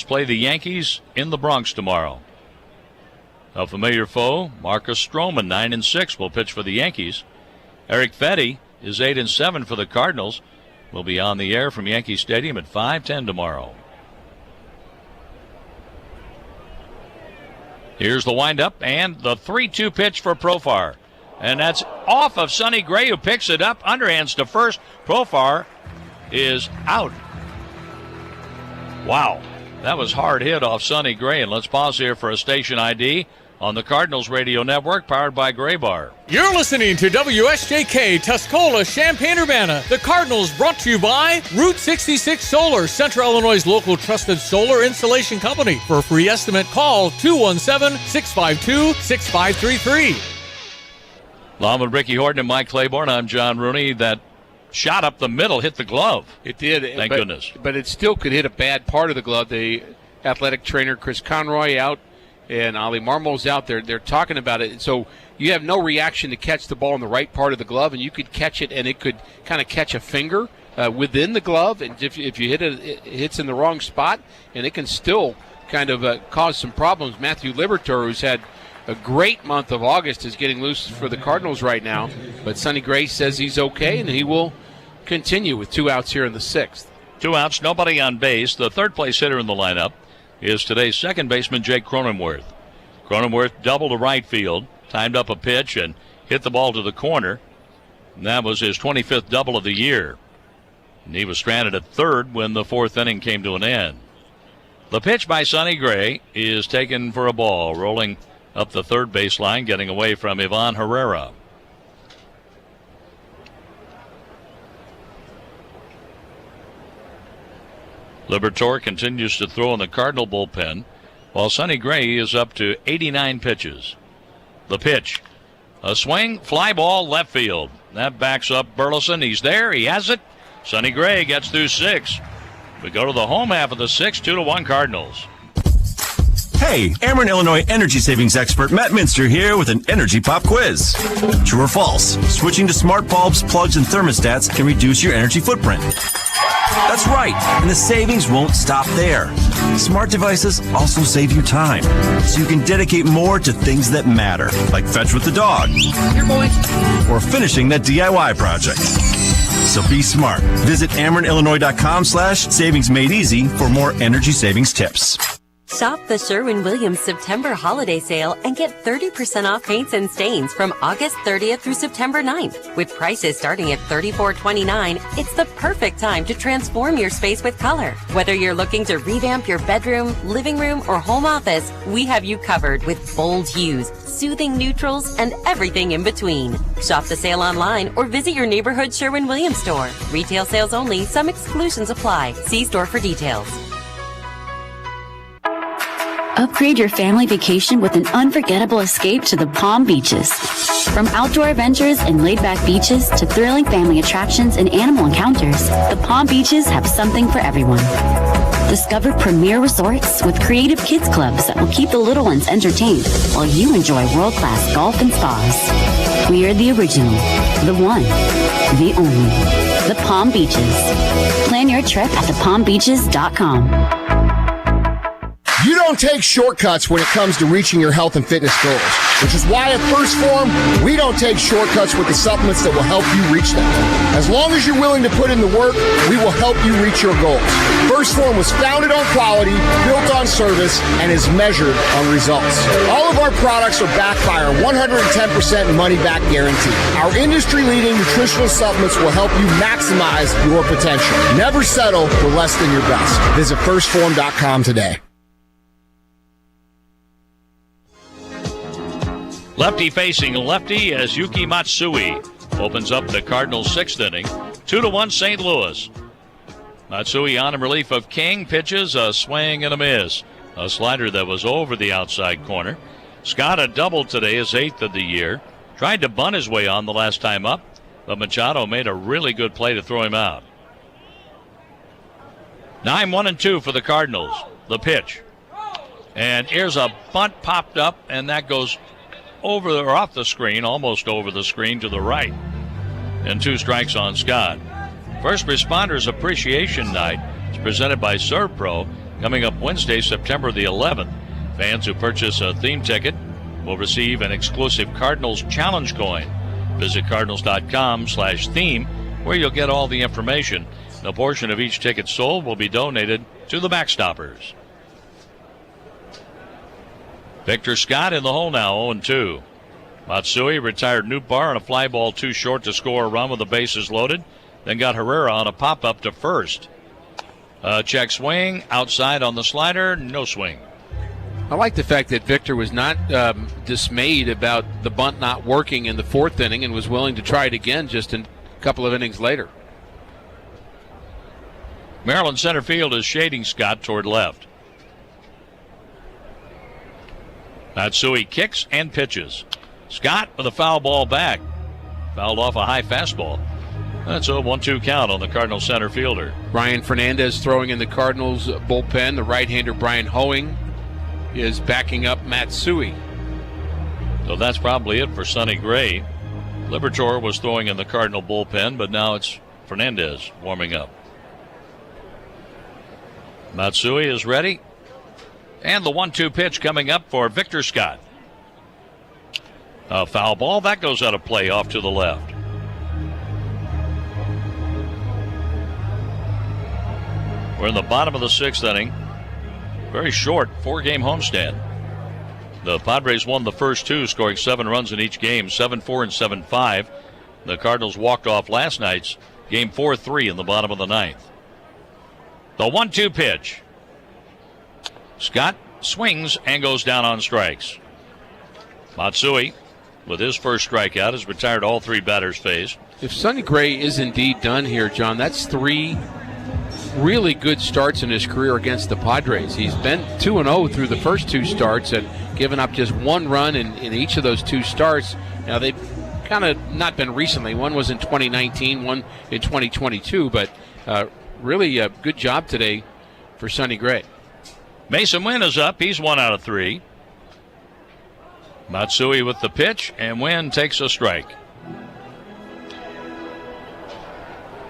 play the Yankees in the Bronx tomorrow. A familiar foe, Marcus Stroman, 9-6, will pitch for the Yankees. Eric Fedde is 8-7 for the Cardinals. Will be on the air from Yankee Stadium at 5:10 tomorrow. Here's the windup and the 3-2 pitch for Profar. And that's off of Sonny Gray, who picks it up. Underhands to first. Profar is out. Wow. That was hard hit off Sonny Gray. And let's pause here for a station ID on the Cardinals Radio Network, powered by Gray Bar. You're listening to WSJK Tuscola, Champaign-Urbana. The Cardinals brought to you by Route 66 Solar, Central Illinois' local trusted solar installation company. For a free estimate, call 217-652-6533. Along with Ricky Horton and Mike Claiborne, I'm John Rooney. That shot up the middle hit the glove. It did. Thank goodness. But it still could hit a bad part of the glove. The athletic trainer, Chris Conroy, out. And Ali Marmol's out there. They're talking about it. So you have no reaction to catch the ball in the right part of the glove, and you could catch it, and it could kind of catch a finger within the glove. And if you hit it, it hits in the wrong spot, and it can still kind of cause some problems. Matthew Libertor, who's had a great month of August, is getting loose for the Cardinals right now. But Sonny Gray says he's okay, and he will continue with 2 outs here in the 6th. 2 outs, nobody on base. The third-place hitter in the lineup is today's second baseman, Jake Cronenworth. Cronenworth doubled to right field, timed up a pitch, and hit the ball to the corner. And that was his 25th double of the year. And he was stranded at third when the 4th inning came to an end. The pitch by Sonny Gray is taken for a ball, rolling up the third baseline, getting away from Ivan Herrera. Libertor continues to throw in the Cardinal bullpen, while Sonny Gray is up to 89 pitches. The pitch, a swing, fly ball, left field. That backs up Burleson. He's there. He has it. Sonny Gray gets through 6. We go to the home half of the 6th, 2-1 Cardinals. Hey, Ameren, Illinois energy savings expert Matt Minster here with an Energy Pop quiz. True or false? Switching to smart bulbs, plugs, and thermostats can reduce your energy footprint. That's right, and the savings won't stop there. Smart devices also save you time, so you can dedicate more to things that matter, like fetch with the dog, or finishing that DIY project. So be smart. Visit AmerenIllinois.com/savingsmadeeasy for more energy savings tips. Shop the Sherwin-Williams September holiday sale and get 30% off paints and stains from August 30th through September 9th. With prices starting at $34.29, it's the perfect time to transform your space with color. Whether you're looking to revamp your bedroom, living room, or home office, we have you covered with bold hues, soothing neutrals, and everything in between. Shop the sale online or visit your neighborhood Sherwin-Williams store. Retail sales only. Some exclusions apply. See store for details. Upgrade your family vacation with an unforgettable escape to the Palm Beaches. From outdoor adventures and laid-back beaches to thrilling family attractions and animal encounters, the Palm Beaches have something for everyone. Discover premier resorts with creative kids clubs that will keep the little ones entertained while you enjoy world-class golf and spas. We are the original, the one, the only, the Palm Beaches. Plan your trip at thepalmbeaches.com. You don't take shortcuts when it comes to reaching your health and fitness goals, which is why at First Form, we don't take shortcuts with the supplements that will help you reach them. As long as you're willing to put in the work, we will help you reach your goals. First Form was founded on quality, built on service, and is measured on results. All of our products are backed by our 110% money-back guarantee. Our industry-leading nutritional supplements will help you maximize your potential. Never settle for less than your best. Visit firstform.com today. Lefty facing lefty as Yuki Matsui opens up the Cardinals' 6th inning. 2-1 St. Louis. Matsui on in relief of King pitches a swing and a miss. A slider that was over the outside corner. Scott a double today, his 8th of the year. Tried to bunt his way on the last time up, but Machado made a really good play to throw him out. 9-1-2 for the Cardinals. The pitch. And here's a bunt popped up, and that goes over or off the screen, almost over the screen to the right. And 2 strikes on Scott. First Responders Appreciation Night is presented by ServPro. coming up Wednesday, September the 11th. Fans who purchase a theme ticket will receive an exclusive Cardinals Challenge coin. Visit cardinals.com/theme, where you'll get all the information. A portion of each ticket sold will be donated to the Backstoppers. Victor Scott in the hole now, 0-2. Matsui retired Nootbaar on a fly ball too short to score a run with the bases loaded, then got Herrera on a pop-up to first. Check swing, outside on the slider, no swing. I like the fact that Victor was not dismayed about the bunt not working in the fourth inning and was willing to try it again just a couple of innings later. Maryland center field is shading Scott toward left. Matsui kicks and pitches. Scott with a foul ball back. Fouled off a high fastball. That's a 1-2 count on the Cardinals center fielder. Brian Fernandez throwing in the Cardinals bullpen. The right-hander Brian Hoeing is backing up Matsui. So that's probably it for Sonny Gray. Liberatore was throwing in the Cardinal bullpen, but now it's Fernandez warming up. Matsui is ready. And the 1-2 pitch coming up for Victor Scott. A foul ball. That goes out of play off to the left. We're in the bottom of the sixth inning. Very short 4-game homestand. The Padres won the first two, scoring 7 runs in each game, 7-4 and 7-5. The Cardinals walked off last night's game 4-3 in the bottom of the ninth. The 1-2 pitch. Scott swings and goes down on strikes. Matsui, with his first strikeout, has retired all 3 batters faced. If Sonny Gray is indeed done here, John, that's 3 really good starts in his career against the Padres. He's been 2-0 through the first 2 starts and given up just 1 run in each of those 2 starts. Now, they've kind of not been recently. One was in 2019, one in 2022, but really a good job today for Sonny Gray. Mason Wynn is up. He's 1 out of 3. Matsui with the pitch, and Wynn takes a strike.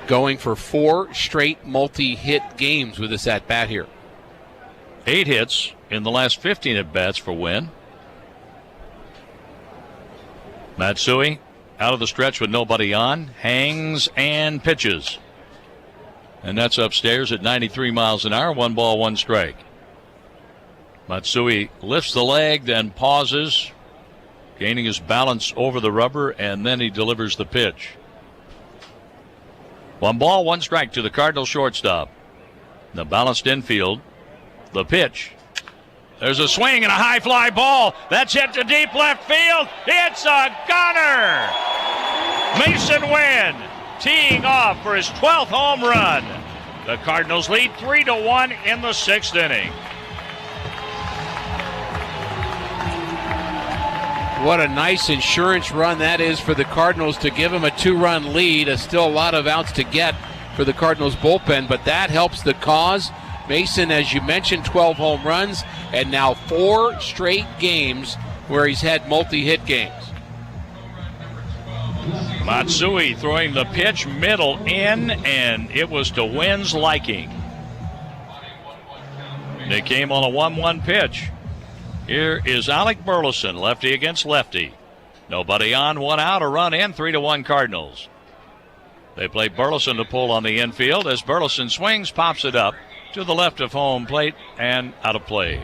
Going for 4 straight multi-hit games with this at-bat here. 8 hits in the last 15 at-bats for Wynn. Matsui out of the stretch with nobody on, hangs and pitches. And that's upstairs at 93 miles an hour, 1 ball, 1 strike. Matsui lifts the leg, then pauses, gaining his balance over the rubber, and then he delivers the pitch. 1 ball, 1 strike to the Cardinal shortstop. The balanced infield. The pitch. There's a swing and a high fly ball. That's hit to deep left field. It's a gunner. Mason Wynn teeing off for his 12th home run. The Cardinals lead 3-1 in the 6th inning. What a nice insurance run that is for the Cardinals to give them a 2-run lead. Still a lot of outs to get for the Cardinals bullpen, but that helps the cause. Mason, as you mentioned, 12 home runs, and now 4 straight games where he's had multi-hit games. Matsui throwing the pitch middle in, and it was to Wynn's liking. It came on a 1-1 pitch. Here is Alec Burleson, lefty against lefty. Nobody on, 1 out, a run in, 3-1 Cardinals. They play Burleson to pull on the infield as Burleson swings, pops it up to the left of home plate and out of play.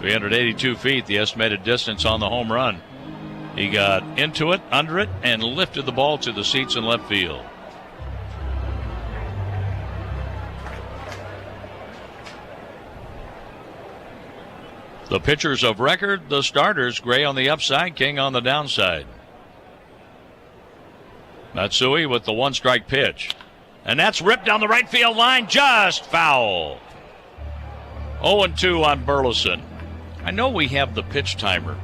382 feet, the estimated distance on the home run. He got into it, under it, and lifted the ball to the seats in left field. The pitchers of record, the starters, Gray on the upside, King on the downside. Matsui with the 1-strike pitch. And that's ripped down the right field line, just foul. 0-2 on Burleson. I know we have the pitch timer,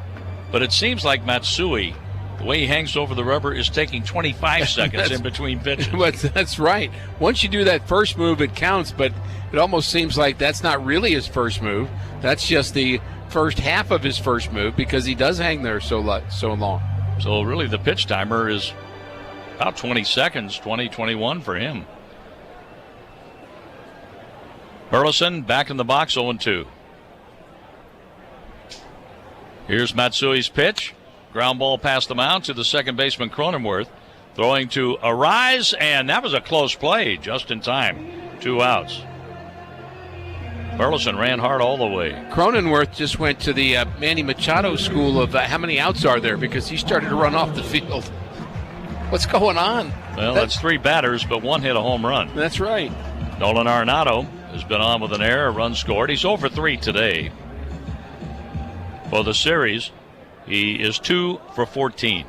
but it seems like Matsui, the way he hangs over the rubber, is taking 25 seconds in between pitches. That's right. Once you do that first move, it counts, but it almost seems like that's not really his first move. That's just the first half of his first move because he does hang there so long. So really the pitch timer is about 20 seconds, 20, 21 for him. Burleson back in the box, 0-2. Here's Matsui's pitch. Ground ball past the mound to the second baseman, Cronenworth. Throwing to Arise, and that was a close play, just in time. 2 outs. Burleson ran hard all the way. Cronenworth just went to the Manny Machado school of how many outs are there, because he started to run off the field. What's going on? Well, that's 3 batters, but 1 hit a home run. That's right. Nolan Arenado has been on with an error, a run scored. He's 0 for 3 today. For the series, he is 2 for 14.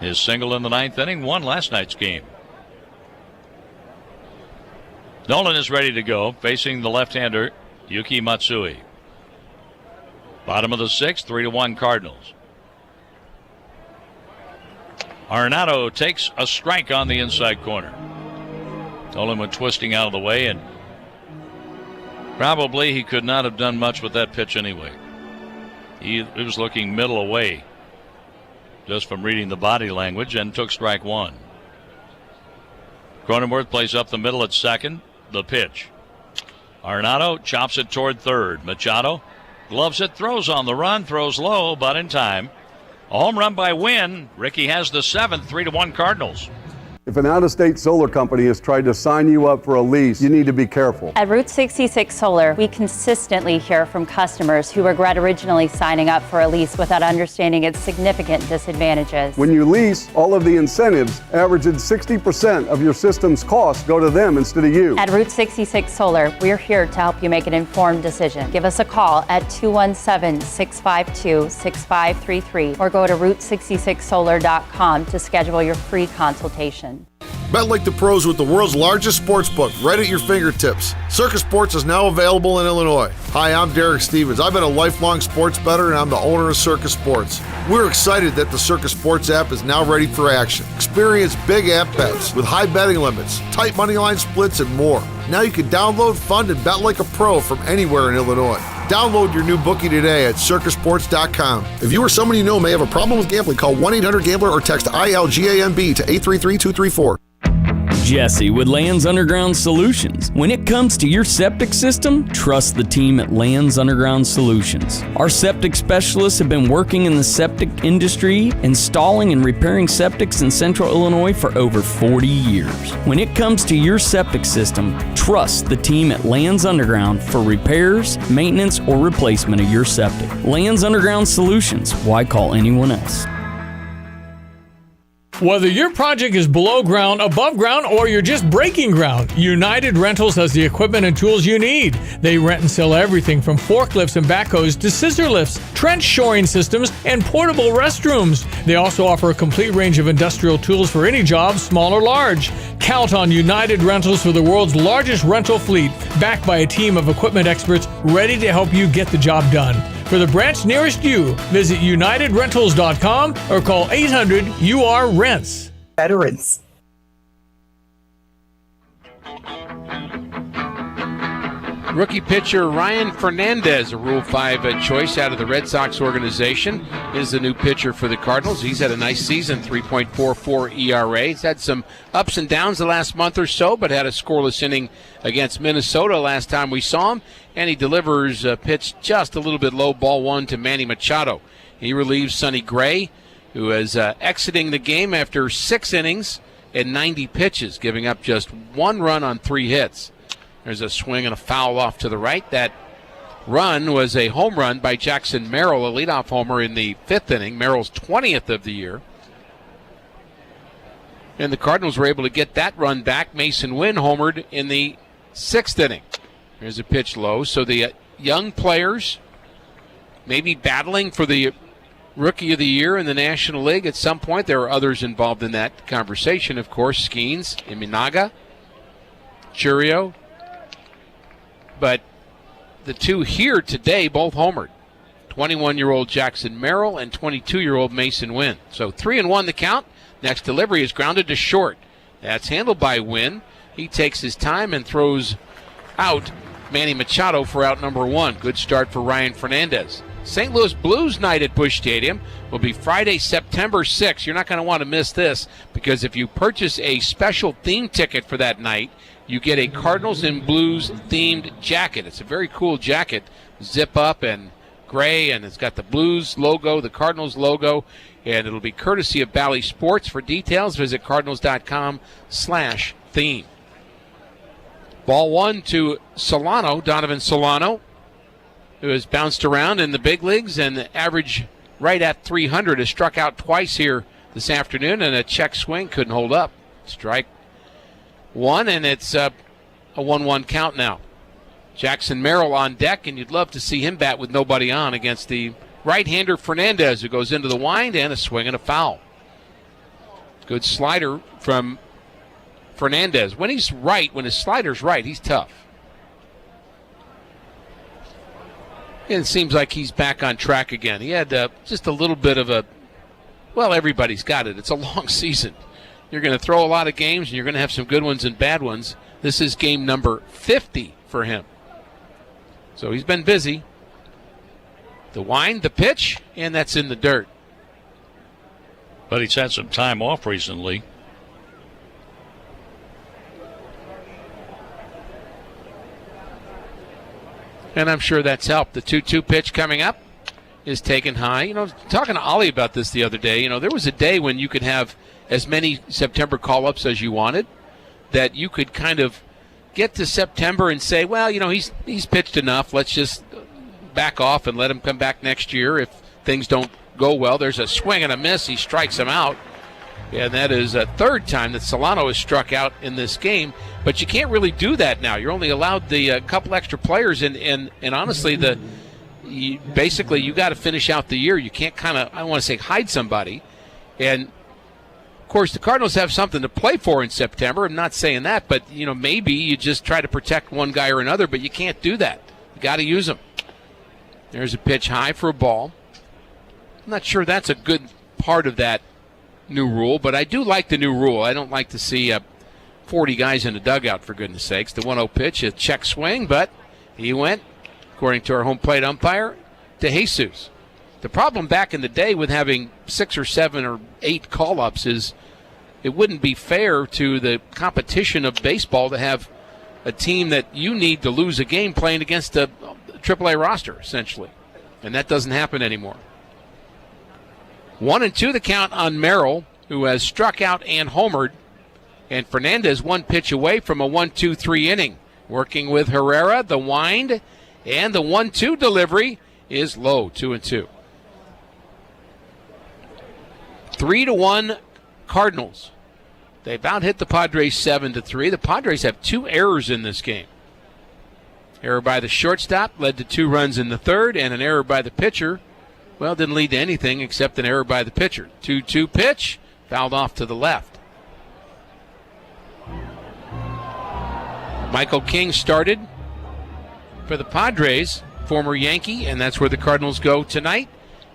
His single in the 9th inning won last night's game. Nolan is ready to go, facing the left-hander, Yuki Matsui. Bottom of the 6th, 3-1 Cardinals. Arenado takes a strike on the inside corner. Nolan went twisting out of the way, and probably he could not have done much with that pitch anyway. He was looking middle away just from reading the body language, and took strike 1. Cronenworth plays up the middle at second. The pitch. Arenado chops it toward third. Machado gloves it, throws on the run, throws low, but in time. A home run by Wynn. Ricky has the 7th, 3-1 Cardinals. If an out-of-state solar company has tried to sign you up for a lease, you need to be careful. At Route 66 Solar, we consistently hear from customers who regret originally signing up for a lease without understanding its significant disadvantages. When you lease, all of the incentives, averaging 60% of your system's costs, go to them instead of you. At Route 66 Solar, we're here to help you make an informed decision. Give us a call at 217-652-6533 or go to Route66Solar.com to schedule your free consultation. Bet like the pros with the world's largest sports book right at your fingertips. Circus Sports is now available in Illinois. Hi, I'm Derek Stevens. I've been a lifelong sports bettor, and I'm the owner of Circus Sports. We're excited that the Circus Sports app is now ready for action. Experience big app bets with high betting limits, tight money line splits, and more. Now you can download, fund, and bet like a pro from anywhere in Illinois. Download your new bookie today at circusports.com. If you or someone you know may have a problem with gambling, call 1-800-GAMBLER or text ILGAMB to 833-234. Jesse with Lands Underground Solutions. When it comes to your septic system, trust the team at Lands Underground Solutions. Our septic specialists have been working in the septic industry, installing and repairing septics in Central Illinois for over 40 years. When it comes to your septic system, trust the team at Lands Underground for repairs, maintenance, or replacement of your septic. Lands Underground Solutions. Why call anyone else? Whether your project is below ground, above ground, or you're just breaking ground, United Rentals has the equipment and tools you need. They rent and sell everything from forklifts and backhoes to scissor lifts, trench shoring systems, and portable restrooms. They also offer a complete range of industrial tools for any job, small or large. Count on United Rentals for the world's largest rental fleet, backed by a team of equipment experts ready to help you get the job done. For the branch nearest you, visit UnitedRentals.com or call 800-UR-RENTS. Veterans. Rookie pitcher Ryan Fernandez, a Rule 5 choice out of the Red Sox organization, is the new pitcher for the Cardinals. He's had a nice season, 3.44 ERA. He's had some ups and downs the last month or so, but had a scoreless inning against Minnesota last time we saw him, and he delivers a pitch just a little bit low, ball 1 to Manny Machado. He relieves Sonny Gray, who is exiting the game after 6 innings and 90 pitches, giving up just 1 run on 3 hits. There's a swing and a foul off to the right. That run was a home run by Jackson Merrill, a leadoff homer in the 5th inning, Merrill's 20th of the year. And the Cardinals were able to get that run back. Mason Wynn homered in the 6th inning. There's a pitch low. So the young players maybe battling for the Rookie of the Year in the National League at some point. There are others involved in that conversation, of course. Skeens, Iminaga, Churio. But the two here today both homered. 21-year-old Jackson Merrill and 22-year-old Mason Wynn. So 3-1 the count. Next delivery is grounded to short. That's handled by Wynn. He takes his time and throws out Manny Machado for out number 1. Good start for Ryan Fernandez. St. Louis Blues night at Busch Stadium will be Friday, September 6th. You're not going to want to miss this, because if you purchase a special theme ticket for that night, you get a Cardinals and Blues themed jacket. It's a very cool jacket, zip up and gray, and it's got the Blues logo, the Cardinals logo, and it'll be courtesy of Bally Sports. For details, visit cardinals.com/theme. Ball one to Solano, Donovan Solano, who has bounced around in the big leagues and average right at 300, has struck out twice here this afternoon, and a check swing couldn't hold up. Strike one, and it's a 1-1 count now. Jackson Merrill on deck, and you'd love to see him bat with nobody on against the right-hander Fernandez, who goes into the wind, and a swing and a foul. Good slider from Fernandez. When he's right, when his slider's right, he's tough. And it seems like he's back on track again. He had just a little bit of well, everybody's got it. It's a long season. You're going to throw a lot of games, and you're going to have some good ones and bad ones. This is game number 50 for him. So he's been busy. The wind, the pitch, and that's in the dirt. But he's had some time off recently. And I'm sure that's helped. The 2-2 pitch coming up is taken high. You know, talking to Ollie about this the other day, there was a day when you could have as many September call-ups as you wanted, that you could kind of get to September and say, well, he's pitched enough. Let's just back off and let him come back next year if things don't go well. There's a swing and a miss. He strikes him out. And that is a third time that Solano has struck out in this game. But you can't really do that now. You're only allowed the couple extra players. And honestly, basically you got to finish out the year. You can't I don't want to say hide somebody. And, of course, the Cardinals have something to play for in September. I'm not saying that. But, maybe you just try to protect one guy or another. But you can't do that. You got to use them. There's a pitch high for a ball. I'm not sure that's a good part of that new rule, but I do like the new rule. I don't like to see 40 guys in the dugout, for goodness sakes. The 1-0 pitch, a check swing, but he went, according to our home plate umpire, to Jesus. The problem back in the day with having 6 or 7 or 8 call-ups is it wouldn't be fair to the competition of baseball to have a team that you need to lose a game playing against a AAA roster, essentially. And that doesn't happen anymore. 1-2 the count on Merrill, who has struck out and homered. And Fernandez one pitch away from a 1-2-3 inning. Working with Herrera, the wind, and the 1-2 delivery is low, 2-2. 3-1 Cardinals. They about hit the Padres 7-3. The Padres have 2 errors in this game. Error by the shortstop led to 2 runs in the third, and an error by the pitcher, didn't lead to anything except an error by the pitcher. 2-2 pitch, fouled off to the left. Michael King started for the Padres, former Yankee, and that's where the Cardinals go tonight.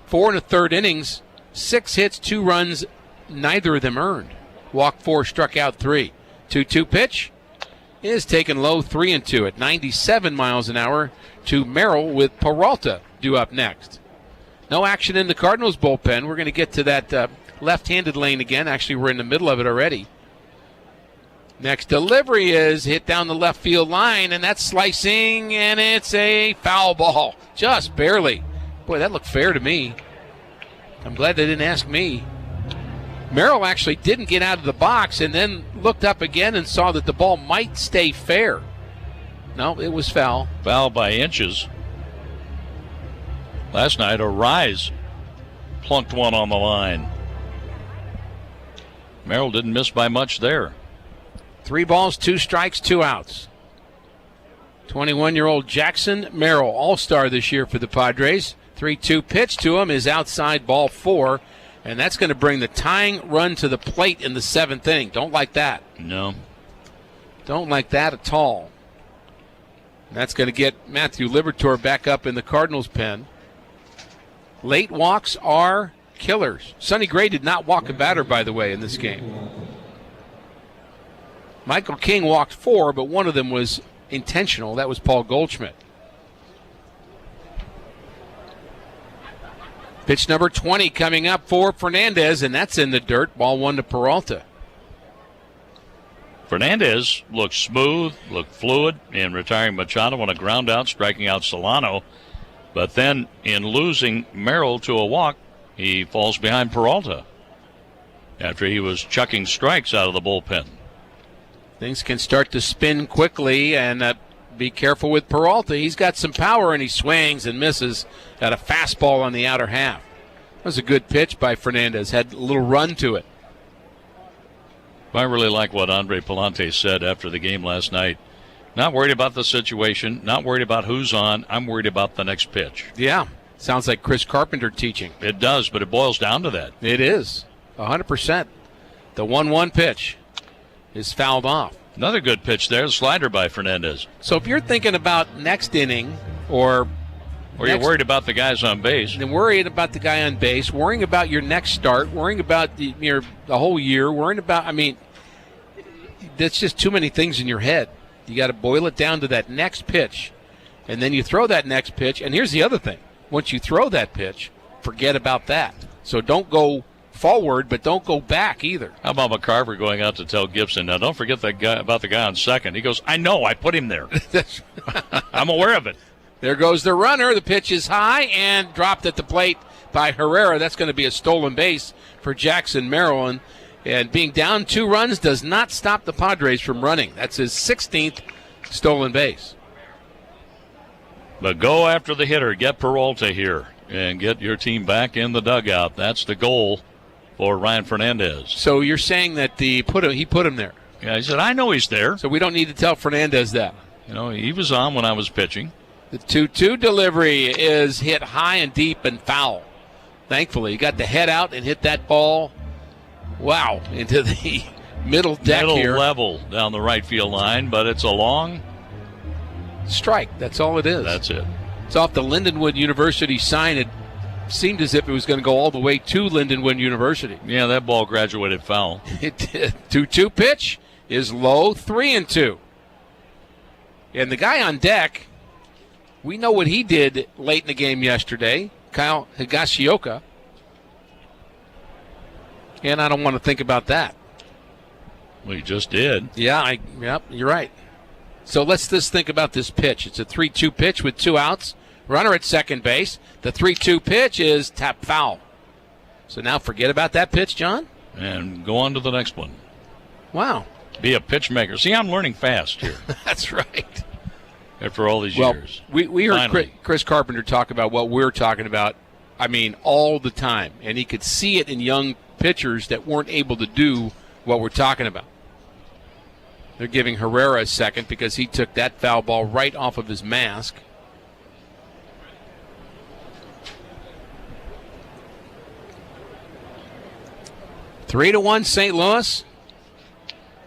4 1/3 innings, 6 hits, 2 runs, neither of them earned. Walked 4, struck out 3. 2-2 pitch is taken low, 3-2 at 97 miles an hour to Merrill, with Peralta due up next. No action in the Cardinals bullpen. We're going to get to that left-handed lane again. Actually, we're in the middle of it already. Next delivery is hit down the left field line, and that's slicing, and it's a foul ball. Just barely. Boy, that looked fair to me. I'm glad they didn't ask me. Merrill actually didn't get out of the box and then looked up again and saw that the ball might stay fair. No, it was foul. Foul by inches. Last night, a Rise plunked one on the line. Merrill didn't miss by much there. 3 balls, 2 strikes, 2 outs. 21-year-old Jackson Merrill, all-star this year for the Padres. 3-2 pitch to him is outside, ball 4, and that's going to bring the tying run to the plate in the 7th inning. Don't like that. No. Don't like that at all. And that's going to get Matthew Liberatore back up in the Cardinals' pen. Late walks are killers. Sonny Gray did not walk a batter, by the way, in this game. Michael King walked 4, but one of them was intentional. That was Paul Goldschmidt. Pitch number 20 coming up for Fernandez, and that's in the dirt. Ball 1 to Peralta. Fernandez looked smooth, looked fluid in retiring Machado on a ground out, striking out Solano. But then in losing Merrill to a walk, he falls behind Peralta after he was chucking strikes out of the bullpen. Things can start to spin quickly, and be careful with Peralta. He's got some power, and he swings and misses at a fastball on the outer half. That was a good pitch by Fernandez. Had a little run to it. I really like what Andre Palante said after the game last night. Not worried about the situation, not worried about who's on. I'm worried about the next pitch. Yeah, sounds like Chris Carpenter teaching. It does, but it boils down to that. It is, 100%. The 1-1 pitch is fouled off. Another good pitch there, slider by Fernandez. So if you're thinking about next inning or you're worried about the guys on base. Then worried about the guy on base, worrying about your next start, worrying about the whole year, worrying about, that's just too many things in your head. You got to boil it down to that next pitch, and then you throw that next pitch. And here's the other thing. Once you throw that pitch, forget about that. So don't go forward, but don't go back either. How about McCarver going out to tell Gibson, now don't forget about the guy on second. He goes, I know, I put him there. I'm aware of it. There goes the runner. The pitch is high and dropped at the plate by Herrera. That's going to be a stolen base for Jackson Merrill. And being down 2 runs does not stop the Padres from running. That's his 16th stolen base. But go after the hitter. Get Peralta here and get your team back in the dugout. That's the goal for Ryan Fernandez. So you're saying that he put him there? Yeah, he said, I know he's there. So we don't need to tell Fernandez that. He was on when I was pitching. The 2-2 delivery is hit high and deep and foul. Thankfully, he got the head out and hit that ball, into the middle deck here. Middle level down the right field line, but it's a long strike. That's all it is. That's it. It's off the Lindenwood University sign. It seemed as if it was going to go all the way to Lindenwood University. Yeah, that ball graduated foul. It did. 2-2 pitch is low, 3-2. And the guy on deck, we know what he did late in the game yesterday, Kyle Higashioka. And I don't want to think about that. Well, you just did. Yeah, you're right. So let's just think about this pitch. It's a 3-2 pitch with 2 outs. Runner at second base. The 3-2 pitch is tap foul. So now forget about that pitch, John. And go on to the next one. Wow. Be a pitch maker. See, I'm learning fast here. That's right. After all these years. We heard Chris Carpenter talk about what we're talking about, all the time. And he could see it in young pitchers that weren't able to do what we're talking about. They're giving Herrera a second because he took that foul ball right off of his mask. Three to 1 St. Louis.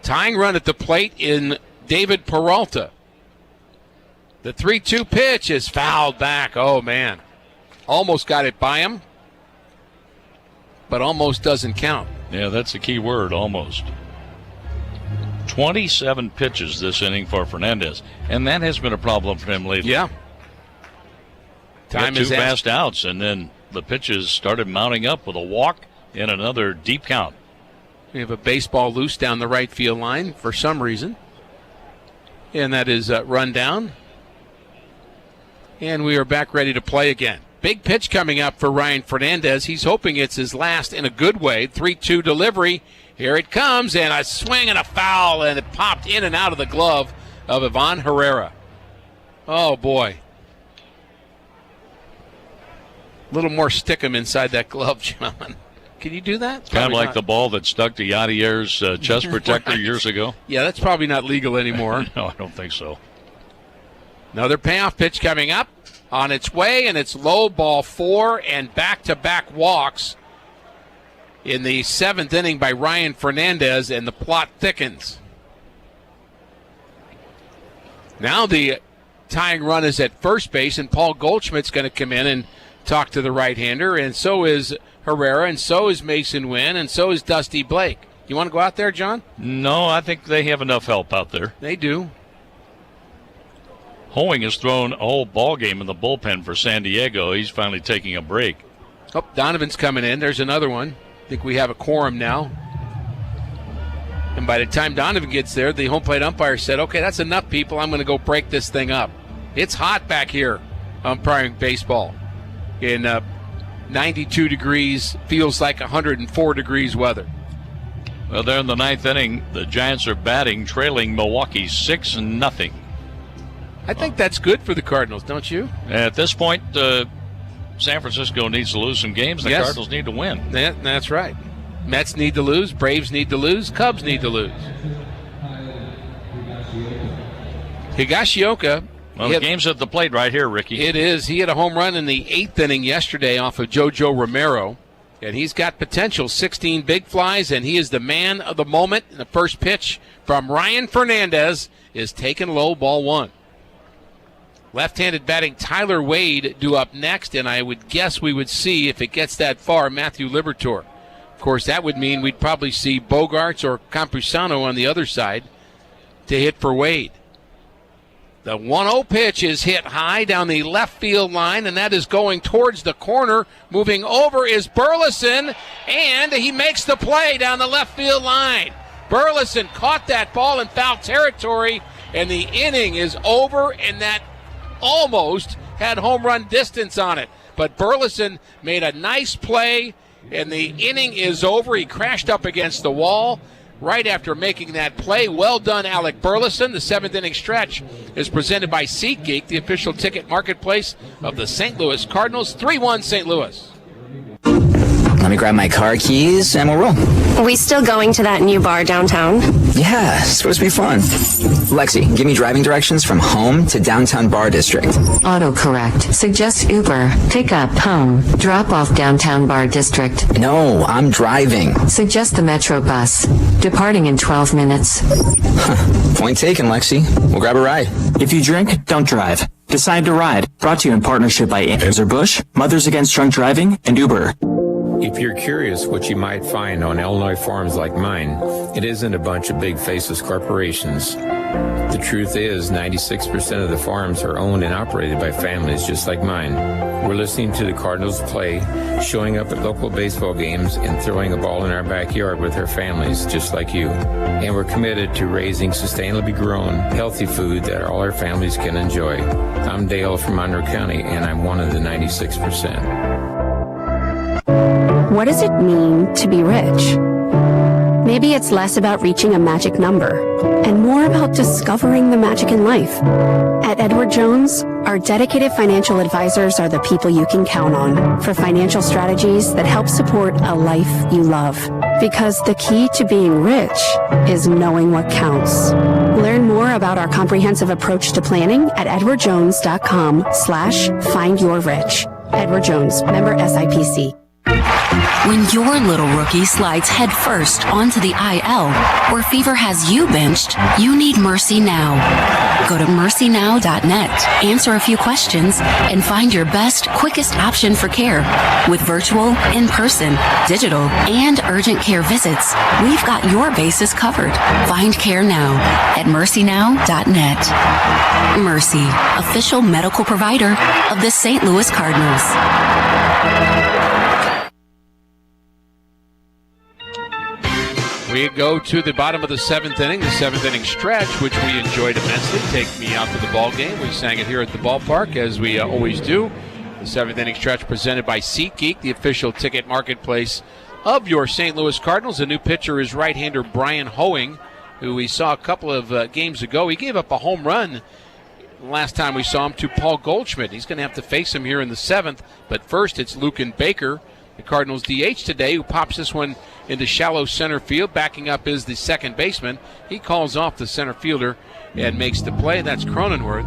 Tying run at the plate in David Peralta. The 3-2 pitch is fouled back. Oh, man. Almost got it by him, but almost doesn't count. Yeah, that's the key word, almost. 27 pitches this inning for Fernandez, and that has been a problem for him lately. Yeah. Time is 2 fast outs, and then the pitches started mounting up with a walk and another deep count. We have a baseball loose down the right field line for some reason, and that is run down. And we are back ready to play again. Big pitch coming up for Ryan Fernandez. He's hoping it's his last in a good way. 3-2 delivery. Here it comes, and a swing and a foul, and it popped in and out of the glove of Ivan Herrera. Oh, boy. A little more stickum inside that glove, John. Can you do that? Kind of like the ball that stuck to Yadier's chest protector Right. years ago. Yeah, that's probably not legal anymore. No, I don't think so. Another payoff pitch coming up on its way, and it's low, ball 4, and back-to-back walks in the 7th inning by Ryan Fernandez, and the plot thickens. Now the tying run is at first base, and Paul Goldschmidt's going to come in and talk to the right-hander, and so is Herrera, and so is Mason Wynn, and so is Dusty Blake. You want to go out there, John? No, I think they have enough help out there. They do. Hoeing has thrown a whole ball game in the bullpen for San Diego. He's finally taking a break. Oh, Donovan's coming in. There's another one. I think we have a quorum now. And by the time Donovan gets there, the home plate umpire said, okay, that's enough, people. I'm going to go break this thing up. It's hot back here umpiring baseball. In 92 degrees, feels like 104 degrees weather. Well, there in the ninth inning, the Giants are batting, trailing Milwaukee 6-0. I think that's good for the Cardinals, don't you? At this point, San Francisco needs to lose some games. The Cardinals need to win. That's right. Mets need to lose. Braves need to lose. Cubs need to lose. Higashioka. Well, the game's at the plate right here, Ricky. It is. He hit a home run in the 8th inning yesterday off of JoJo Romero. And he's got potential, 16 big flies, and he is the man of the moment. And the first pitch from Ryan Fernandez is taken low, ball 1. Left-handed batting Tyler Wade due up next, and I would guess we would see, if it gets that far, Matthew Liberatore. Of course, that would mean we'd probably see Bogarts or Campusano on the other side to hit for Wade. The 1-0 pitch is hit high down the left field line, and that is going towards the corner. Moving over is Burleson, and he makes the play down the left field line. Burleson caught that ball in foul territory, and the inning is over, and that almost had home run distance on it. But Burleson made a nice play, and the inning is over. He crashed up against the wall right after making that play. Well done, Alec Burleson. The 7th inning stretch is presented by SeatGeek, the official ticket marketplace of the St. Louis Cardinals. 3-1 St. Louis. Let me grab my car keys and we'll roll. We still going to that new bar downtown? Yeah, it's supposed to be fun. Lexi, give me driving directions from home to downtown Bar District. Autocorrect. Suggest Uber. Pick up home. Drop off downtown Bar District. No, I'm driving. Suggest the Metro bus. Departing in 12 minutes. Point taken, Lexi. We'll grab a ride. If you drink, don't drive. Decide to ride. Brought to you in partnership by Anheuser-Busch, Mothers Against Drunk Driving, and Uber. If you're curious what you might find on Illinois farms like mine, it isn't a bunch of big faceless corporations. The truth is, 96% of the farms are owned and operated by families just like mine. We're listening to the Cardinals play, showing up at local baseball games, and throwing a ball in our backyard with our families just like you. And we're committed to raising sustainably grown, healthy food that all our families can enjoy. I'm Dale from Monroe County, and I'm one of the 96%. What does it mean to be rich? Maybe it's less about reaching a magic number and more about discovering the magic in life. At Edward Jones, our dedicated financial advisors are the people you can count on for financial strategies that help support a life you love. Because the key to being rich is knowing what counts. Learn more about our comprehensive approach to planning at edwardjones.com/findyourrich. Edward Jones, member SIPC. When your little rookie slides headfirst onto the IL, or fever has you benched, you need Mercy Now. Go to mercynow.net, answer a few questions, and find your best, quickest option for care. With virtual, in-person, digital, and urgent care visits, we've got your bases covered. Find care now at mercynow.net. Mercy, official medical provider of the St. Louis Cardinals. We go to the bottom of the 7th inning, the 7th inning stretch, which we enjoyed immensely. Take me out to the ball game. We sang it here at the ballpark, as we always do. The 7th inning stretch presented by SeatGeek, the official ticket marketplace of your St. Louis Cardinals. The new pitcher is right-hander Brian Hoeing, who we saw a couple of games ago. He gave up a home run last time we saw him to Paul Goldschmidt. He's going to have to face him here in the 7th. But first, it's Luken Baker, the Cardinals DH today, who pops this one into shallow center field. Backing up is the second baseman. He calls off the center fielder and makes the play. That's Cronenworth.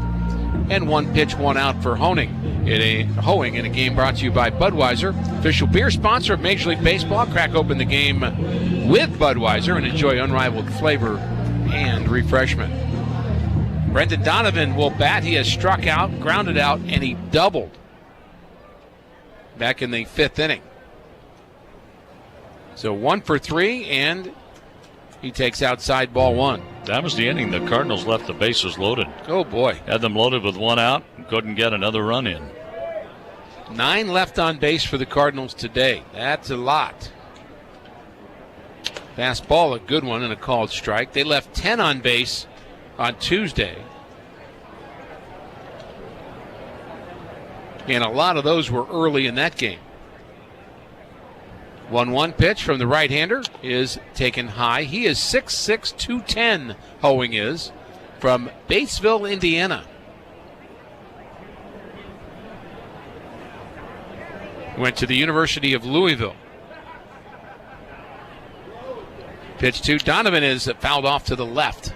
And 1 pitch, 1 out for Hoeing in a game brought to you by Budweiser, official beer sponsor of Major League Baseball. Crack open the game with Budweiser and enjoy unrivaled flavor and refreshment. Brendan Donovan will bat. He has struck out, grounded out, and he doubled back in the 5th inning. So 1 for 3, and he takes outside ball 1. That was the inning. The Cardinals left the bases loaded. Oh, boy. Had them loaded with 1 out. Couldn't get another run in. 9 left on base for the Cardinals today. That's a lot. Fastball, a good one, and a called strike. They left 10 on base on Tuesday. And a lot of those were early in that game. 1-1 pitch from the right-hander is taken high. He is 6'6", 210, Hoeing is, from Batesville, Indiana. Went to the University of Louisville. Pitch to Donovan is fouled off to the left.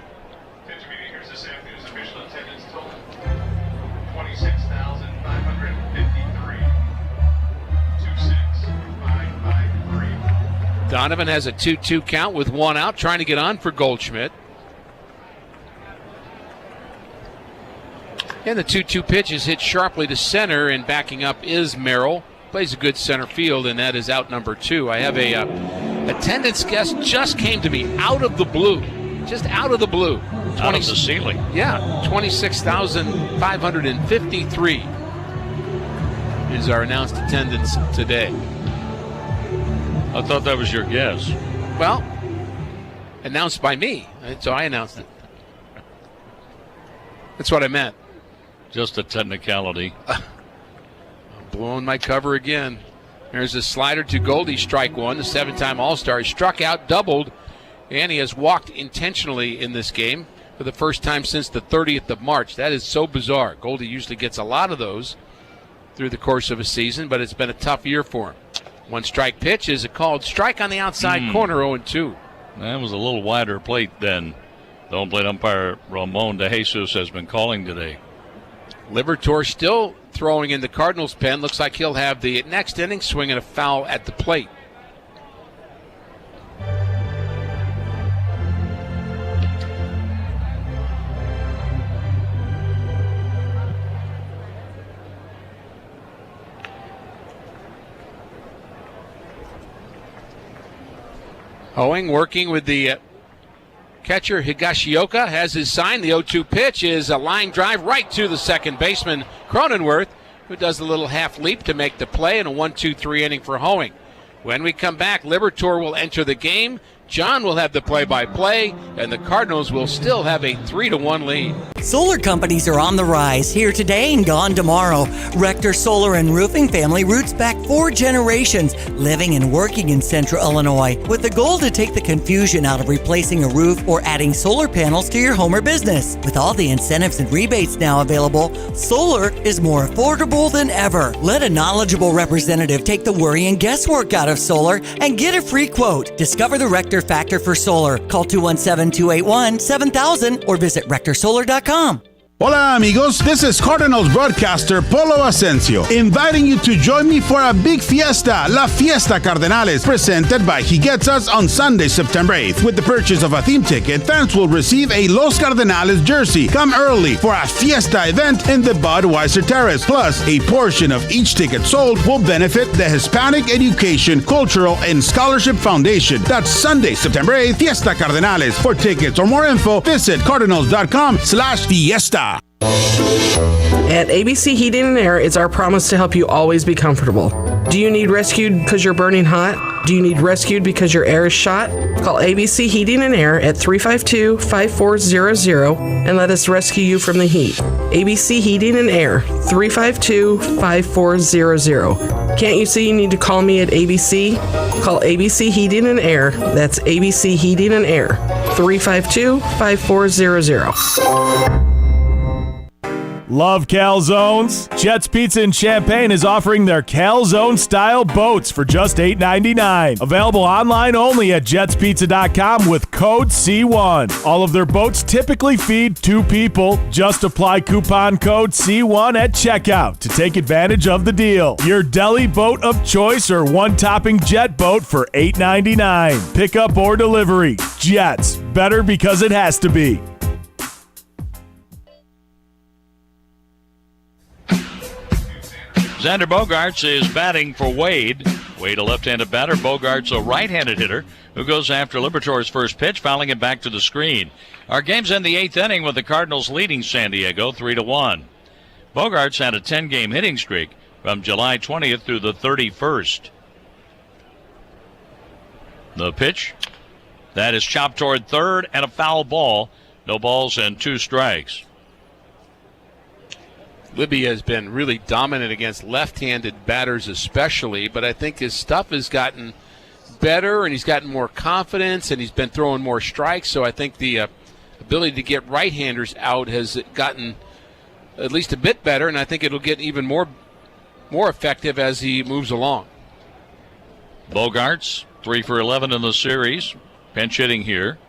Donovan has a 2-2 count with one out, trying to get on for Goldschmidt. And the 2-2 pitch is hit sharply to center, and backing up is Merrill. Plays a good center field, and that is out number 2. I have a attendance guest just came to me out of the blue. Just out of the blue. Out of the ceiling. Yeah, 26,553 is our announced attendance today. I thought that was your guess. Well, announced by me, so I announced it. That's what I meant. Just a technicality. I'm blowing my cover again. There's a slider to Goldie, strike one, the 7-time All-Star. He struck out, doubled, and he has walked intentionally in this game for the first time since the 30th of March. That is so bizarre. Goldie usually gets a lot of those through the course of a season, but it's been a tough year for him. One strike pitch is a called strike on the outside corner, 0-2. That was a little wider plate than the home plate umpire Ramon De Jesus has been calling today. Liberatore still throwing in the Cardinals' pen. Looks like he'll have the next inning swinging a foul at the plate. Hoeing working with the catcher Higashioka, has his sign. The 0-2 pitch is a line drive right to the second baseman Cronenworth, who does a little half leap to make the play, and a 1-2-3 inning for Hoeing. When we come back, Liberatore will enter the game. John will have the play-by-play, and the Cardinals will still have a 3-1 lead. Solar companies are on the rise, here today and gone tomorrow. Rector Solar and Roofing family roots back 4 generations, living and working in Central Illinois, with the goal to take the confusion out of replacing a roof or adding solar panels to your home or business. With all the incentives and rebates now available, solar is more affordable than ever. Let a knowledgeable representative take the worry and guesswork out of solar and get a free quote. Discover the Rector Factor for Solar. Call 217-281-7000 or visit rectorsolar.com. Hola amigos, this is Cardinals broadcaster Polo Asensio, inviting you to join me for a big fiesta, La Fiesta Cardenales, presented by He Gets Us on Sunday, September 8th. With the purchase of a theme ticket, fans will receive a Los Cardenales jersey. Come early for a fiesta event in the Budweiser Terrace. Plus, a portion of each ticket sold will benefit the Hispanic Education, Cultural, and Scholarship Foundation. That's Sunday, September 8th, Fiesta Cardenales. For tickets or more info, visit cardinals.com/fiesta. At ABC Heating and Air, it's our promise to help you always be comfortable. Do you need rescued because you're burning hot? Do you need rescued because your air is shot? Call ABC Heating and Air at 352-5400 and let us rescue you from the heat. ABC Heating and Air, 352-5400. Can't you see you need to call me at ABC? Call ABC Heating and Air. That's ABC Heating and Air, 352-5400. Love calzones? Jets Pizza in Champaign is offering their calzone-style boats for just $8.99. Available online only at jetspizza.com with code C1. All of their boats typically feed 2 people. Just apply coupon code C1 at checkout to take advantage of the deal. Your deli boat of choice or one-topping jet boat for $8.99. Pickup or delivery. Jets. Better because it has to be. Xander Bogaerts is batting for Wade. Wade, a left-handed batter. Bogaerts, a right-handed hitter who goes after Liberatore's first pitch, fouling it back to the screen. Our game's in the 8th inning with the Cardinals leading San Diego 3-1. Bogaerts had a 10-game hitting streak from July 20th through the 31st. The pitch That is chopped toward third and a foul ball. No balls and 2 strikes. Libby has been really dominant against left-handed batters especially, but I think his stuff has gotten better and he's gotten more confidence and he's been throwing more strikes. So I think the ability to get right-handers out has gotten at least a bit better, and I think it'll get even more effective as he moves along. Bogaerts, 3 for 11 in the series. Pinch hitting here.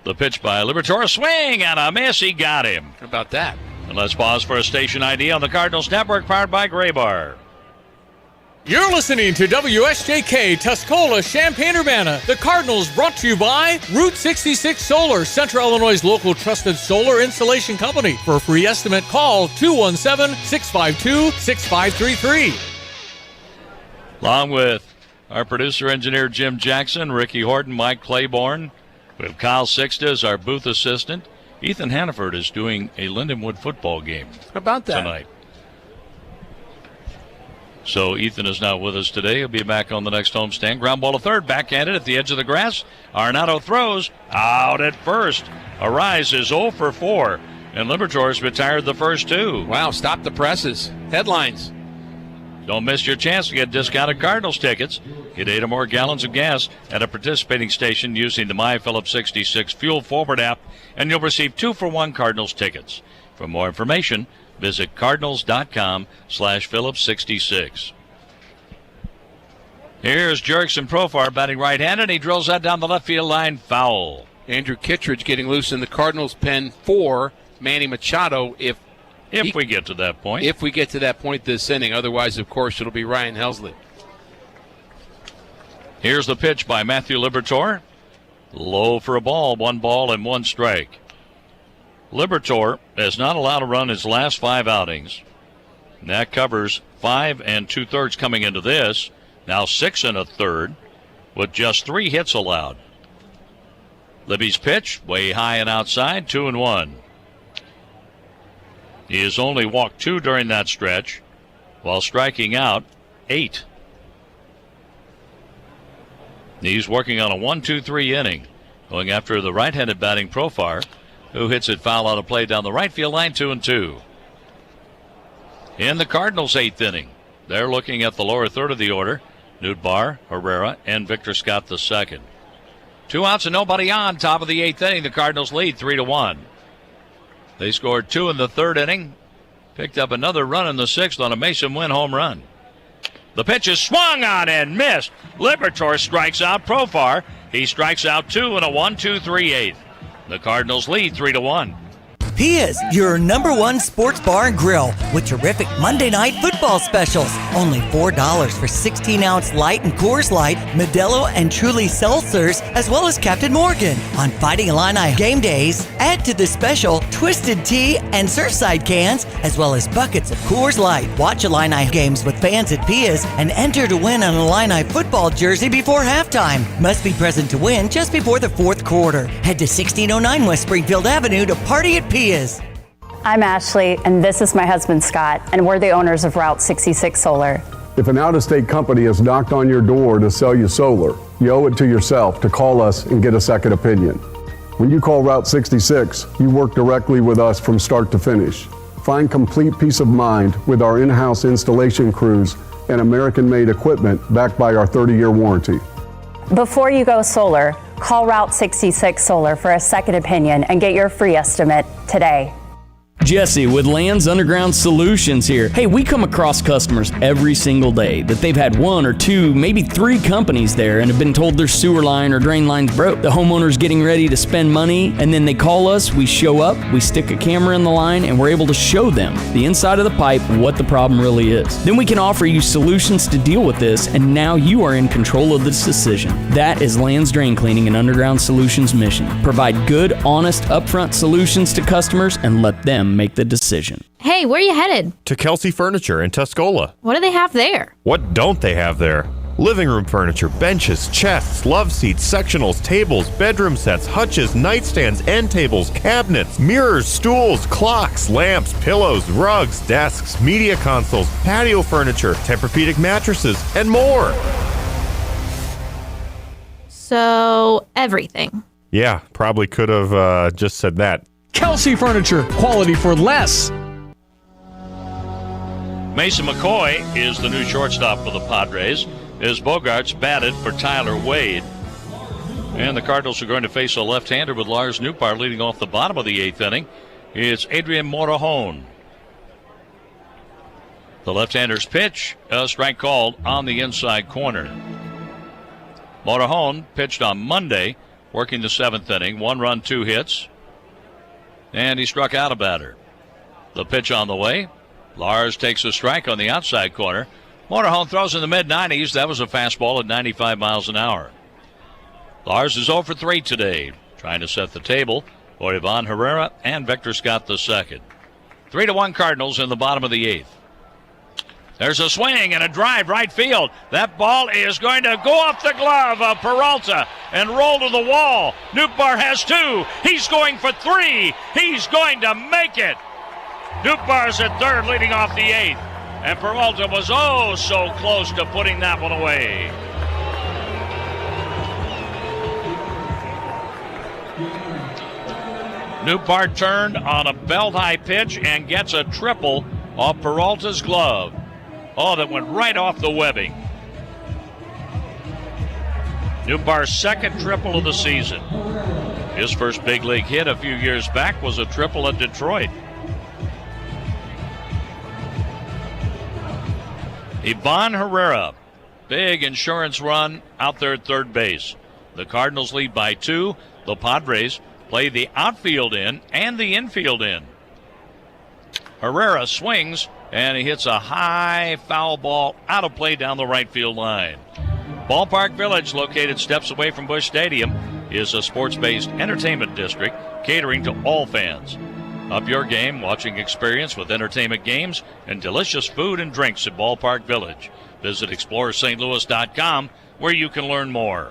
The pitch by Liberatore. Swing and a miss. He got him. How about that? And let's pause for a station ID on the Cardinals Network, powered by Graybar. You're listening to WSJK Tuscola, Champaign-Urbana. The Cardinals brought to you by Route 66 Solar, Central Illinois' local trusted solar installation company. For a free estimate, call 217-652-6533. Along with our producer-engineer Jim Jackson, Ricky Horton, Mike Claiborne. We have Kyle Sixta as our booth assistant. Ethan Hannaford is doing a Lindenwood football game. How about that? Tonight. So Ethan is not with us today. He'll be back on the next homestand. Ground ball to third, backhanded at the edge of the grass. Arenado throws out at first. Arise is 0 for 4, and Liberatore's retired the first 2. Wow, stop the presses. Headlines. Don't miss your chance to get discounted Cardinals tickets. Get 8 or more gallons of gas at a participating station using the MyPhillips 66 Fuel Forward app, and you'll receive 2-for-1 Cardinals tickets. For more information, visit cardinals.com/Phillips66. Here's Jurickson Profar batting right-handed. He drills that down the left field line, foul. Andrew Kittredge getting loose in the Cardinals pen for Manny Machado if we get to that point. If we get to that point this inning. Otherwise, of course, it'll be Ryan Helsley. Here's the pitch by Matthew Liberatore. Low for a ball, 1 ball and 1 strike. Liberatore has not allowed a run his last 5 outings. And that covers 5 2/3 coming into this. Now 6 1/3 with just 3 hits allowed. Libby's pitch, way high and outside, 2-1. He has only walked 2 during that stretch, while striking out 8. He's working on a 1-2-3 inning, going after the right-handed batting Profar, who hits it foul out of play down the right field line, 2-2. In the Cardinals' 8th inning, they're looking at the lower third of the order. Nootbaar, Herrera, and Victor Scott II. 2 outs and nobody on. Top of the 8th inning, the Cardinals lead 3-1. They scored 2 in the 3rd inning, picked up another run in the 6th on a Mason Wynn home run. The pitch is swung on and missed. Liberatore strikes out Profar. He strikes out 2 in a 1-2-3-8. The Cardinals lead 3-1. Pia's, your #1 sports bar and grill with terrific Monday night football specials. Only $4 for 16-ounce Light and Coors Light, Modelo and Truly seltzers, as well as Captain Morgan. On Fighting Illini game days, add to the special Twisted Tea and Surfside cans, as well as buckets of Coors Light. Watch Illini games with fans at Pia's and enter to win an Illini football jersey before halftime. Must be present to win just before the 4th quarter. Head to 1609 West Springfield Avenue to party at Pia's. I'm Ashley, and this is my husband Scott, and we're the owners of Route 66 Solar. If an out-of-state company has knocked on your door to sell you solar, you owe it to yourself to call us and get a second opinion. When you call Route 66, you work directly with us from start to finish. Find complete peace of mind with our in-house installation crews and American-made equipment backed by our 30-year warranty. Before you go solar, call Route 66 Solar for a second opinion and get your free estimate today. Jesse with Lands Underground Solutions here. Hey, we come across customers every single day that they've had 1 or 2, maybe 3 companies there and have been told their sewer line or drain line's broke. The homeowner's getting ready to spend money, and then they call us, we show up, we stick a camera in the line, and we're able to show them the inside of the pipe, what the problem really is. Then we can offer you solutions to deal with this, and now you are in control of this decision. That is Lands Drain Cleaning and Underground Solutions' mission. Provide good, honest, upfront solutions to customers and let them make the decision. Hey, where are you headed? To Kelsey Furniture in Tuscola. What do they have there? What don't they have there? Living room furniture, benches, chests, love seats, sectionals, tables, bedroom sets, hutches, nightstands, end tables, cabinets, mirrors, stools, clocks, lamps, pillows, rugs, desks, media consoles, patio furniture, Tempur-Pedic mattresses, and more. So, everything. Yeah, probably could have just said that. Kelsey Furniture, quality for less. Mason McCoy is the new shortstop for the Padres as Bogarts batted for Tyler Wade. And the Cardinals are going to face a left-hander with Lars Nootbaar leading off the bottom of the 8th inning. It's Adrian Morejon. The left-hander's pitch, a strike called on the inside corner. Morejon pitched on Monday, working the 7th inning. 1 run, 2 hits. And he struck out a batter. The pitch on the way. Lars takes a strike on the outside corner. Morejon throws in the mid-90s. That was a fastball at 95 miles an hour. Lars is 0 for 3 today, trying to set the table for Ivan Herrera and Victor Scott II. 3-1 Cardinals in the bottom of the 8th. There's a swing and a drive right field. That ball is going to go off the glove of Peralta and roll to the wall. Nootbaar has 2. He's going for 3. He's going to make it. Nootbaar's at third, leading off the 8th. And Peralta was so close to putting that one away. Nootbaar turned on a belt-high pitch and gets a triple off Peralta's glove. Oh, that went right off the webbing. Nootbaar's second triple of the season. His first big league hit a few years back was a triple at Detroit. Ivan Herrera, big insurance run out there at third base. The Cardinals lead by 2. The Padres play the outfield in and the infield in. Herrera swings and he hits a high foul ball out of play down the right field line. Ballpark Village, located steps away from Busch Stadium, is a sports-based entertainment district catering to all fans. Up your game watching experience with entertainment games and delicious food and drinks at Ballpark Village. Visit ExplorerSt. Louis.com where you can learn more.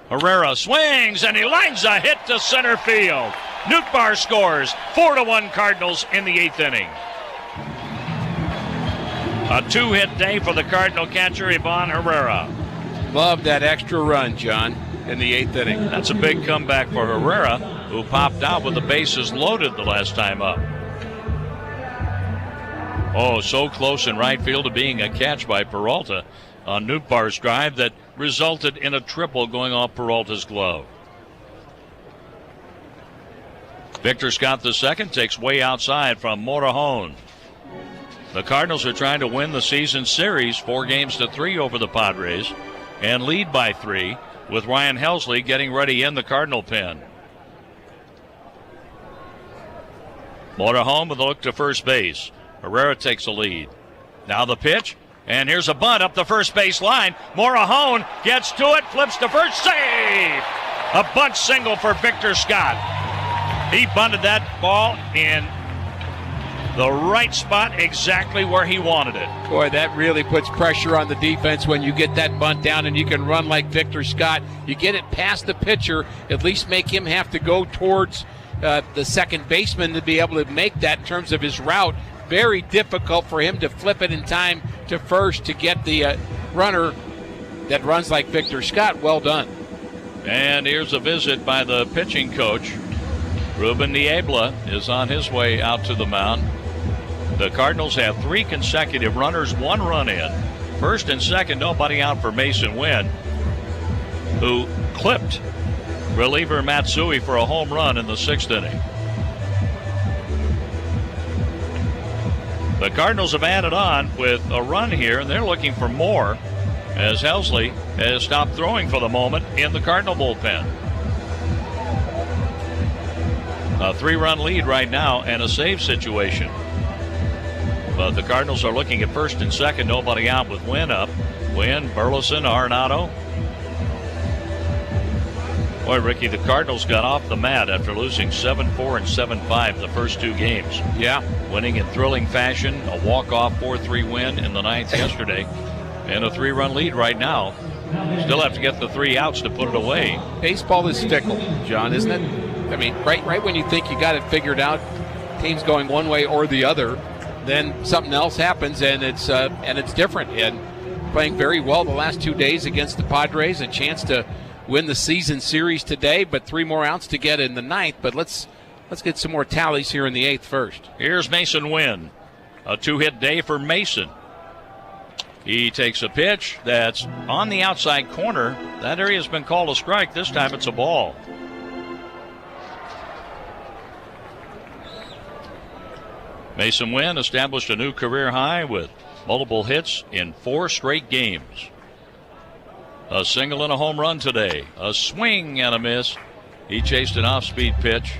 Herrera swings and he lines a hit to center field. Nootbaar scores. 4-1 Cardinals in the 8th inning. A 2-hit day for the Cardinal catcher Ivan Herrera. Love that extra run, John, in the 8th inning. That's a big comeback for Herrera, who popped out with the bases loaded the last time up. Oh, so close in right field to being a catch by Peralta on Nootbaar's drive that resulted in a triple going off Peralta's glove. Victor Scott II takes way outside from Morejon. The Cardinals are trying to win the season series 4-3 over the Padres and lead by 3 with Ryan Helsley getting ready in the Cardinal pen. Morejon with a look to first base. Herrera takes a lead. Now the pitch, and here's a bunt up the first base line. Morejon gets to it, flips to first, save! A bunt single for Victor Scott. He bunted that ball in the right spot, exactly where he wanted it. Boy, that really puts pressure on the defense when you get that bunt down and you can run like Victor Scott. You get it past the pitcher, at least make him have to go towards the second baseman to be able to make that in terms of his route. Very difficult for him to flip it in time to first to get the runner that runs like Victor Scott. Well done. And here's a visit by the pitching coach. Ruben Niebla is on his way out to the mound. The Cardinals have 3 consecutive runners, 1 run in. First and second, nobody out for Mason Wynn, who clipped reliever Matsui for a home run in the 6th inning. The Cardinals have added on with a run here, and they're looking for more as Helsley has stopped throwing for the moment in the Cardinal bullpen. A 3-run lead right now and a save situation. But the Cardinals are looking at first and second, nobody out with Wynn up. Wynn, Burleson, Arenado. Boy, Ricky, the Cardinals got off the mat after losing 7-4 and 7-5 the first 2 games. Yeah. Winning in thrilling fashion, a walk-off 4-3 win in the 9th yesterday, and a 3-run lead right now. Still have to get the 3 outs to put it away. Baseball is fickle, John, isn't it? I mean, right when you think you got it figured out, team's going one way or the other, then something else happens, and it's different. And playing very well the last 2 days against the Padres, a chance to win the season series today, but 3 more outs to get in the 9th. But let's get some more tallies here in the 8th first. Here's Mason Wynn. A 2-hit day for Mason. He takes a pitch that's on the outside corner. That area has been called a strike. This time it's a ball. Mason Wynn established a new career high with multiple hits in 4 straight games. A single and a home run today. A swing and a miss. He chased an off-speed pitch.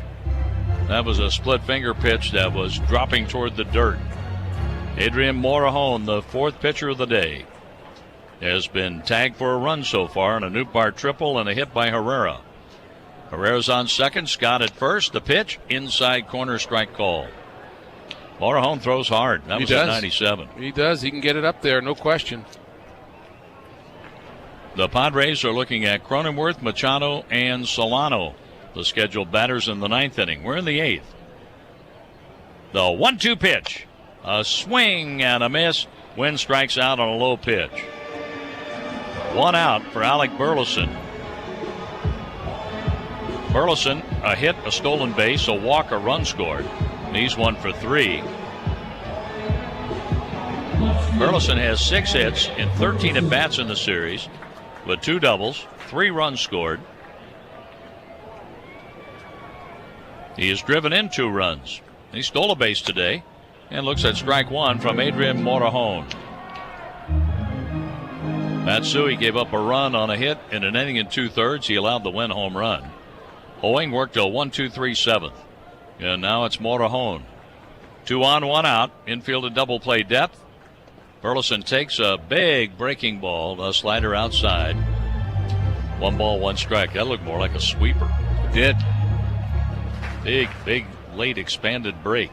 That was a split finger pitch that was dropping toward the dirt. Adrian Morejon, the 4th pitcher of the day, has been tagged for a run so far on a Nootbaar triple and a hit by Herrera. Herrera's on second, Scott at first. The pitch, inside corner, strike call. Morejon throws hard. That was at 97. He does. He can get it up there, no question. The Padres are looking at Cronenworth, Machado, and Solano, the scheduled batters in the 9th inning. We're in the 8th. The 1-2 pitch. A swing and a miss. Wynn strikes out on a low pitch. 1 out for Alec Burleson. Burleson, a hit, a stolen base, a walk, a run scored. And he's 1 for 3. Burleson has 6 hits in 13 at-bats in the series with 2 doubles, 3 runs scored. He has driven in 2 runs. He stole a base today. And looks at strike 1 from Adrian Morejon. Matsui gave up a run on a hit in an inning and 2/3. He allowed the Wynn home run. Hoeing worked a 1-2-3 7th. And now it's Morejon. 2 on, 1 out. Infield and double play depth. Burleson takes a big breaking ball, a slider outside. 1 ball, 1 strike. That looked more like a sweeper. It did. Big, late expanded break.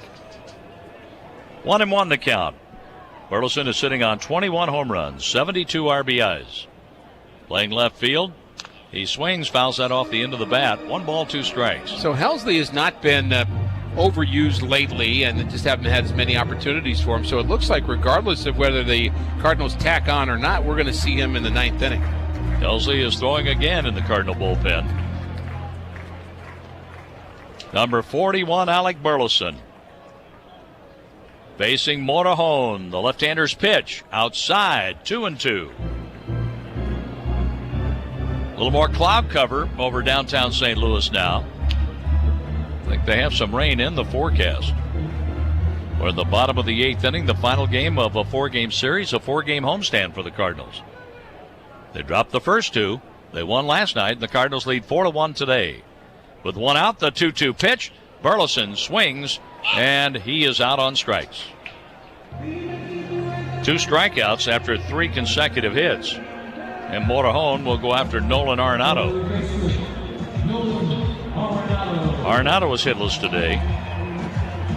1-1 the count. Burleson is sitting on 21 home runs, 72 RBIs. Playing left field. He swings, fouls that off the end of the bat. 1 ball, 2 strikes. So Helsley has not been overused lately and just haven't had as many opportunities for him. So it looks like regardless of whether the Cardinals tack on or not, we're going to see him in the 9th inning. Helsley is throwing again in the Cardinal bullpen. Number 41, Alec Burleson. Facing Morejon, the left-hander's pitch. Outside, 2-2. A little more cloud cover over downtown St. Louis now. I think they have some rain in the forecast. We're at the bottom of the 8th inning, the final game of a 4-game series, a 4-game homestand for the Cardinals. They dropped the first 2. They won last night, and the Cardinals lead 4-1 today. With 1 out, the 2-2 pitch. Burleson swings, and he is out on strikes. 2 strikeouts after 3 consecutive hits. And Morejon will go after Nolan Arenado. Arenado was hitless today.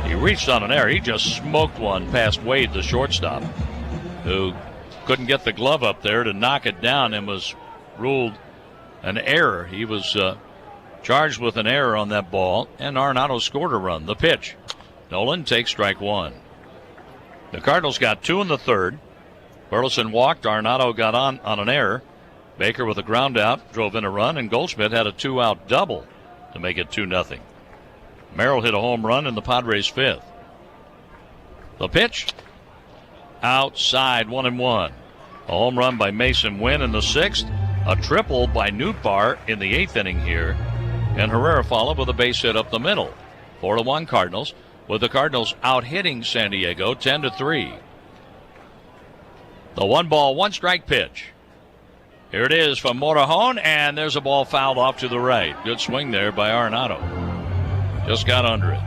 He reached on an error. He just smoked one past Wade, the shortstop, who couldn't get the glove up there to knock it down and was ruled an error. He was charged with an error on that ball, and Arenado scored a run. The pitch. Nolan takes strike 1. The Cardinals got 2 in the 3rd. Burleson walked. Arenado got on an error. Baker with a ground out drove in a run, and Goldschmidt had a 2-out double to make it 2-0. Merrill hit a home run in the Padres' 5th. The pitch. Outside, 1-1. A home run by Mason Wynn in the 6th. A triple by Nootbaar in the 8th inning here. And Herrera followed with a base hit up the middle. 4-1 Cardinals, with the Cardinals out hitting San Diego 10-3. The 1 ball, 1 strike pitch. Here it is from Morejon, and there's a ball fouled off to the right. Good swing there by Arenado. Just got under it.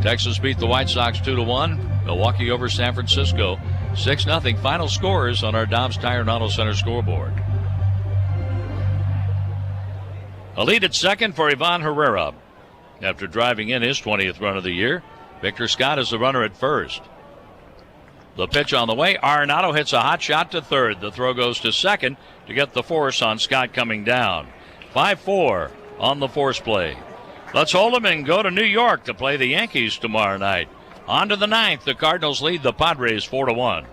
Texas beat the White Sox 2-1. Milwaukee over San Francisco 6-0. Final scores on our Dobbs Tire and Auto Center scoreboard. A lead at second for Ivan Herrera. After driving in his 20th run of the year, Victor Scott is the runner at first. The pitch on the way. Arenado hits a hot shot to third. The throw goes to second to get the force on Scott coming down. 5-4 on the force play. Let's hold them and go to New York to play the Yankees tomorrow night. On to the 9th. The Cardinals lead the Padres 4-1.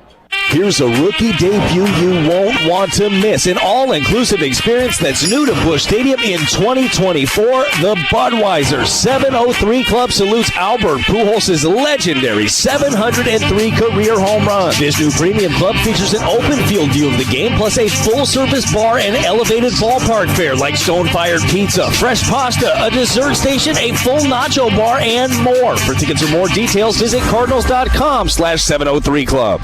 Here's a rookie debut you won't want to miss. An all-inclusive experience that's new to Busch Stadium in 2024. The Budweiser 703 Club salutes Albert Pujols' legendary 703 career home runs. This new premium club features an open field view of the game, plus a full-service bar and elevated ballpark fare like stone-fired pizza, fresh pasta, a dessert station, a full nacho bar, and more. For tickets or more details, visit Cardinals.com/703Club.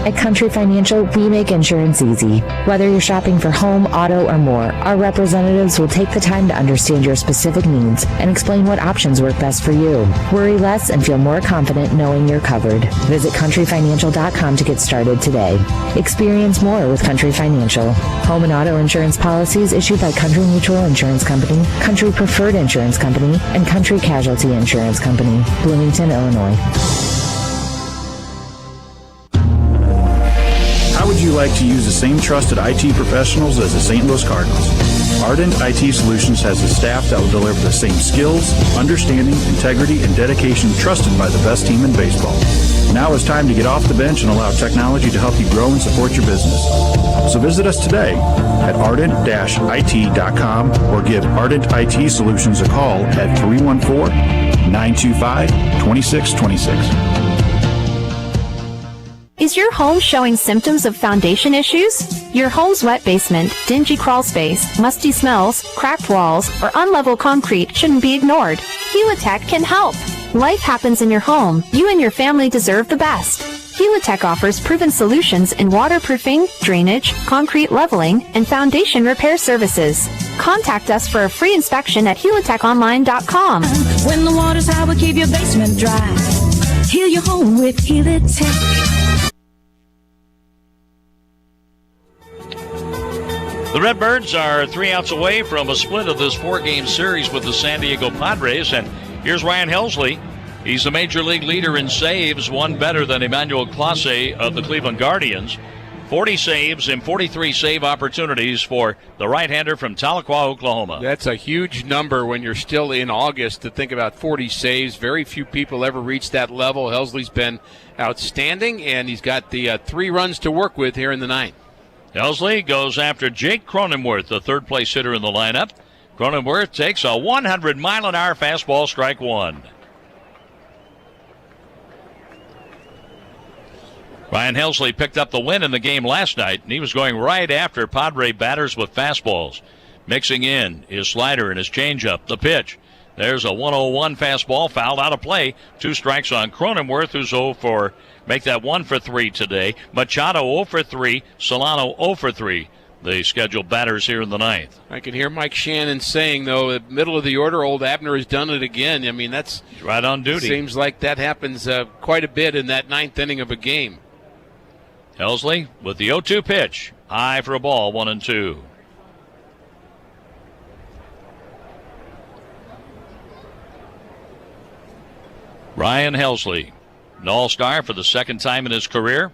At Country Financial, we make insurance easy. Whether you're shopping for home, auto, or more, our representatives will take the time to understand your specific needs and explain what options work best for you. Worry less and feel more confident knowing you're covered. Visit countryfinancial.com to get started today. Experience more with Country Financial. Home and auto insurance policies issued by Country Mutual Insurance Company, Country Preferred Insurance Company, and Country Casualty Insurance Company, Bloomington, Illinois. How would you like to use the same trusted IT professionals as the St. Louis Cardinals? Ardent IT Solutions has a staff that will deliver the same skills, understanding, integrity, and dedication trusted by the best team in baseball. Now is time to get off the bench and allow technology to help you grow and support your business. So visit us today at ardent-it.com or give Ardent IT Solutions a call at 314-925-2626. Is your home showing symptoms of foundation issues? Your home's wet basement, dingy crawl space, musty smells, cracked walls, or unlevel concrete shouldn't be ignored. Helitech can help. Life happens in your home. You and your family deserve the best. Helitech offers proven solutions in waterproofing, drainage, concrete leveling, and foundation repair services. Contact us for a free inspection at helitechonline.com. When the water's high, we'll keep your basement dry. Heal your home with Helitech. The Redbirds are 3 outs away from a split of this 4-game series with the San Diego Padres. And here's Ryan Helsley. He's the major league leader in saves, one better than Emmanuel Clase of the Cleveland Guardians. 40 saves and 43 save opportunities for the right-hander from Tahlequah, Oklahoma. That's a huge number when you're still in August to think about 40 saves. Very few people ever reach that level. Helsley's been outstanding, and he's got the 3 runs to work with here in the 9th. Helsley goes after Jake Cronenworth, the third-place hitter in the lineup. Cronenworth takes a 100-mile-an-hour fastball, strike one. Ryan Helsley picked up the win in the game last night, and he was going right after Padre batters with fastballs. Mixing in his slider and his changeup. The pitch. There's a 101 fastball fouled out of play. 2 strikes on Cronenworth, who's 0 for, make that 1 for 3 today. Machado 0 for 3. Solano 0 for 3. The scheduled batters here in the 9th. I can hear Mike Shannon saying, though, at middle of the order, old Abner has done it again. I mean, that's right on duty. Seems like that happens quite a bit in that 9th inning of a game. Helsley with the 0-2 pitch. High for a ball, 1-2. Ryan Helsley, an all-star for the second time in his career,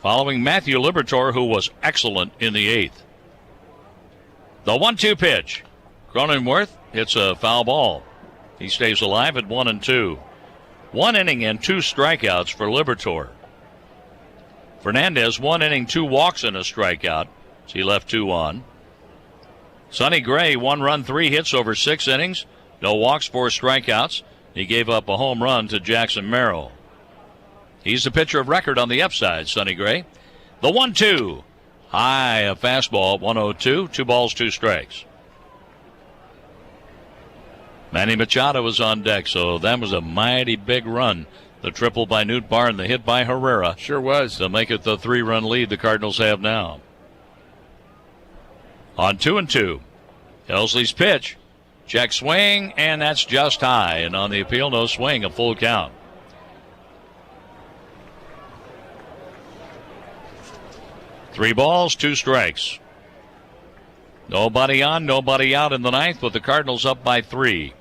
following Matthew Liberatore, who was excellent in the 8th. The 1-2 pitch. Cronenworth hits a foul ball. He stays alive at 1-2. 1 inning and 2 strikeouts for Liberatore. Fernandez, 1 inning, 2 walks and a strikeout. So he left 2 on. Sonny Gray, 1 run, 3 hits over 6 innings. No walks, 4 strikeouts. He gave up a home run to Jackson Merrill. He's the pitcher of record on the upside, Sonny Gray. The 1-2. High, a fastball, 1-0-2. 2 balls, 2 strikes. Manny Machado was on deck, so that was a mighty big run. The triple by Newt Barn, the hit by Herrera. Sure was. To make it the 3-run lead the Cardinals have now. On 2-2. Helsley's pitch. Check swing, and that's just high. And on the appeal, no swing, a full count. Three balls, 2 strikes. Nobody on, nobody out in the 9th, with the Cardinals up by 3.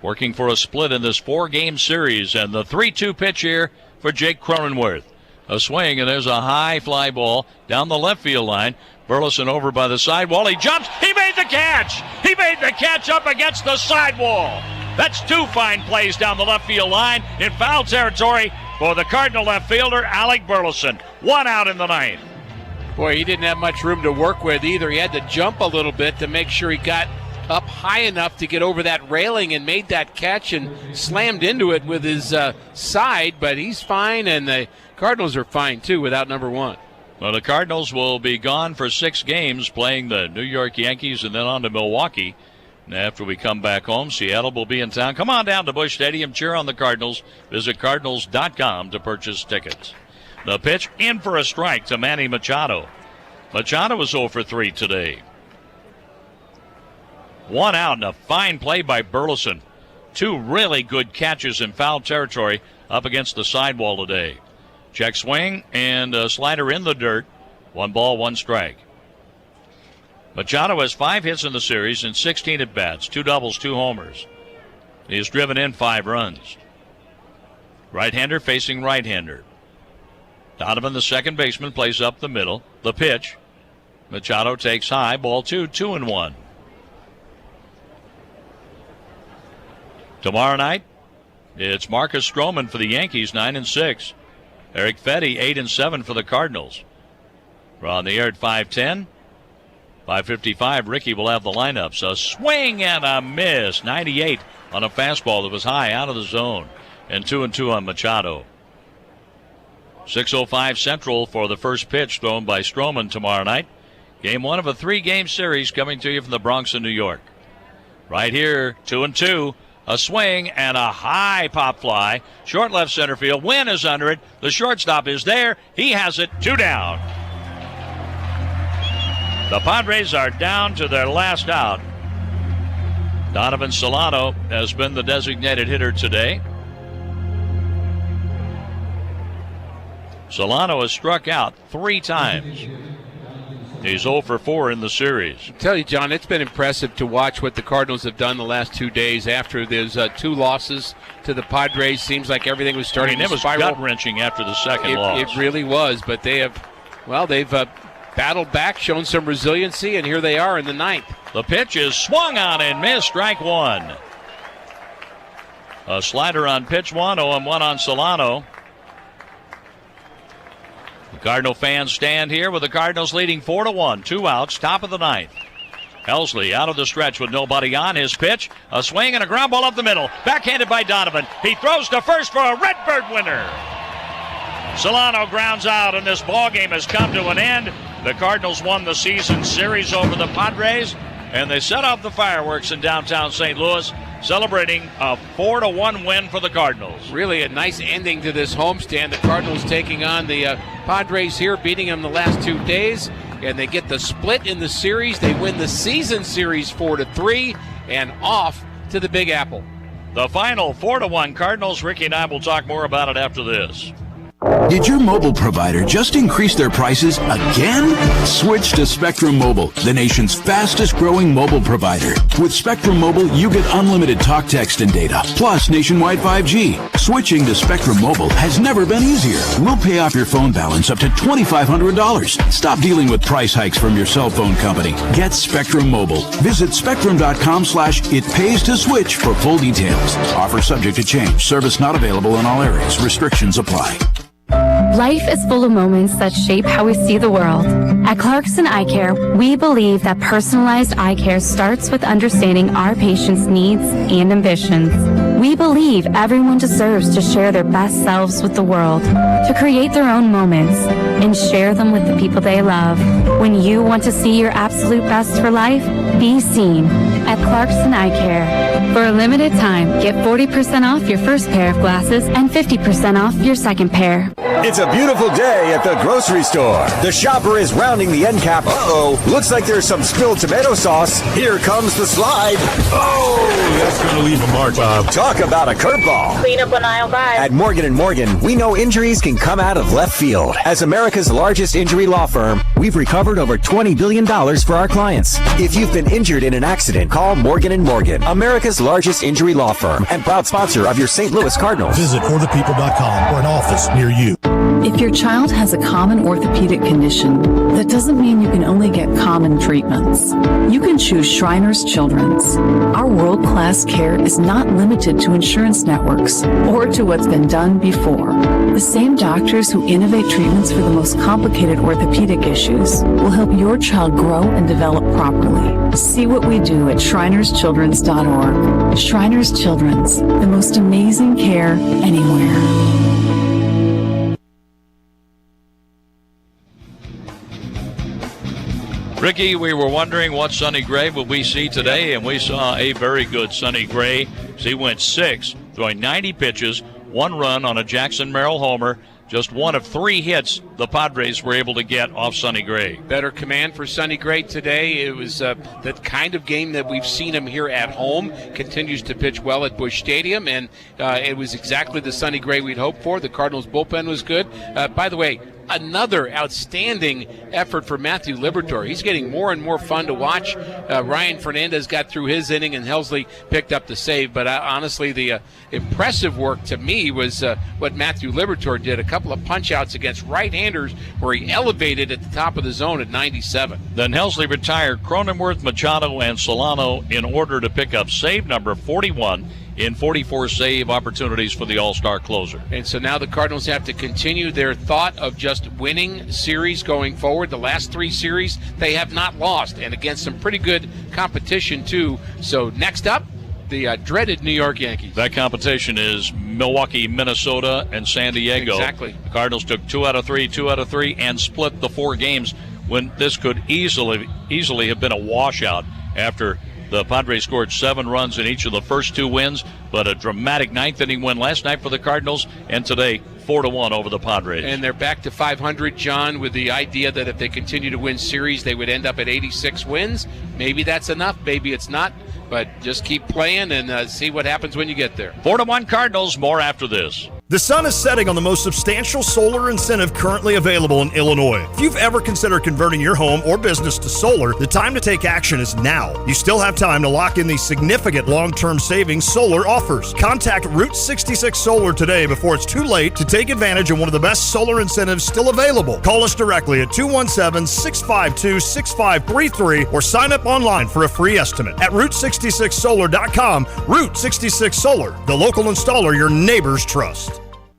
Working for a split in this 4-game series, and the 3-2 pitch here for Jake Cronenworth. A swing, and there's a high fly ball down the left field line. Burleson over by the sidewall. He jumps. He made the catch. He made the catch up against the sidewall. That's 2 fine plays down the left field line in foul territory for the Cardinal left fielder, Alec Burleson. 1 out in the ninth. Boy, he didn't have much room to work with either. He had to jump a little bit to make sure he got up high enough to get over that railing and made that catch and slammed into it with his side, but he's fine, and the Cardinals are fine, too, without number 1. Well, the Cardinals will be gone for 6 games, playing the New York Yankees and then on to Milwaukee. And after we come back home, Seattle will be in town. Come on down to Busch Stadium, cheer on the Cardinals. Visit Cardinals.com to purchase tickets. The pitch in for a strike to Manny Machado. Machado was 0 for 3 today. 1 out, and a fine play by Burleson. 2 really good catches in foul territory up against the sidewall today. Check swing and a slider in the dirt. 1 ball, 1 strike. Machado has 5 hits in the series and 16 at-bats, 2 doubles, 2 homers. He has driven in 5 runs. Right-hander facing right-hander. Donovan, the second baseman, plays up the middle. The pitch. Machado takes high, ball 2, 2-1. Tomorrow night, it's Marcus Stroman for the Yankees, 9-6. Eric Fedde, 8-7 for the Cardinals. We're on the air at 5:10. 5:55, Ricky will have the lineups. A swing and a miss. 98 on a fastball that was high out of the zone. And 2-2 on Machado. 6:05 Central for the first pitch thrown by Stroman tomorrow night. Game 1 of a 3-game series coming to you from the Bronx in New York. Right here, 2-2. A swing and a high pop fly. Short left center field. Wynn is under it. The shortstop is there. He has it. 2 down. The Padres are down to their last out. Donovan Solano has been the designated hitter today. Solano has struck out 3 times. He's 0 for 4 in the series. I tell you, John, it's been impressive to watch what the Cardinals have done the last 2 days after there's 2 losses to the Padres. Seems like everything was starting to spiral. It was gut-wrenching after the second loss. It really was, but they've battled back, shown some resiliency, and here they are in the 9th. The pitch is swung on and missed, strike 1. A slider on pitch 1, 0-1 on Solano. The Cardinal fans stand here with the Cardinals leading 4-1. 2 outs, top of the 9th. Helsley out of the stretch with nobody on. His pitch, a swing and a ground ball up the middle. Backhanded by Donovan. He throws to first for a Redbird winner. Solano grounds out, and this ball game has come to an end. The Cardinals won the season series over the Padres, and they set off the fireworks in downtown St. Louis, celebrating a 4-1 win for the Cardinals. Really a nice ending to this homestand. The Cardinals taking on the Padres here, beating them the last 2 days, and they get the split in the series. They win the season series 4-3 and off to the Big Apple. The final 4-1 Cardinals. Ricky and I will talk more about it after this. Did your mobile provider just increase their prices again? Switch to Spectrum Mobile, the nation's fastest growing mobile provider. With Spectrum Mobile, you get unlimited talk, text, and data, plus nationwide 5G. Switching to Spectrum Mobile has never been easier. We'll pay off your phone balance up to $2,500. Stop dealing with price hikes from your cell phone company. Get Spectrum Mobile. Visit spectrum.com/itpays-to-switch for full details. Offer subject to change. Service not available in all areas. Restrictions apply. Life is full of moments that shape how we see the world. At Clarkson Eye Care, we believe that personalized eye care starts with understanding our patients' needs and ambitions. We believe everyone deserves to share their best selves with the world, to create their own moments, and share them with the people they love. When you want to see your absolute best for life, be seen at Clarkson Eye Care. For a limited time, get 40% off your first pair of glasses and 50% off your second pair. It's a beautiful day at the grocery store. The shopper is rounding the end cap. Uh-oh. Looks like there's some spilled tomato sauce. Here comes the slide. Oh! That's going to leave a mark, Bob. Talk about a curveball. Clean up on aisle 5. At Morgan & Morgan, we know injuries can come out of left field. As America's largest injury law firm, we've recovered over $20 billion for our clients. If you've been injured in an accident, call Morgan & Morgan, America's largest injury law firm and proud sponsor of your St. Louis Cardinals. Visit forthepeople.com for an office near you. If your child has a common orthopedic condition, that doesn't mean you can only get common treatments. You can choose Shriners Children's. Our world-class care is not limited to insurance networks or to what's been done before. The same doctors who innovate treatments for the most complicated orthopedic issues will help your child grow and develop properly. See what we do at ShrinersChildren's.org. Shriners Children's, the most amazing care anywhere. Ricky, we were wondering what Sonny Gray will we see today, and we saw a very good Sonny Gray. He went 6, throwing 90 pitches, 1 run on a Jackson Merrill homer. Just 1 of 3 hits the Padres were able to get off Sonny Gray. Better command for Sonny Gray today. It was that kind of game that we've seen him here at home. Continues to pitch well at Busch Stadium, and it was exactly the Sonny Gray we'd hoped for. The Cardinals' bullpen was good. By the way, another outstanding effort for Matthew Liberatore. He's getting more and more fun to watch. Ryan Fernandez got through his inning, and Helsley picked up the save. But honestly, the impressive work to me was what Matthew Liberatore did. A couple of punch-outs against right-handers where he elevated at the top of the zone at 97. Then Helsley retired Cronenworth, Machado, and Solano in order to pick up save number 41 in 44 save opportunities for the All-Star closer. And so now the Cardinals have to continue their thought of just winning series going forward. The last 3 series they have not lost, and against some pretty good competition too. So next up, the dreaded New York Yankees. That competition is Milwaukee, Minnesota, and San Diego. Exactly. The Cardinals took 2 out of 3, and split the 4 games when this could easily have been a washout after the Padres scored 7 runs in each of the first 2 wins, but a dramatic 9th inning win last night for the Cardinals, and today 4-1 over the Padres. And they're back to 500, John, with the idea that if they continue to win series, they would end up at 86 wins. Maybe that's enough, maybe it's not, but just keep playing and see what happens when you get there. 4-1 Cardinals, more after this. The sun is setting on the most substantial solar incentive currently available in Illinois. If you've ever considered converting your home or business to solar, the time to take action is now. You still have time to lock in these significant long-term savings solar offers. Contact Route 66 Solar today before it's too late to take advantage of one of the best solar incentives still available. Call us directly at 217-652-6533 or sign up online for a free estimate at Route66Solar.com. Route 66 Solar, the local installer your neighbors trust.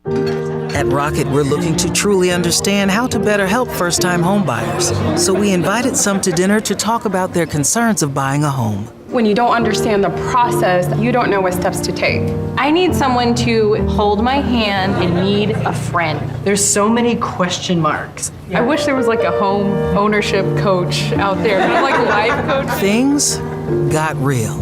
At Rocket, we're looking to truly understand how to better help first-time home buyers. So we invited some to dinner to talk about their concerns of buying a home. When you don't understand the process, you don't know what steps to take. I need someone to hold my hand. I need a friend. There's so many question marks. I wish there was like a home ownership coach out there, like a life coach. Things got real.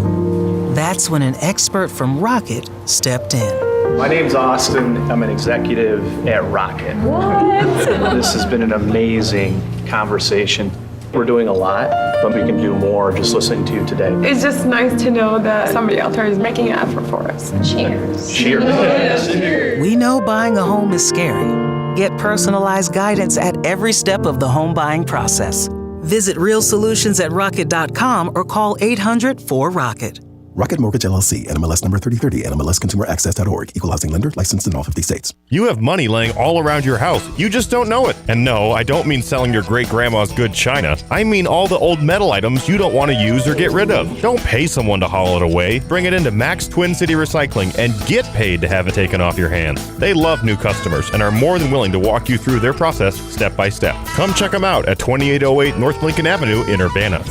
That's when an expert from Rocket stepped in. My name's Austin. I'm an executive at Rocket. What? This has been an amazing conversation. We're doing a lot, but we can do more just listening to you today. It's just nice to know that somebody out there is making an effort for us. Cheers. Cheers. We know buying a home is scary. Get personalized guidance at every step of the home buying process. Visit realsolutions@rocket.com or call 800-4ROCKET. Rocket Mortgage LLC, NMLS number 3030, NMLSConsumerAccess.org, Equal Housing Lender, licensed in all 50 states. You have money laying all around your house. You just don't know it. And no, I don't mean selling your great-grandma's good china. I mean all the old metal items you don't want to use or get rid of. Don't pay someone to haul it away. Bring it into Max Twin City Recycling and get paid to have it taken off your hands. They love new customers and are more than willing to walk you through their process step by step. Come check them out at 2808 North Lincoln Avenue in Urbana.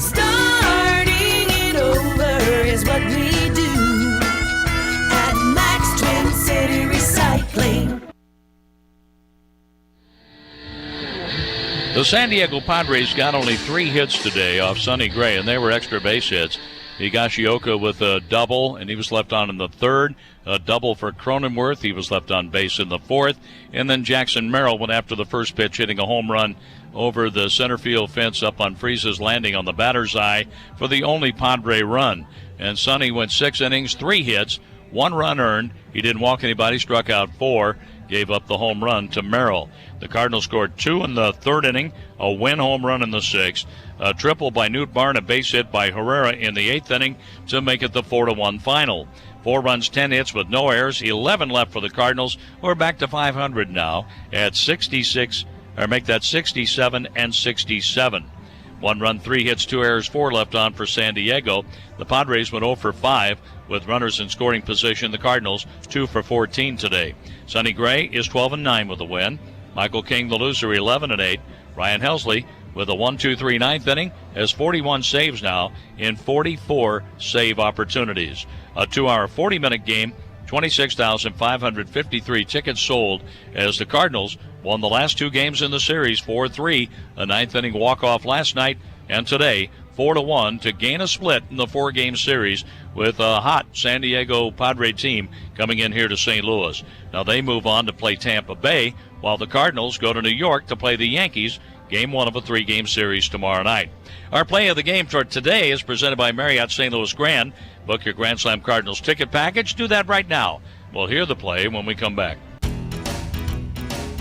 What we do at Max Twin City Recycling. The San Diego Padres got only 3 hits today off Sonny Gray, and they were extra base hits. Higashioka with a double, and he was left on in the 3rd. A double for Cronenworth. He was left on base in the 4th. And then Jackson Merrill went after the first pitch, hitting a home run over the center field fence up on Freese's Landing on the batter's eye for the only Padre run. And Sonny went 6 innings, 3 hits, 1 run earned. He didn't walk anybody, struck out 4, gave up the home run to Merrill. The Cardinals scored 2 in the 3rd inning, a win home run in the 6th, a triple by Newt Barn, a base hit by Herrera in the 8th inning to make it the 4-1 final. 4 runs, 10 hits with no errors, 11 left for the Cardinals. We're back to 500 now at 66, or make that 67 and 67. 1 run, 3 hits, 2 errors, 4 left on for San Diego. The Padres went 0 for 5 with runners in scoring position. The Cardinals 2 for 14 today. Sonny Gray is 12-9 with a win. Michael King, the loser, 11-8. Ryan Helsley with a 1-2-3 ninth inning has 41 saves now in 44 save opportunities. A 2-hour, 40-minute game, 26,553 tickets sold as the Cardinals won the last 2 games in the series 4-3, a ninth inning walk-off last night, and today 4-1 to gain a split in the 4-game series with a hot San Diego Padre team coming in here to St. Louis. Now they move on to play Tampa Bay while the Cardinals go to New York to play the Yankees. Game 1 of a 3-game series tomorrow night. Our play of the game for today is presented by Marriott St. Louis Grand. Book your Grand Slam Cardinals ticket package. Do that right now. We'll hear the play when we come back.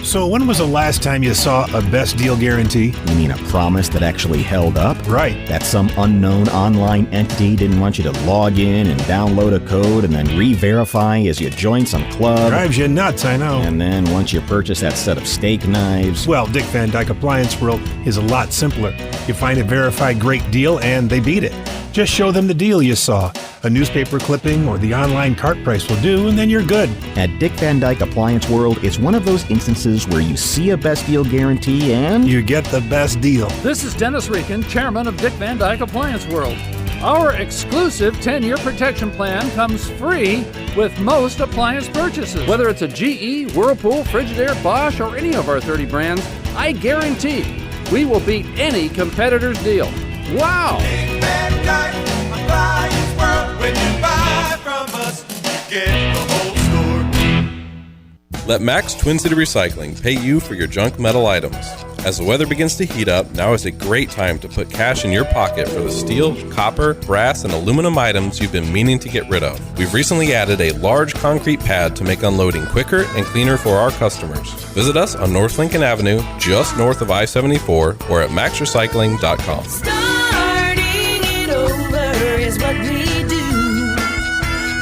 So when was the last time you saw a best deal guarantee? You mean a promise that actually held up? Right. That some unknown online entity didn't want you to log in and download a code and then re-verify as you join some club. Drives you nuts, I know. And then once you purchase that set of steak knives... Well, Dick Van Dyke Appliance World is a lot simpler. You find a verified great deal and they beat it. Just show them the deal you saw. A newspaper clipping or the online cart price will do, and then you're good. At Dick Van Dyke Appliance World, it's one of those instances where you see a best deal guarantee and... you get the best deal. This is Dennis Rieken, chairman of Dick Van Dyke Appliance World. Our exclusive 10-year protection plan comes free with most appliance purchases. Whether it's a GE, Whirlpool, Frigidaire, Bosch, or any of our 30 brands, I guarantee we will beat any competitor's deal. Wow! Dick Van Dyke Appliance World. When you buy from us, you get the whole store. Let Max Twin City Recycling pay you for your junk metal items. As the weather begins to heat up, now is a great time to put cash in your pocket for the steel, copper, brass, and aluminum items you've been meaning to get rid of. We've recently added a large concrete pad to make unloading quicker and cleaner for our customers. Visit us on North Lincoln Avenue, just north of I-74, or at maxrecycling.com. Starting it over is what we do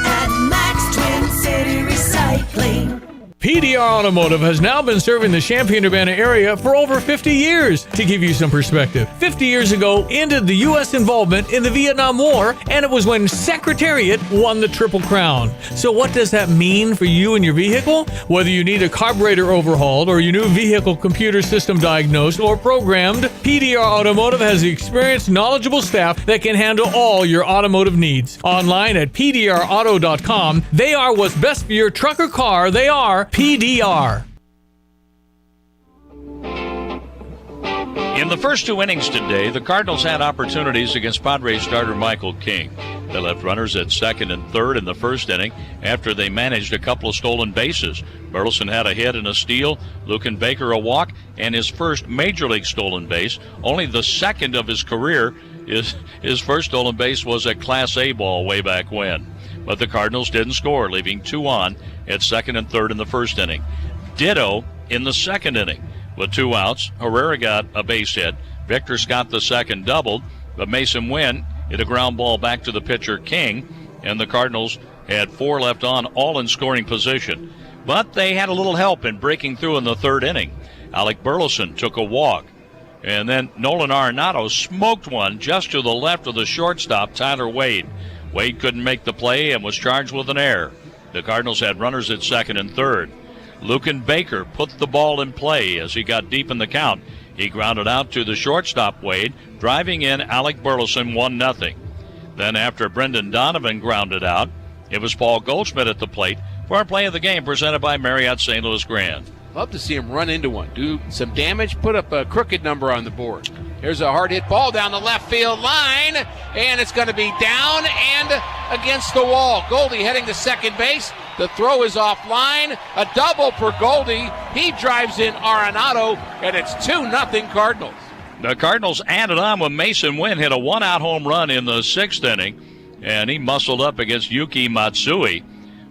at Max Twin City Recycling. PDR Automotive has now been serving the Champaign-Urbana area for over 50 years. To give you some perspective, 50 years ago ended the U.S. involvement in the Vietnam War, and it was when Secretariat won the Triple Crown. So what does that mean for you and your vehicle? Whether you need a carburetor overhauled or your new vehicle computer system diagnosed or programmed, PDR Automotive has the experienced, knowledgeable staff that can handle all your automotive needs. Online at pdrauto.com, they are what's best for your truck or car. They are PDR. In the first 2 innings today, the Cardinals had opportunities against Padres starter Michael King. They left runners at second and third in the first inning after they managed a couple of stolen bases. Burleson had a hit and a steal, Luken Baker a walk, and his first major league stolen base, only the second of his career. His first stolen base was a Class A ball way back when. But the Cardinals didn't score, leaving 2 on at second and third in the first inning. Ditto in the second inning. With 2 outs, Herrera got a base hit. Victor Scott the second doubled, but Mason Wynn hit a ground ball back to the pitcher King, and the Cardinals had 4 left on, all in scoring position. But they had a little help in breaking through in the third inning. Alec Burleson took a walk, and then Nolan Arenado smoked one just to the left of the shortstop, Tyler Wade. Wade couldn't make the play and was charged with an error. The Cardinals had runners at second and third. Luken Baker put the ball in play as he got deep in the count. He grounded out to the shortstop Wade, driving in Alec Burleson 1-0. Then after Brendan Donovan grounded out, it was Paul Goldschmidt at the plate for our play of the game presented by Marriott St. Louis Grand. Love to see him run into one, do some damage, put up a crooked number on the board. Here's a hard hit ball down the left field line, and it's going to be down and against the wall. Goldie heading to second base. The throw is offline. A double for Goldie. He drives in Arenado, and it's 2-0 Cardinals. The Cardinals added on when Mason Wynn hit a 1-out home run in the 6th inning, and he muscled up against Yuki Matsui.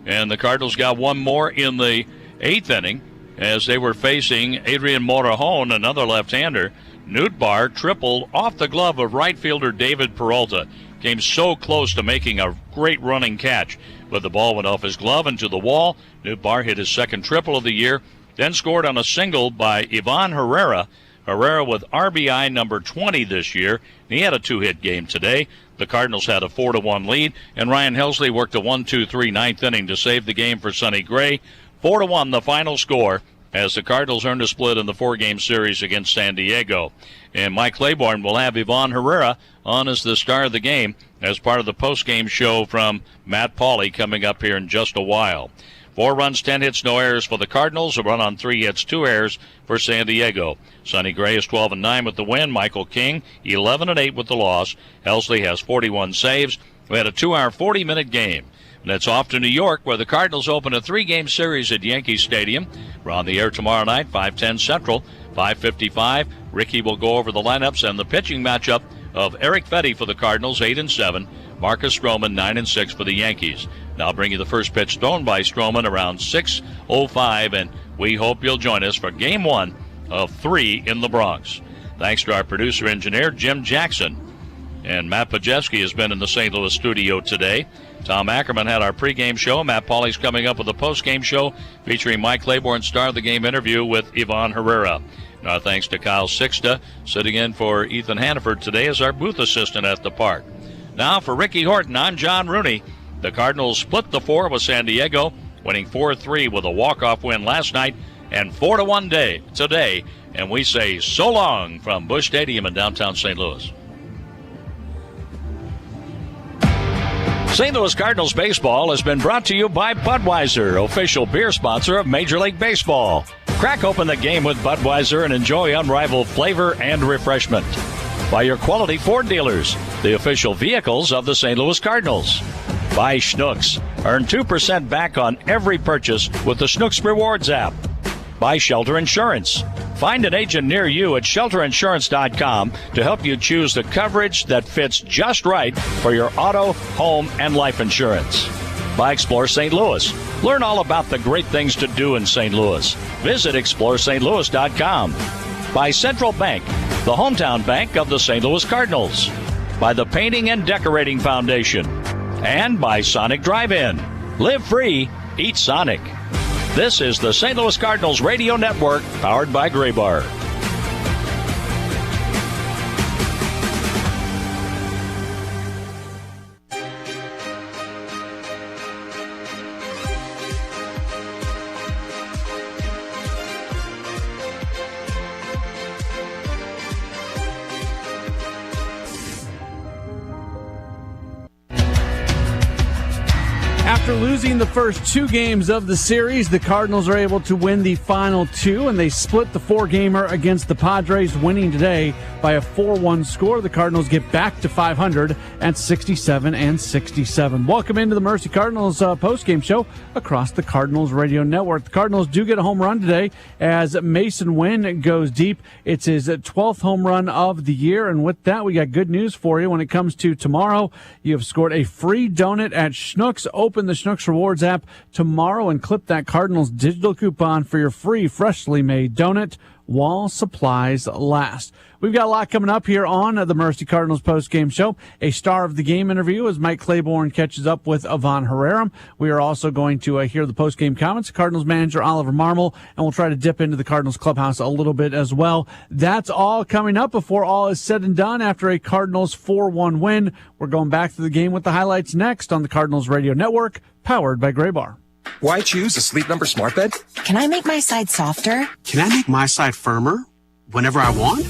And the Cardinals got one more in the 8th inning as they were facing Adrian Morejon, another left-hander. Nootbaar tripled off the glove of right fielder David Peralta. Came so close to making a great running catch, but the ball went off his glove and to the wall. Nootbaar hit his second triple of the year, then scored on a single by Ivan Herrera. Herrera with RBI number 20 this year. He had a 2-hit game today. The Cardinals had a 4-1 lead, and Ryan Helsley worked a 1-2-3 ninth inning to save the game for Sonny Gray. 4-1 the final score as the Cardinals earned a split in the 4-game series against San Diego. And Mike Claiborne will have Ivan Herrera on as the star of the game as part of the post-game show from Matt Pauley coming up here in just a while. 4 runs, 10 hits, no errors for the Cardinals. A run on 3 hits, 2 errors for San Diego. Sonny Gray is 12-9 with the win. Michael King 11-8 with the loss. Helsley has 41 saves. We had a 2-hour, 40-minute game. And it's off to New York, where the Cardinals open a 3-game series at Yankee Stadium. We're on the air tomorrow night, 5:10 Central, 5:55. Ricky will go over the lineups and the pitching matchup of Eric Fetty for the Cardinals, 8-7. Marcus Stroman, 9-6 for the Yankees. Now I'll bring you the first pitch thrown by Stroman around 6:05, and we hope you'll join us for Game 1 of 3 in the Bronx. Thanks to our producer-engineer, Jim Jackson. And Matt Pajewski has been in the St. Louis studio today. Tom Ackerman had our pregame show. Matt Pauley's coming up with a postgame show featuring Mike Claiborne's Star of the Game interview with Ivan Herrera. And our thanks to Kyle Sixta, sitting in for Ethan Hannaford today as our booth assistant at the park. Now for Ricky Horton, I'm John Rooney. The Cardinals split the 4 with San Diego, winning 4-3 with a walk-off win last night and 4-1 today. And we say so long from Busch Stadium in downtown St. Louis. St. Louis Cardinals baseball has been brought to you by Budweiser, official beer sponsor of Major League Baseball. Crack open the game with Budweiser and enjoy unrivaled flavor and refreshment. By your quality Ford dealers, the official vehicles of the St. Louis Cardinals. By Schnucks. Earn 2% back on every purchase with the Schnucks Rewards app. By Shelter Insurance. Find an agent near you at shelterinsurance.com to help you choose the coverage that fits just right for your auto, home, and life insurance. By Explore St. Louis. Learn all about the great things to do in St. Louis. Visit ExploreSt.Louis.com. By Central Bank, the hometown bank of the St. Louis Cardinals. By the Painting and Decorating Foundation. And by Sonic Drive-In. Live free, eat Sonic. This is the St. Louis Cardinals Radio Network, powered by Graybar. After losing the first 2 games of the series, the Cardinals are able to win the final 2, and they split the 4-gamer against the Padres, winning today by a 4-1 score. The Cardinals get back to 500 at 67-67. Welcome into the Mercy Cardinals postgame show across the Cardinals Radio Network. The Cardinals do get a home run today as Mason Wynn goes deep. It's his 12th home run of the year, and with that, we got good news for you when it comes to tomorrow. You have scored a free donut at Schnucks. Open the Schnucks Rewards app tomorrow and clip that Cardinals digital coupon for your free freshly made donut while supplies last. We've got a lot coming up here on the Mercy Cardinals postgame show. A Star of the Game interview as Mike Claiborne catches up with Ivan Herrera. We are also going to hear the postgame comments of Cardinals manager Oliver Marmol, and we'll try to dip into the Cardinals clubhouse a little bit as well. That's all coming up before all is said and done after a Cardinals 4-1 win. We're going back to the game with the highlights next on the Cardinals Radio Network, powered by Graybar. Why choose a Sleep Number smart bed? Can I make my side softer? Can I make my side firmer whenever I want?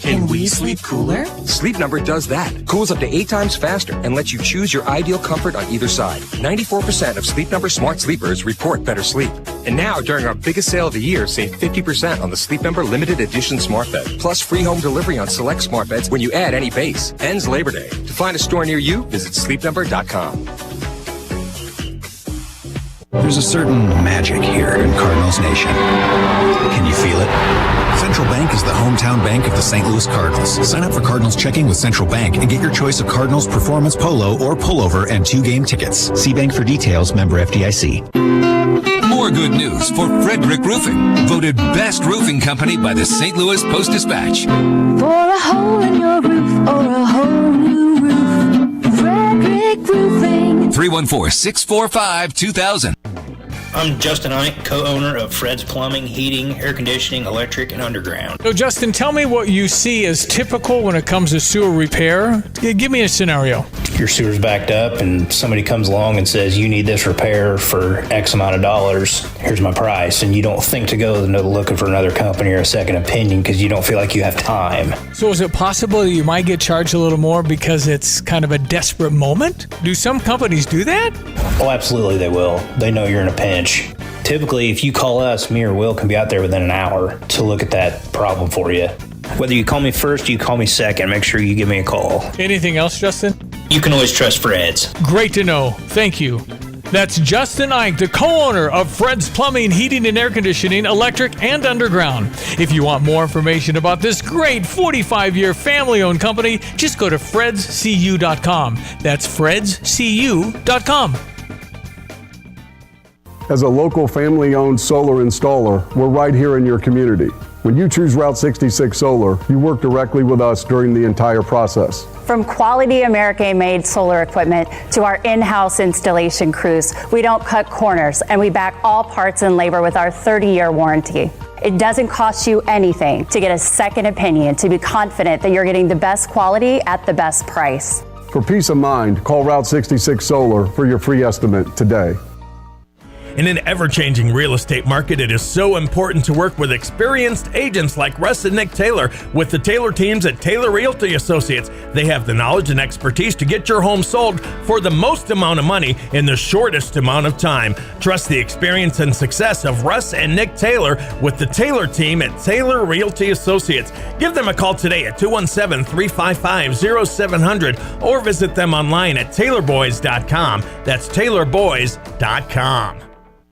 Can we sleep cooler? Sleep Number does that. Cools up to 8 times faster and lets you choose your ideal comfort on either side. 94% of Sleep Number smart sleepers report better sleep. And now, during our biggest sale of the year, save 50% on the Sleep Number limited edition smart bed. Plus free home delivery on select smart beds when you add any base. Ends Labor Day. To find a store near you, visit sleepnumber.com. There's a certain magic here in Cardinals Nation. Can you feel it? Central Bank is the hometown bank of the St. Louis Cardinals. Sign up for Cardinals checking with Central Bank and get your choice of Cardinals Performance Polo or Pullover and 2-game tickets. See bank for details, member FDIC. More good news for Frederick Roofing, voted best roofing company by the St. Louis Post-Dispatch. For a hole in your roof or a whole new roof, Frederick Roofing. 314-645-2000. I'm Justin Ike, co-owner of Fred's Plumbing, Heating, Air Conditioning, Electric, and Underground. So, Justin, tell me what you see as typical when it comes to sewer repair. Give me a scenario. Your sewer's backed up and somebody comes along and says, you need this repair for X amount of dollars. Here's my price. And you don't think to go looking for another company or a second opinion because you don't feel like you have time. So is it possible that you might get charged a little more because it's kind of a desperate moment? Do some companies do that? Oh, absolutely they will. They know you're in a pinch. Typically, if you call us, me or Will can be out there within an hour to look at that problem for you. Whether you call me first or you call me second, make sure you give me a call. Anything else, Justin? You can always trust Fred's. Great to know. Thank you. That's Justin Ike, the co-owner of Fred's Plumbing, Heating, and Air Conditioning, Electric, and Underground. If you want more information about this great 45-year family-owned company, just go to fredscu.com. That's fredscu.com. As a local family-owned solar installer, we're right here in your community. When you choose Route 66 Solar, you work directly with us during the entire process. From quality American-made solar equipment to our in-house installation crews, we don't cut corners, and we back all parts and labor with our 30-year warranty. It doesn't cost you anything to get a second opinion to be confident that you're getting the best quality at the best price. For peace of mind, call Route 66 Solar for your free estimate today. In an ever-changing real estate market, it is so important to work with experienced agents like Russ and Nick Taylor with the Taylor teams at Taylor Realty Associates. They have the knowledge and expertise to get your home sold for the most amount of money in the shortest amount of time. Trust the experience and success of Russ and Nick Taylor with the Taylor team at Taylor Realty Associates. Give them a call today at 217-355-0700 or visit them online at taylorboys.com. That's taylorboys.com.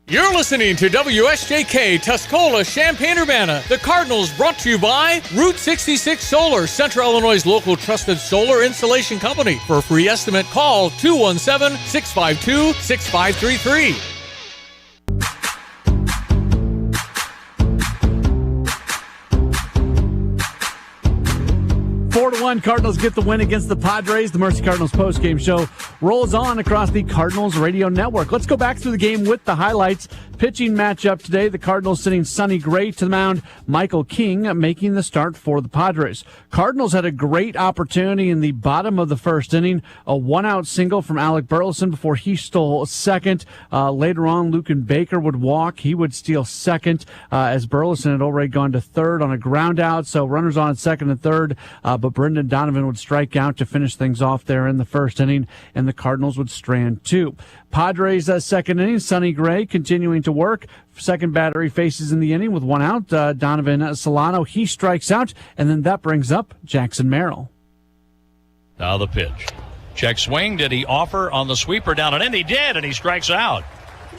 You're listening to WSJK Tuscola, Champaign-Urbana. The Cardinals brought to you by Route 66 Solar, Central Illinois' local trusted solar installation company. For a free estimate, call 217-652-6533. 4-1, Cardinals get the win against the Padres. The Mercy Cardinals postgame show rolls on across the Cardinals radio network. Let's go back through the game with the highlights. Pitching matchup today, the Cardinals sending Sonny Gray to the mound, Michael King making the start for the Padres. Cardinals had a great opportunity in the bottom of the first inning, a one-out single from Alec Burleson before he stole second. Later on, Lucan Baker would walk. He would steal second as Burleson had already gone to third on a ground out, so runners on at second and third, but Brendan Donovan would strike out to finish things off there in the first inning, and the Cardinals would strand two. Padres second inning, Sonny Gray continuing to work. Second batter he faces in the inning with one out. Donovan Solano, he strikes out, and then that brings up Jackson Merrill. Now the pitch. Check swing. Did he offer on the sweeper down and in? He did, and he strikes out.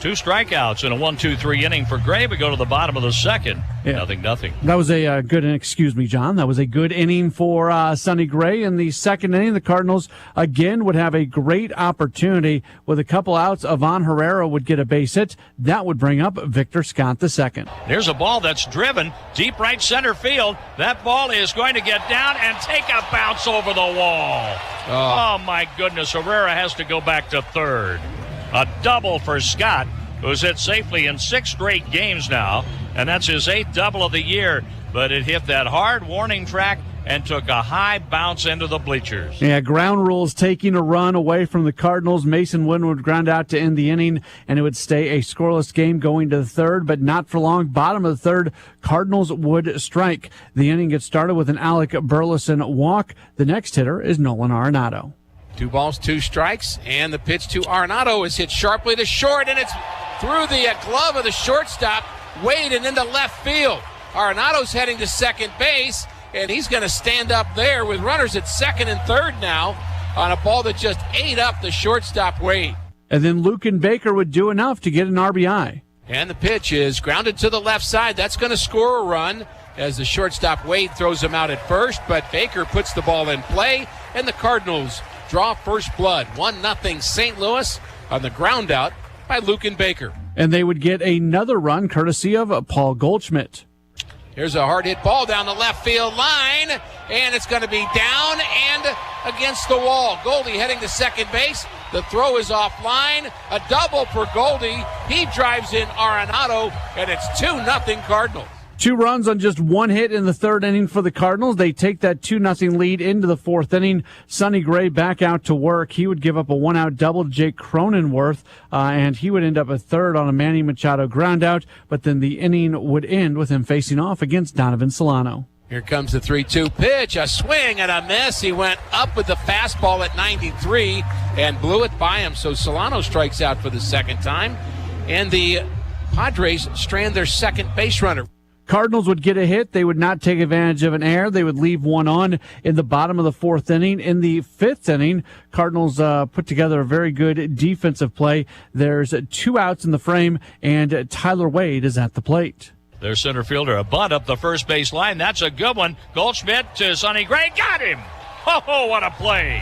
Two strikeouts in a 1-2-3 inning for Gray. We go to the bottom of the second. Yeah. Nothing. That was a good, excuse me, John. That was a good inning for Sonny Gray. In the second inning, the Cardinals again would have a great opportunity with a couple outs. Ivan Herrera would get a base hit. That would bring up Victor Scott II. Here's a ball that's driven deep right center field. That ball is going to get down and take a bounce over the wall. Oh my goodness. Herrera has to go back to third. A double for Scott, who's hit safely in 6 straight games now, and that's his 8th double of the year. But it hit that hard warning track and took a high bounce into the bleachers. Yeah, ground rules taking a run away from the Cardinals. Mason Wynn would ground out to end the inning, and it would stay a scoreless game going to the third, but not for long. Bottom of the third, Cardinals would strike. The inning gets started with an Alec Burleson walk. The next hitter is Nolan Arenado. 2 balls, 2 strikes, and the pitch to Arenado is hit sharply to short, and it's through the glove of the shortstop, Wade, and into left field. Arenado's heading to second base, and he's going to stand up there with runners at second and third now on a ball that just ate up the shortstop, Wade. And then Lucan Baker would do enough to get an RBI. And the pitch is grounded to the left side. That's going to score a run as the shortstop, Wade, throws him out at first, but Baker puts the ball in play, and the Cardinals draw first blood. 1-0 St. Louis on the ground out by Lucan Baker. And they would get another run courtesy of Paul Goldschmidt. Here's a hard hit ball down the left field line, and it's going to be down and against the wall. Goldie heading to second base. The throw is offline. A double for Goldie. He drives in Arenado, and it's 2-0 Cardinals. 2 runs on just 1 hit in the third inning for the Cardinals. They take that 2-0 lead into the fourth inning. Sonny Gray back out to work. He would give up a 1-out double to Jake Cronenworth, and he would end up a third on a Manny Machado groundout, but then the inning would end with him facing off against Donovan Solano. Here comes the 3-2 pitch, a swing and a miss. He went up with the fastball at 93 and blew it by him, so Solano strikes out for the second time, and the Padres strand their second base runner. Cardinals would get a hit. They would not take advantage of an error. They would leave one on in the bottom of the fourth inning. In the fifth inning, Cardinals put together a very good defensive play. There's 2 outs in the frame, and Tyler Wade is at the plate. Their center fielder, a bunt up the first base line. That's a good one. Goldschmidt to Sonny Gray. Got him! Oh, what a play.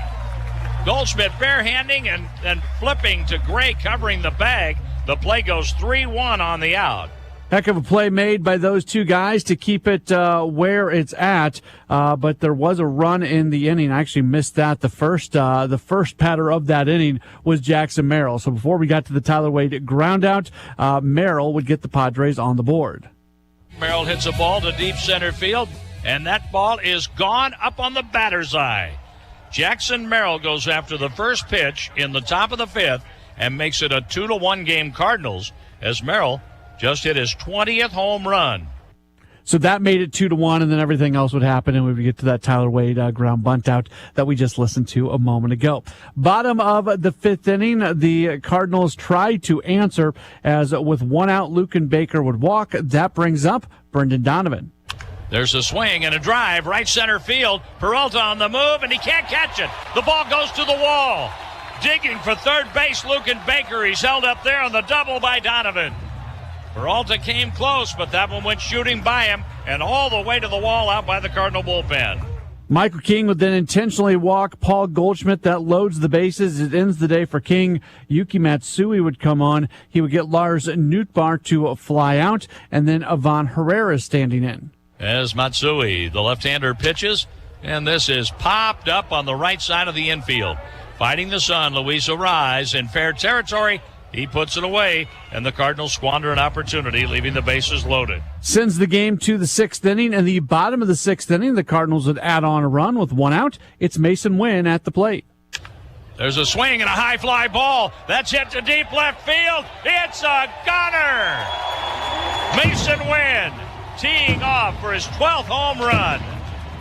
Goldschmidt barehanding and flipping to Gray, covering the bag. The play goes 3-1 on the out. Heck of a play made by those 2 guys to keep it where it's at, but there was a run in the inning. I actually missed that. The first batter of that inning was Jackson Merrill. So before we got to the Tyler Wade ground out, Merrill would get the Padres on the board. Merrill hits a ball to deep center field, and that ball is gone up on the batter's eye. Jackson Merrill goes after the first pitch in the top of the fifth and makes it a 2-1 game Cardinals as Merrill just hit his 20th home run. So that made it 2-1, and then everything else would happen, and we would get to that Tyler Wade ground bunt out that we just listened to a moment ago. Bottom of the fifth inning, the Cardinals tried to answer as with 1 out, Luken Baker would walk. That brings up Brendan Donovan. There's a swing and a drive, right center field. Peralta on the move, and he can't catch it. The ball goes to the wall. Digging for third base, Luken Baker. He's held up there on the double by Donovan. Peralta came close, but that one went shooting by him and all the way to the wall out by the Cardinal bullpen. Michael King would then intentionally walk Paul Goldschmidt. That loads the bases. It ends the day for King. Yuki Matsui would come on. He would get Lars Nootbaar to fly out, and then Ivan Herrera standing in. As Matsui, the left-hander, pitches, and this is popped up on the right side of the infield. Fighting the sun, Luis Arraez in fair territory. He puts it away, and the Cardinals squander an opportunity, leaving the bases loaded. Sends the game to the sixth inning. In the bottom of the sixth inning, the Cardinals would add on a run with 1 out. It's Mason Wynn at the plate. There's a swing and a high fly ball. That's hit to deep left field. It's a gunner. Mason Wynn teeing off for his 12th home run.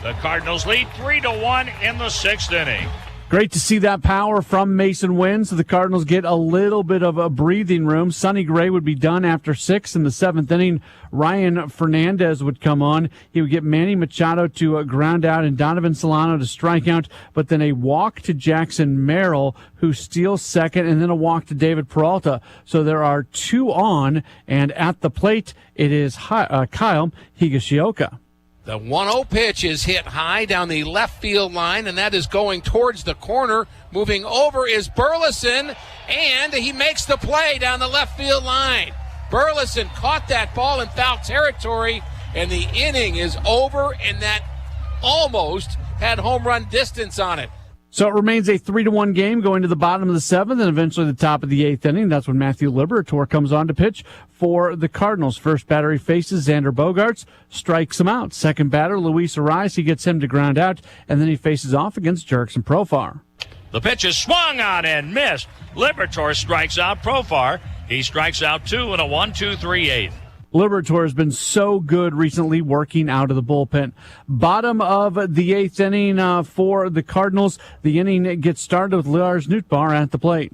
The Cardinals lead 3-1 in the sixth inning. Great to see that power from Mason Wynn, so the Cardinals get a little bit of a breathing room. Sonny Gray would be done after 6 in the seventh inning. Ryan Fernandez would come on. He would get Manny Machado to ground out and Donovan Solano to strike out, but then a walk to Jackson Merrill, who steals second, and then a walk to David Peralta. So there are 2 on, and at the plate, it is Kyle Higashioka. The 1-0 pitch is hit high down the left field line, and that is going towards the corner. Moving over is Burleson, and he makes the play down the left field line. Burleson caught that ball in foul territory, and the inning is over, and that almost had home run distance on it. So it remains a 3-1 game going to the bottom of the seventh and eventually the top of the eighth inning. That's when Matthew Liberatore comes on to pitch for the Cardinals. First batter he faces Xander Bogaerts, strikes him out. Second batter, Luis Arraez, he gets him to ground out, and then he faces off against Jurickson Profar. The pitch is swung on and missed. Liberatore strikes out Profar. He strikes out 2 in a 1-2-3-8. Liberatore has been so good recently working out of the bullpen. Bottom of the eighth inning for the Cardinals. The inning gets started with Lars Nootbaar at the plate.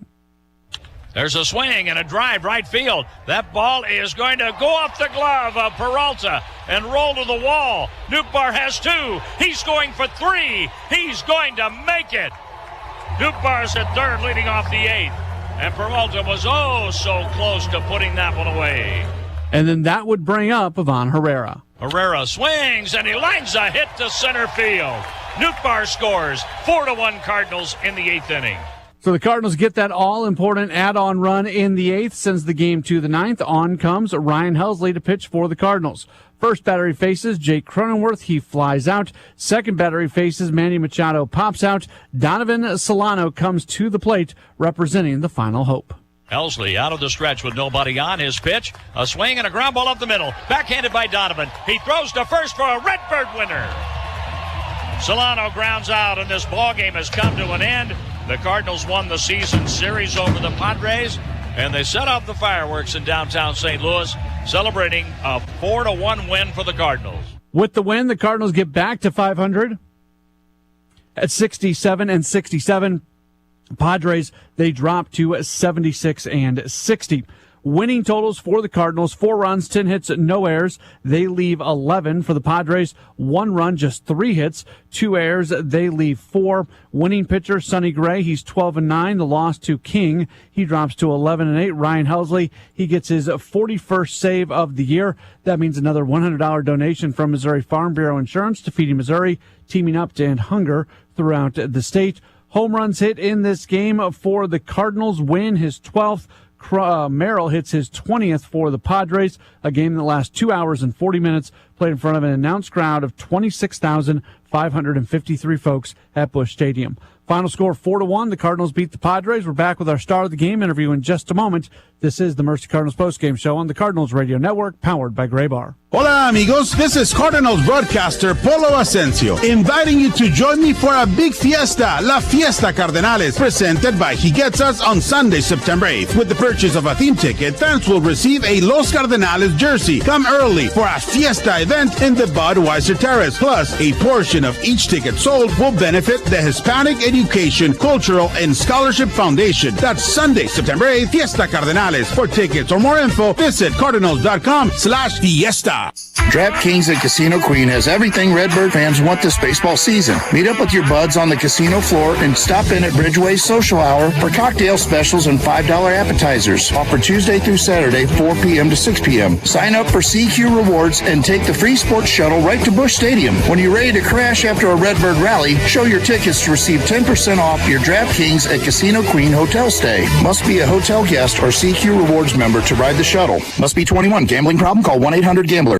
There's a swing and a drive right field. That ball is going to go off the glove of Peralta and roll to the wall. Nootbaar has 2. He's going for 3. He's going to make it. Nootbaar's at third, leading off the eighth. And Peralta was so close to putting that one away. And then that would bring up Ivan Herrera. Herrera swings, and he lines a hit to center field. Nootbaar scores 4-1 Cardinals in the eighth inning. So the Cardinals get that all-important add-on run in the 8th, sends the game to the 9th. On comes Ryan Helsley to pitch for the Cardinals. First batter he faces Jake Cronenworth. He flies out. Second batter he faces Manny Machado, pops out. Donovan Solano comes to the plate, representing the final hope. Helsley out of the stretch with nobody on. His pitch, a swing and a ground ball up the middle. Backhanded by Donovan. He throws to first for a Redbird winner. Solano grounds out, and this ball game has come to an end. The Cardinals won the season series over the Padres, and they set off the fireworks in downtown St. Louis, celebrating a 4-1 win for the Cardinals. With the win, the Cardinals get back to 500 at 67-67. Padres, they drop to 76-60. Winning totals for the Cardinals: 4 runs, 10 hits, no errors. They leave 11. For the Padres, 1 run, just 3 hits, 2 errors. They leave 4. Winning pitcher Sonny Gray, he's 12-9. The loss to King, he drops to 11-8. Ryan Helsley, he gets his 41st save of the year. That means another $100 donation from Missouri Farm Bureau Insurance to Feeding Missouri, teaming up to end hunger throughout the state. Home runs hit in this game for the Cardinals, win his 12th. Merrill hits his 20th for the Padres, a game that lasts 2 hours and 40 minutes, played in front of an announced crowd of 26,553 folks at Busch Stadium. Final score 4-1. The Cardinals beat the Padres. We're back with our star of the game interview in just a moment. This is the Mercy Cardinals postgame show on the Cardinals Radio Network, powered by Gray Bar. Hola amigos, this is Cardinals broadcaster Polo Asensio, inviting you to join me for a big fiesta, La Fiesta Cardenales, presented by He Gets Us on Sunday, September 8th. With the purchase of a theme ticket, fans will receive a Los Cardenales jersey. Come early for a fiesta event in the Budweiser Terrace. Plus, a portion of each ticket sold will benefit the Hispanic Education, Cultural, and Scholarship Foundation. That's Sunday, September 8th, Fiesta Cardenales. For tickets or more info, visit cardinals.com/fiesta. DraftKings at Casino Queen has everything Redbird fans want this baseball season. Meet up with your buds on the casino floor and stop in at Bridgeway's Social Hour for cocktail specials and $5 appetizers. Offered Tuesday through Saturday, 4 p.m. to 6 p.m. Sign up for CQ Rewards and take the free sports shuttle right to Busch Stadium. When you're ready to crash after a Redbird rally, show your tickets to receive 10% off your DraftKings at Casino Queen hotel stay. Must be a hotel guest or CQ Rewards member to ride the shuttle. Must be 21. Gambling problem? Call 1-800-GAMBLER.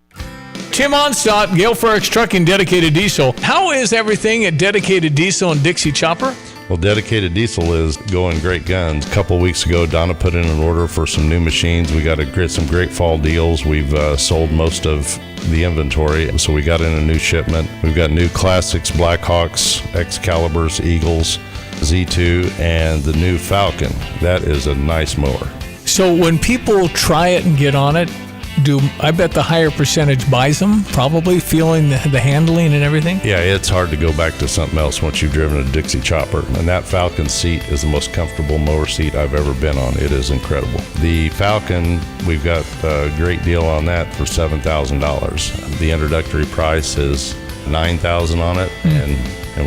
Tim Onstop, Gale Ferrex Trucking, Dedicated Diesel. How is everything at Dedicated Diesel and Dixie Chopper? Well, Dedicated Diesel is going great guns. A couple weeks ago, Donna put in an order for some new machines. We got some great fall deals. We've sold most of the inventory, so we got in a new shipment. We've got new Classics, Blackhawks, Excaliburs, Eagles, Z2, and the new Falcon. That is a nice mower. So when people try it and get on it, I bet the higher percentage buys them, probably feeling the handling and everything? Yeah, it's hard to go back to something else once you've driven a Dixie Chopper. And that Falcon seat is the most comfortable mower seat I've ever been on. It is incredible. The Falcon, we've got a great deal on that for $7,000. The introductory price is $9,000 on it, and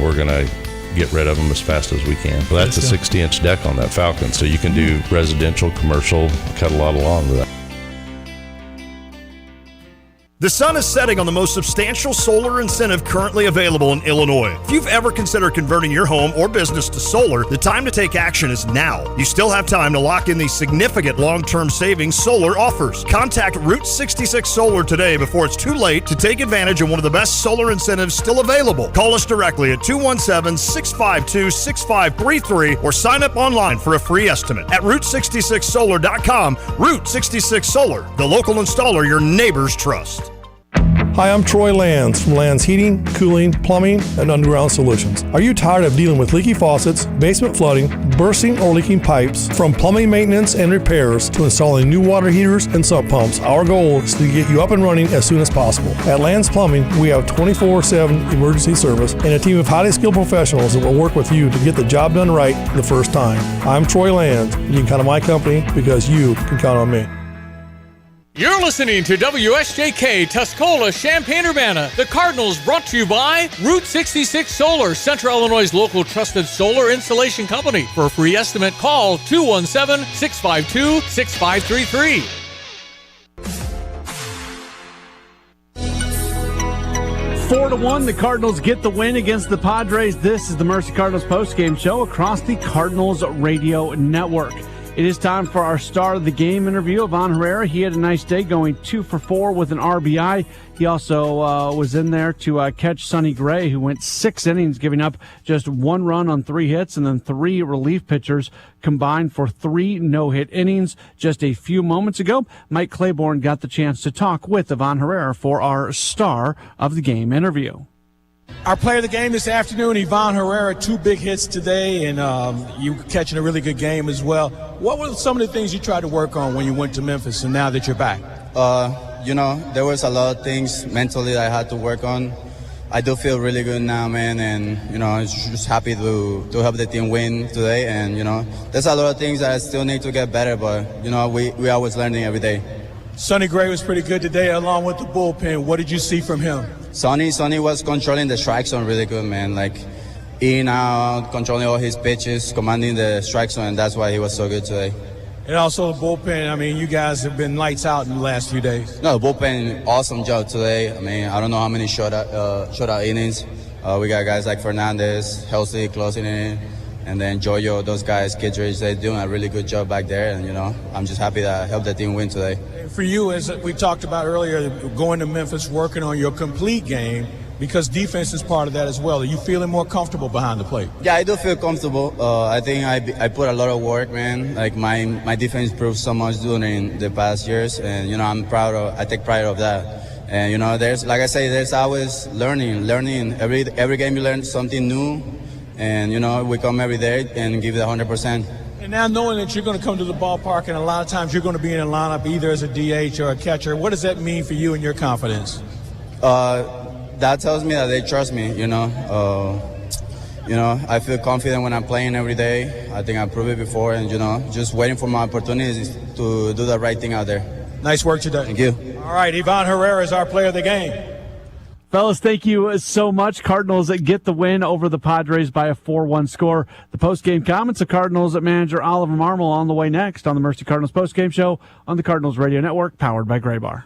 we're going to get rid of them as fast as we can. Well, that's a 60-inch deck on that Falcon, so you can do residential, commercial, cut a lot of lawn with that. The sun is setting on the most substantial solar incentive currently available in Illinois. If you've ever considered converting your home or business to solar, the time to take action is now. You still have time to lock in these significant long-term savings solar offers. Contact Route 66 Solar today before it's too late to take advantage of one of the best solar incentives still available. Call us directly at 217-652-6533 or sign up online for a free estimate at Route66Solar.com. Route 66 Solar, the local installer your neighbors trust. Hi, I'm Troy Lands from Lands Heating, Cooling, Plumbing, and Underground Solutions. Are you tired of dealing with leaky faucets, basement flooding, bursting or leaking pipes? From plumbing maintenance and repairs to installing new water heaters and sump pumps, our goal is to get you up and running as soon as possible. At Lands Plumbing, we have 24/7 emergency service and a team of highly skilled professionals that will work with you to get the job done right the first time. I'm Troy Lands, and you can count on my company because you can count on me. You're listening to WSJK Tuscola, Champaign-Urbana. The Cardinals brought to you by Route 66 Solar, Central Illinois' local trusted solar installation company. For a free estimate, call 217-652-6533. 4-1, the Cardinals get the win against the Padres. This is the Mercy Cardinals postgame show across the Cardinals radio network. It is time for our star of the game interview, Ivan Herrera. He had a nice day, going 2 for 4 with an RBI. He also was in there to catch Sonny Gray, who went 6 innings, giving up just 1 run on 3 hits, and then 3 relief pitchers combined for 3 no-hit innings. Just a few moments ago, Mike Claiborne got the chance to talk with Ivan Herrera for our star of the game interview. Our player of the game this afternoon, Ivan Herrera, 2 big hits today, and you catching a really good game as well. What were some of the things you tried to work on when you went to Memphis and now that you're back? There was a lot of things mentally that I had to work on. I do feel really good now, man, and, I'm just happy to help the team win today. And, there's a lot of things that I still need to get better, but, we always learning every day. Sonny Gray was pretty good today along with the bullpen. What did you see from him? Sonny was controlling the strike zone really good, man. Like, in, out, controlling all his pitches, commanding the strike zone, and that's why he was so good today. And also the bullpen, you guys have been lights out in the last few days. No, the bullpen, awesome job today. I don't know how many shutout innings. We got guys like Fernandez, Halsey closing in, and then Jojo, those guys, Kittredge, they're doing a really good job back there. And, I'm just happy that I helped the team win today. For you, as we talked about earlier, going to Memphis, working on your complete game, because defense is part of that as well. Are you feeling more comfortable behind the plate? Yeah, I do feel comfortable. I think I put a lot of work, man. Like, my defense improved so much during the past years, and, I take pride of that. And, there's, like I say, there's always learning. Every game you learn something new, and, we come every day and give it 100%. And now knowing that you're going to come to the ballpark and a lot of times you're going to be in a lineup either as a DH or a catcher, what does that mean for you and your confidence? That tells me that they trust me, I feel confident when I'm playing every day. I think I proved it before, and, just waiting for my opportunities to do the right thing out there. Nice work today. Thank you. All right, Ivan Herrera is our player of the game. Fellas, thank you so much. Cardinals get the win over the Padres by a 4-1 score. The post-game comments of Cardinals manager Oliver Marmol on the way next on the Mercy Cardinals post-game show on the Cardinals Radio Network, powered by Graybar.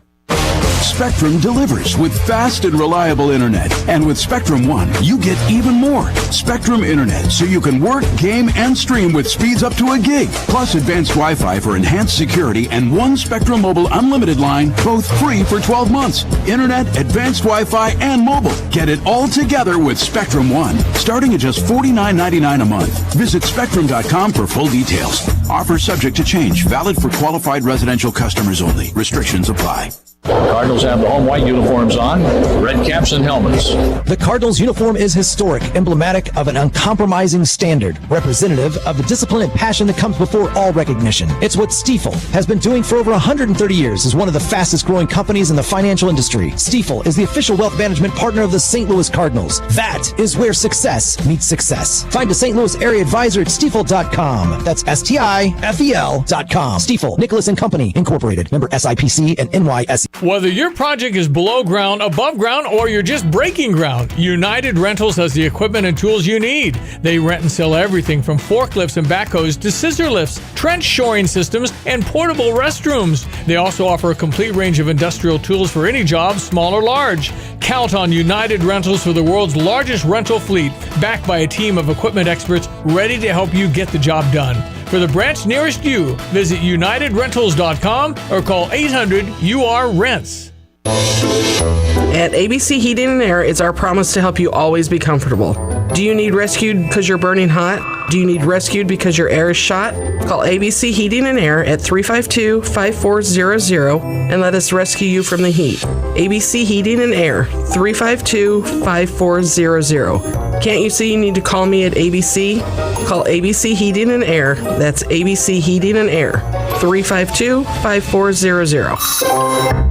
Spectrum delivers with fast and reliable internet. And with Spectrum One, you get even more. Spectrum Internet, so you can work, game, and stream with speeds up to a gig. Plus advanced Wi-Fi for enhanced security and one Spectrum Mobile unlimited line, both free for 12 months. Internet, advanced Wi-Fi, and mobile. Get it all together with Spectrum One, starting at just $49.99 a month. Visit Spectrum.com for full details. Offer subject to change. Valid for qualified residential customers only. Restrictions apply. Cardinals have the home white uniforms on, red caps and helmets. The Cardinals uniform is historic, emblematic of an uncompromising standard, representative of the discipline and passion that comes before all recognition. It's what Stifel has been doing for over 130 years as one of the fastest growing companies in the financial industry. Stifel is the official wealth management partner of the St. Louis Cardinals. That is where success meets success. Find a St. Louis area advisor at Stifel.com. That's STIFEL.com. Stifel, Nicholas and Company, Incorporated. Member SIPC and NYSE. Whether your project is below ground, above ground, or you're just breaking ground, United Rentals has the equipment and tools you need. They rent and sell everything from forklifts and backhoes to scissor lifts, trench shoring systems, and portable restrooms. They also offer a complete range of industrial tools for any job, small or large. Count on United Rentals for the world's largest rental fleet, backed by a team of equipment experts ready to help you get the job done. For the branch nearest you, visit UnitedRentals.com or call 800-UR-RENTS. At ABC Heating and Air, it's our promise to help you always be comfortable. Do you need rescued because you're burning hot? Do you need rescued because your air is shot? Call ABC Heating and Air at 352-5400 and let us rescue you from the heat. ABC Heating and Air, 352-5400. Can't you see you need to call me at ABC? Call ABC Heating and Air. That's ABC Heating and Air, 352-5400.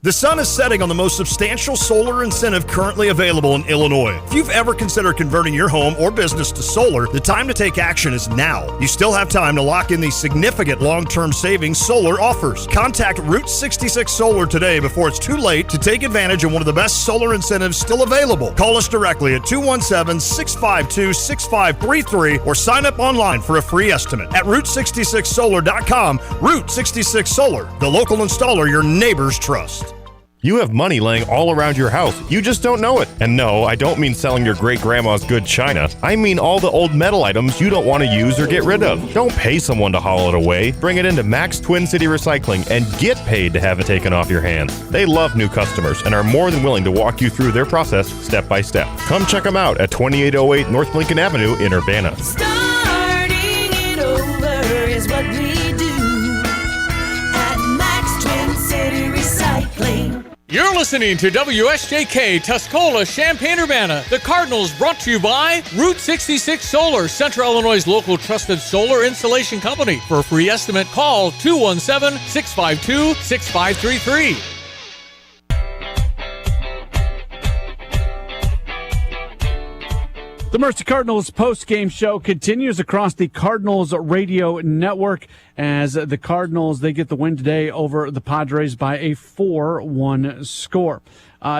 The sun is setting on the most substantial solar incentive currently available in Illinois. If you've ever considered converting your home or business to solar, the time to take action is now. You still have time to lock in these significant long-term savings solar offers. Contact Route 66 Solar today before it's too late to take advantage of one of the best solar incentives still available. Call us directly at 217-652-6533 or sign up online for a free estimate at Route66Solar.com. Route 66 Solar, the local installer your neighbors trust. You have money laying all around your house. You just don't know it. And no, I don't mean selling your great-grandma's good china. I mean all the old metal items you don't want to use or get rid of. Don't pay someone to haul it away. Bring it into Max Twin City Recycling and get paid to have it taken off your hands. They love new customers and are more than willing to walk you through their process step by step. Come check them out at 2808 North Lincoln Avenue in Urbana. Starting it over is what we do at Max Twin City Recycling. You're listening to WSJK Tuscola, Champaign-Urbana. The Cardinals brought to you by Route 66 Solar, Central Illinois' local trusted solar installation company. For a free estimate, call 217-652-6533. The Mercy Cardinals post-game show continues across the Cardinals radio network as the Cardinals, they get the win today over the Padres by a 4-1 score.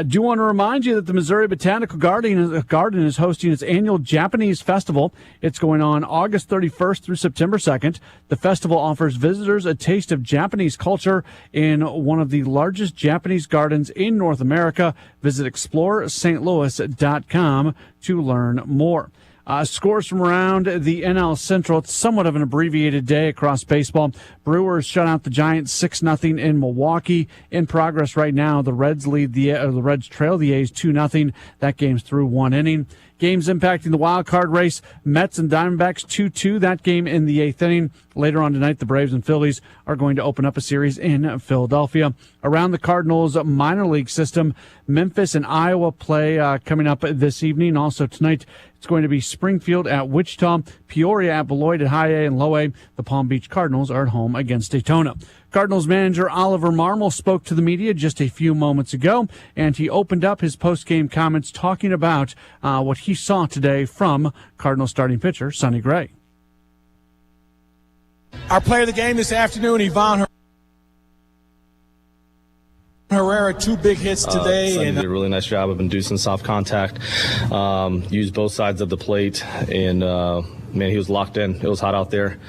Do want to remind you that the Missouri Botanical Garden is hosting its annual Japanese Festival. It's going on August 31st through September 2nd. The festival offers visitors a taste of Japanese culture in one of the largest Japanese gardens in North America. Visit ExploreSt.Louis.com to learn more. Scores from around the NL Central. It's somewhat of an abbreviated day across baseball. Brewers shut out the Giants 6-0 in Milwaukee. In progress right now, the Reds trail the A's 2-0. That game's through one inning. Games impacting the wild card race. Mets and Diamondbacks 2-2. That game in the eighth inning. Later on tonight, the Braves and Phillies are going to open up a series in Philadelphia. Around the Cardinals minor league system, Memphis and Iowa play coming up this evening. Also tonight, it's going to be Springfield at Wichita, Peoria at Beloit at High A and Low A. The Palm Beach Cardinals are at home against Daytona. Cardinals manager Oliver Marmol spoke to the media just a few moments ago, and he opened up his post-game comments talking about what he saw today from Cardinals starting pitcher Sonny Gray. Our player of the game this afternoon, Ivan Herrera, 2 big hits today. Sonny did a really nice job of inducing soft contact, used both sides of the plate, and man, he was locked in. It was hot out there,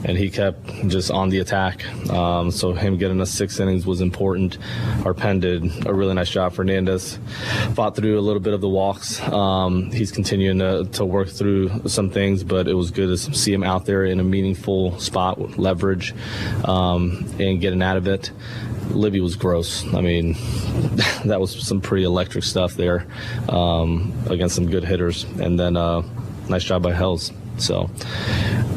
and he kept just on the attack. So him getting us 6 innings was important. Our pen did a really nice job. Fernandez fought through a little bit of the walks. He's continuing to work through some things, but it was good to see him out there in a meaningful spot with leverage and getting out of it. Libby was gross. I mean, that was some pretty electric stuff there against some good hitters. And then nice job by Hells. So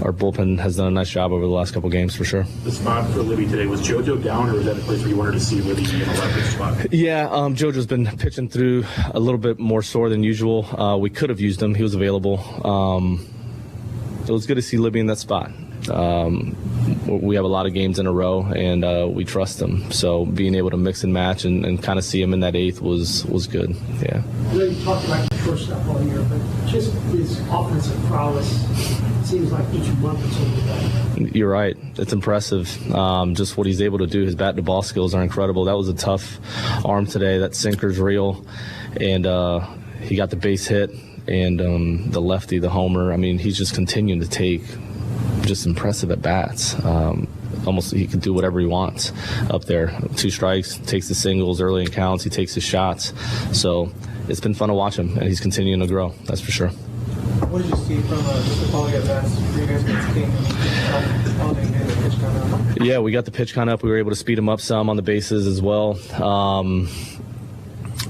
our bullpen has done a nice job over the last couple games for sure. The spot for Libby today, was JoJo down, or was that a place where you wanted to see Libby in a leverage spot? Yeah, JoJo's been pitching through a little bit more sore than usual. We could have used him. He was available. It was good to see Libby in that spot. We have a lot of games in a row, and we trust him. So being able to mix and match and kind of see him in that eighth was good. Yeah. I know you talked about the shortstop all year, but just his offensive prowess seems like each month it's a little better. You're right. It's impressive. Just what he's able to do. His bat-to-ball skills are incredible. That was a tough arm today. That sinker's real, and he got the base hit and the lefty, the homer. I mean, he's just continuing to take just impressive at bats. Almost he can do whatever he wants up there. 2 strikes, takes the singles early in counts, he takes his shots. So it's been fun to watch him, and he's continuing to grow, that's for sure. What did you see from just the quality of bats for you guys against King? The pitch count up? Yeah, we got the pitch count up. We were able to speed him up some on the bases as well.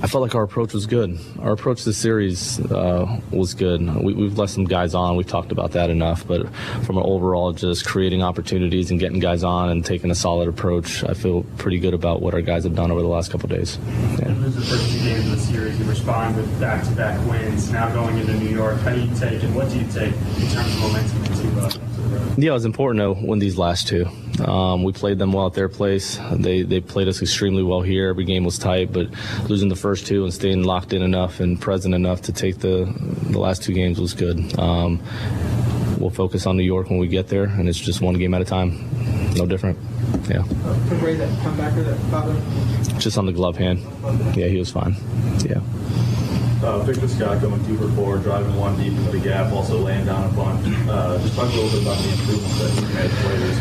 I felt like our approach was good. Our approach to the series was good. We've left some guys on. We've talked about that enough. But from an overall just creating opportunities and getting guys on and taking a solid approach, I feel pretty good about what our guys have done over the last couple of days. Yeah. You lose the first 2 games of the series. You respond with back-to-back wins. Now going into New York, how do you take and what do you take in terms of momentum into the road? Yeah, it was important to win these last 2. We played them well at their place. They played us extremely well here. Every game was tight, but losing the first 2 and staying locked in enough and present enough to take the last 2 games was good. We'll focus on New York when we get there, and it's just one game at a time. No different. Yeah. That comebacker that fouled? Just on the glove hand. Yeah, he was fine. Yeah. Victor Scott going 2 for 4, driving 1 deep into the gap, also laying down a bunt. Just talk a little bit about the improvements that you've made players.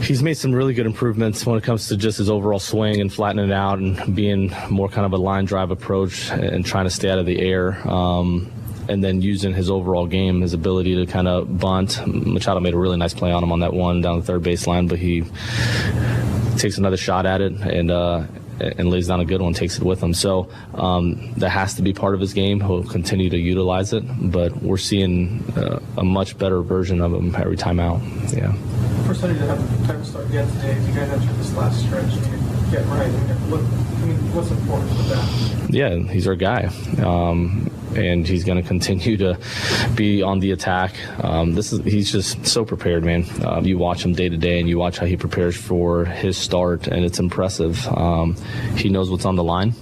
He's made some really good improvements when it comes to just his overall swing and flattening it out and being more kind of a line drive approach and trying to stay out of the air. And then using his overall game, his ability to kind of bunt. Machado made a really nice play on him on that one down the third baseline, but he takes another shot at it and lays down a good one, takes it with him. So that has to be part of his game. He'll continue to utilize it, but we're seeing a much better version of him every time out. Yeah. For somebody to have the type of start again today, you guys enter this last stretch and get right. What's important with that? Yeah, he's our guy. And he's going to continue to be on the attack. He's just so prepared, man. You watch him day to day, and you watch how he prepares for his start, and it's impressive. He knows what's on the line,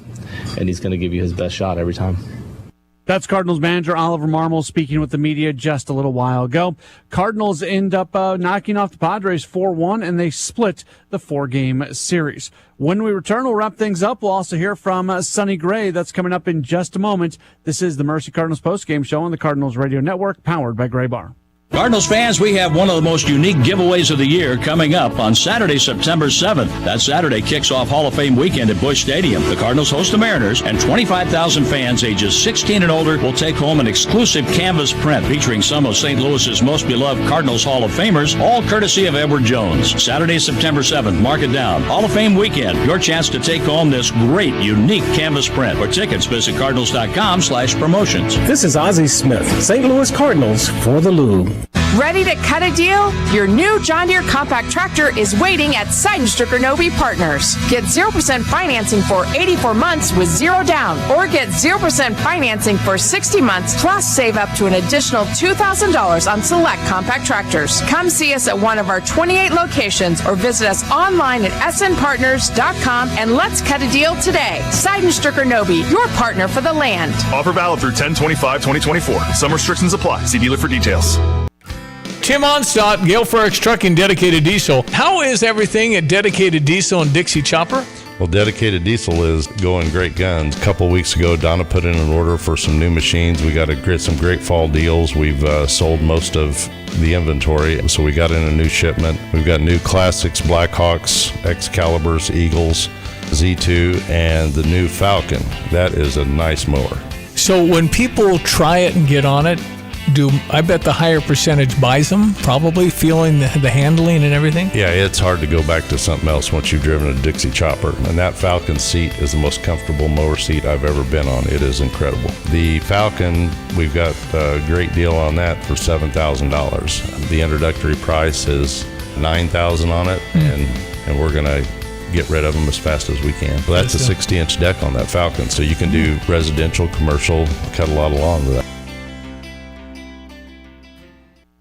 and he's going to give you his best shot every time. That's Cardinals manager Oliver Marmol speaking with the media just a little while ago. Cardinals end up knocking off the Padres 4-1, and they split the 4-game series. When we return, we'll wrap things up. We'll also hear from Sonny Gray. That's coming up in just a moment. This is the Mercy Cardinals postgame show on the Cardinals Radio Network, powered by Gray Bar. Cardinals fans, we have one of the most unique giveaways of the year coming up on Saturday, September 7th. That Saturday kicks off Hall of Fame weekend at Busch Stadium. The Cardinals host the Mariners, and 25,000 fans ages 16 and older will take home an exclusive canvas print featuring some of St. Louis's most beloved Cardinals Hall of Famers, all courtesy of Edward Jones. Saturday, September 7th, mark it down. Hall of Fame weekend, your chance to take home this great, unique canvas print. For tickets, visit cardinals.com/promotions. This is Ozzie Smith, St. Louis Cardinals for the Lube. Ready to cut a deal? Your new John Deere compact tractor is waiting at Seidenstricker Nobe Partners. Get 0% financing for 84 months with zero down, or get 0% financing for 60 months, plus save up to an additional $2,000 on select compact tractors. Come see us at one of our 28 locations or visit us online at snpartners.com and let's cut a deal today. Seidenstricker Nobe, your partner for the land. Offer valid through 10/25/2024. Some restrictions apply. See dealer for details. Tim Onstadt, Gale Ferrex Trucking, Dedicated Diesel. How is everything at Dedicated Diesel and Dixie Chopper? Well, Dedicated Diesel is going great guns. A couple weeks ago, Donna put in an order for some new machines. We got some great fall deals. We've sold most of the inventory, so we got in a new shipment. We've got new Classics, Blackhawks, Excaliburs, Eagles, Z2, and the new Falcon. That is a nice mower. So when people try it and get on it, I bet the higher percentage buys them, probably feeling the handling and everything? Yeah, it's hard to go back to something else once you've driven a Dixie Chopper. And that Falcon seat is the most comfortable mower seat I've ever been on. It is incredible. The Falcon, we've got a great deal on that for $7,000. The introductory price is $9,000 on it, and we're going to get rid of them as fast as we can. Well, that's a 60-inch deck on that Falcon, so you can do residential, commercial, cut a lot of lawn with that.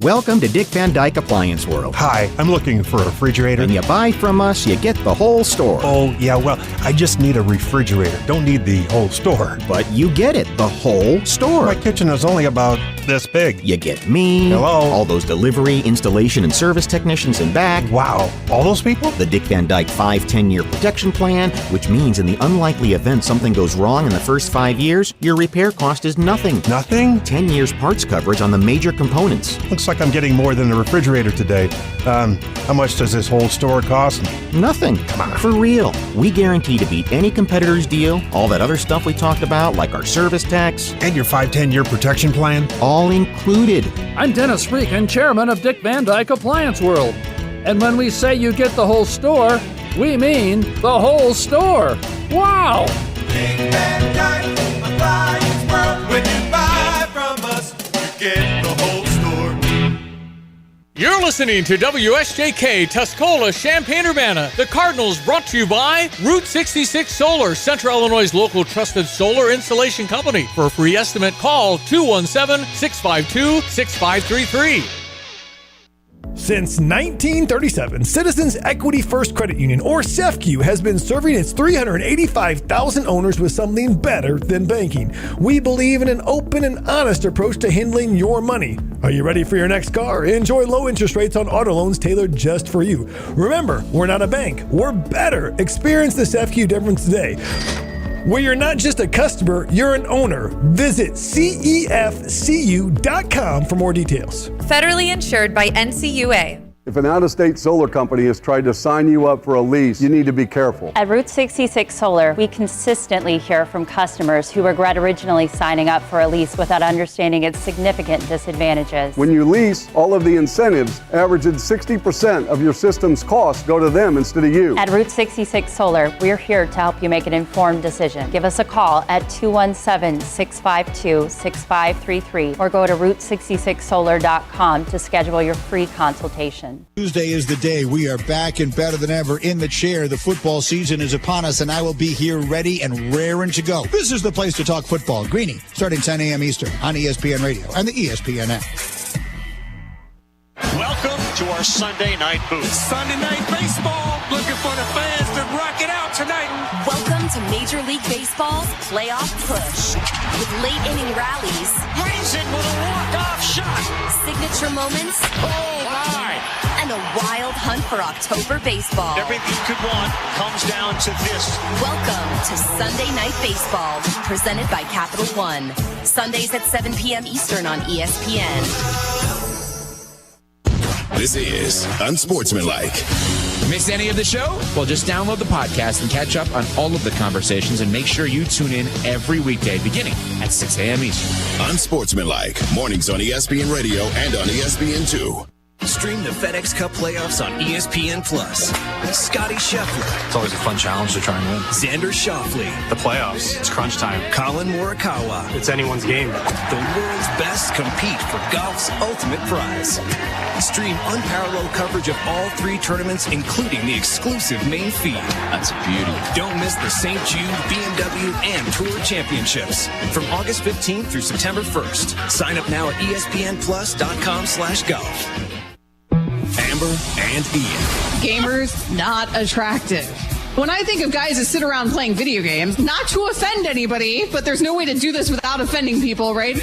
Welcome to Dick Van Dyke Appliance World. Hi, I'm looking for a refrigerator. When you buy from us, you get the whole store. Oh, yeah, well, I just need a refrigerator. Don't need the whole store. But you get it, the whole store. My kitchen is only about this big. You get me. Hello. All those delivery, installation, and service technicians in back. Wow, all those people? The Dick Van Dyke 5-10-year protection plan, which means in the unlikely event something goes wrong in the first 5 years, your repair cost is nothing. Nothing? 10 years parts coverage on the major components. Looks like I'm getting more than a refrigerator today. How much does this whole store cost? Nothing. Come on. For real. We guarantee to beat any competitor's deal, all that other stuff we talked about, like our service tax. And your 5-10-year protection plan? All included. I'm Dennis Freak and chairman of Dick Van Dyke Appliance World. And when we say you get the whole store, we mean the whole store. Wow! Dick Van Dyke Appliance World. When you buy from us, you get the whole store. You're listening to WSJK Tuscola, Champaign-Urbana. The Cardinals brought to you by Route 66 Solar, Central Illinois' local trusted solar installation company. For a free estimate, call 217-652-6533. Since 1937, Citizens Equity First Credit Union, or CEFCU, has been serving its 385,000 owners with something better than banking. We believe in an open and honest approach to handling your money. Are you ready for your next car? Enjoy low interest rates on auto loans tailored just for you. Remember, we're not a bank. We're better. Experience the CEFCU difference today, where you're not just a customer, you're an owner. Visit CEFCU.com for more details. Federally insured by NCUA. If an out-of-state solar company has tried to sign you up for a lease, you need to be careful. At Route 66 Solar, we consistently hear from customers who regret originally signing up for a lease without understanding its significant disadvantages. When you lease, all of the incentives, averaging 60% of your system's costs, go to them instead of you. At Route 66 Solar, we're here to help you make an informed decision. Give us a call at 217-652-6533 or go to Route66Solar.com to schedule your free consultation. Tuesday is the day we are back and better than ever in the chair. The football season is upon us, and I will be here ready and raring to go. This is the place to talk football. Greeny, starting 10 a.m. Eastern on ESPN Radio and the ESPN app. Welcome to our Sunday night booth. Sunday night baseball. Looking for the fans to rock it out tonight. Welcome to Major League Baseball's playoff push. With late inning rallies. Raising with a walk-off shot. Signature moments. Oh, my. And a wild hunt for October baseball. Everything you could want comes down to this. Welcome to Sunday Night Baseball, presented by Capital One. Sundays at 7 p.m. Eastern on ESPN. This is Unsportsmanlike. Miss any of the show? Well, just download the podcast and catch up on all of the conversations, and make sure you tune in every weekday beginning at 6 a.m. Eastern. Unsportsmanlike, mornings on ESPN Radio and on ESPN2. Stream the FedEx Cup playoffs on ESPN+. Scotty Scheffler. It's always a fun challenge to try and win. Xander Schauffele. The playoffs. It's crunch time. Colin Morikawa. It's anyone's game. The world's best compete for golf's ultimate prize. Stream unparalleled coverage of all 3 tournaments, including the exclusive main feed. That's a beauty. Don't miss the St. Jude, BMW, and Tour Championships from August 15th through September 1st. Sign up now at ESPNplus.com/golf. Amber and Ian. Gamers, not attractive. When I think of guys that sit around playing video games, not to offend anybody, but there's no way to do this without offending people, right?